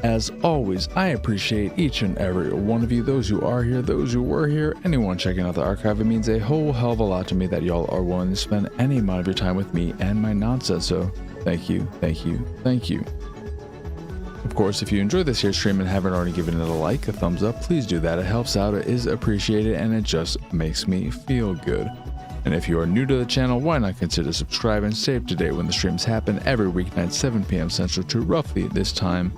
As always, I appreciate each and every one of you, those who are here, those who were here, anyone checking out the archive. It means a whole hell of a lot to me that y'all are willing to spend any amount of your time with me and my nonsense. So thank you, thank you, thank you. Of course, if you enjoyed this here stream and haven't already given it a like, a thumbs up, please do that. It helps out, it is appreciated, and it just makes me feel good. And if you are new to the channel, why not consider subscribing, stay up to date when the streams happen every weeknight, 7 p.m. Central to roughly this time.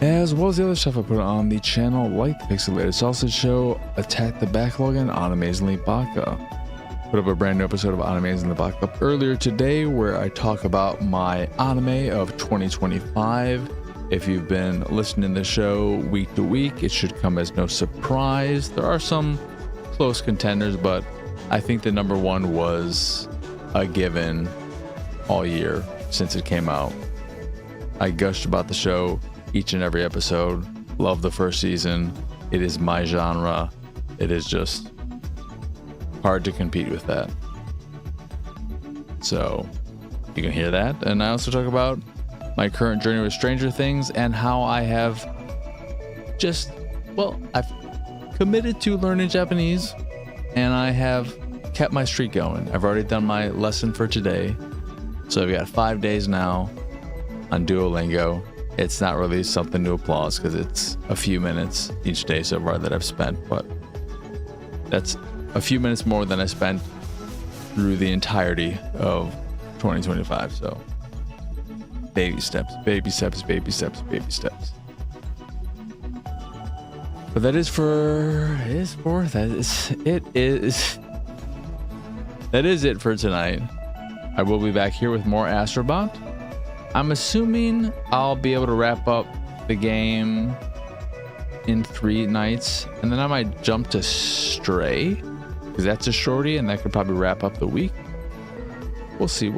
As well as the other stuff I put on the channel, like the Pixelated Sausage Show, Attack the Backlog, and Animazingly Baka. Put up a brand new episode of Animazingly Baka earlier today where I talk about my anime of 2025. If you've been listening to the show week to week, it should come as no surprise. There are some close contenders, but I think the number one was a given all year since it came out. I gushed about the show each and every episode. Love the first season. It is my genre. It is just hard to compete with that. So you can hear that. And I also talk about my current journey with Stranger Things and how I have I've committed to learning Japanese and I have kept my streak going. I've already done my lesson for today. So I've got 5 days now on Duolingo. It's not really something to applaud because it's a few minutes each day so far that I've spent, but that's a few minutes more than I spent through the entirety of 2025. So baby steps, baby steps, baby steps, baby steps. But that is it for tonight. I will be back here with more Astro Bot. I'm assuming I'll be able to wrap up the game in 3 nights, and then I might jump to Stray because that's a shorty and that could probably wrap up the week. We'll see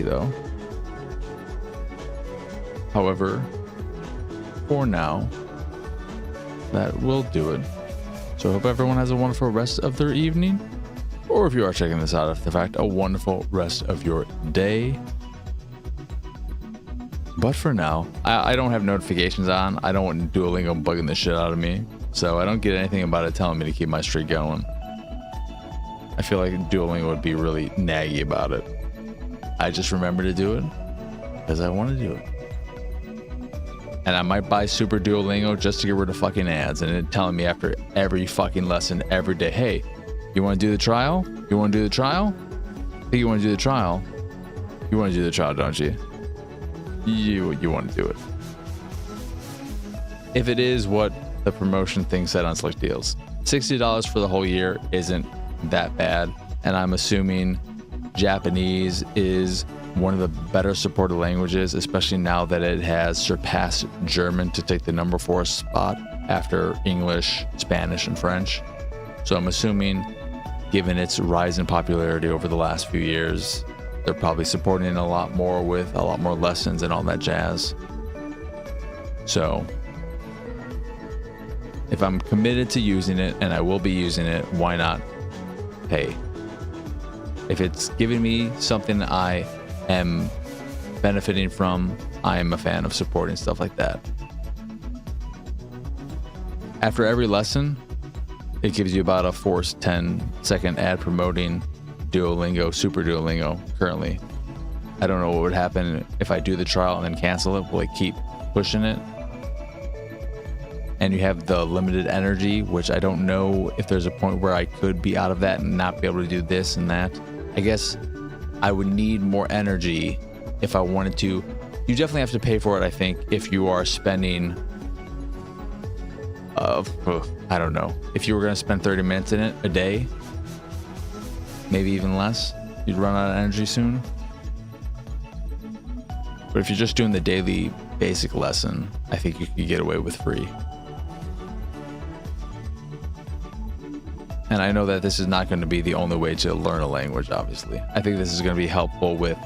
though. However, for now, that will do it. So I hope everyone has a wonderful rest of their evening, or if you are checking this out after the fact, a wonderful rest of your day. But for now, I don't have notifications on. I don't want Duolingo bugging the shit out of me, so I don't get anything about it telling me to keep my streak going. I feel like Duolingo would be really naggy about it. I just remember to do it because I want to do it. And I might buy Super Duolingo just to get rid of fucking ads and it telling me after every fucking lesson every day, hey, you want to do the trial? You want to do the trial? I think you want to do the trial. You want to do the trial, don't you? You want to do it. If it is what the promotion thing said on Slick Deals, $60 for the whole year isn't that bad. And I'm assuming Japanese is one of the better supported languages, especially now that it has surpassed German to take the number 4 spot after English, Spanish, and French. So I'm assuming, given its rise in popularity over the last few years, they're probably supporting it a lot more with a lot more lessons and all that jazz. So if I'm committed to using it, and I will be using it, why not pay? If it's giving me something I am benefiting from, I am a fan of supporting stuff like that. After every lesson, it gives you about a forced 10-second ad promoting Duolingo, Super Duolingo currently. I don't know what would happen if I do the trial and then cancel it. Will it keep pushing it? And you have the limited energy, which I don't know if there's a point where I could be out of that and not be able to do this and that. I guess I would need more energy if I wanted to. You definitely have to pay for it, I think, if you are spending I don't know, if you were going to spend 30 minutes in it a day, maybe even less, you'd run out of energy soon. But if you're just doing the daily basic lesson, I think you could get away with free. And I know that this is not going to be the only way to learn a language, obviously. I think this is going to be helpful with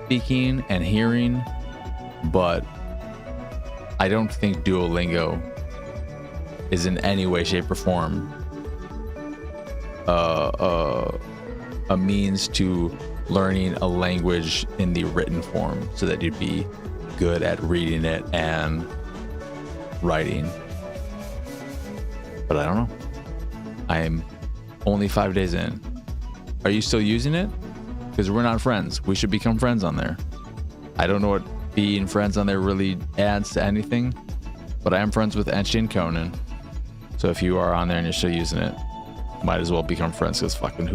speaking and hearing, but I don't think Duolingo is in any way, shape, or form a means to learning a language in the written form so that you'd be good at reading it and writing. But I don't know. I am only 5 days in. Are you still using it? Because we're not friends. We should become friends on there. I don't know what being friends on there really adds to anything, but I am friends with Enchi and Conan. So if you are on there and you're still using it, might as well become friends, because fucking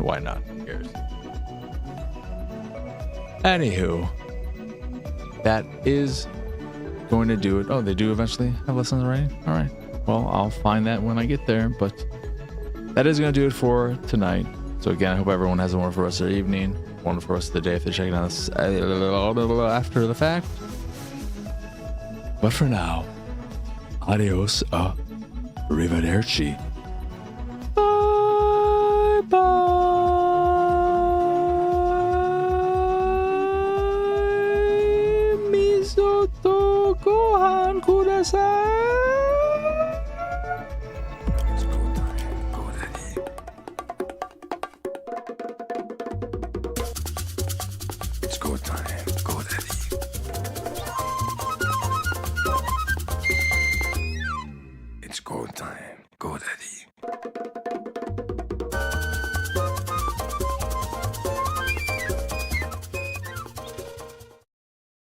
why not? Who cares? Anywho, that is going to do it. Oh, they do eventually have lessons already? All right. Well, I'll find that when I get there, but that is going to do it for tonight. So again, I hope everyone has a wonderful rest of their evening, wonderful rest of the day if they're checking out this after the fact. But for now, adios, arrivederci. Bye bye. Misoto gohan kudasai. It's go time, go daddy. It's go time, go daddy.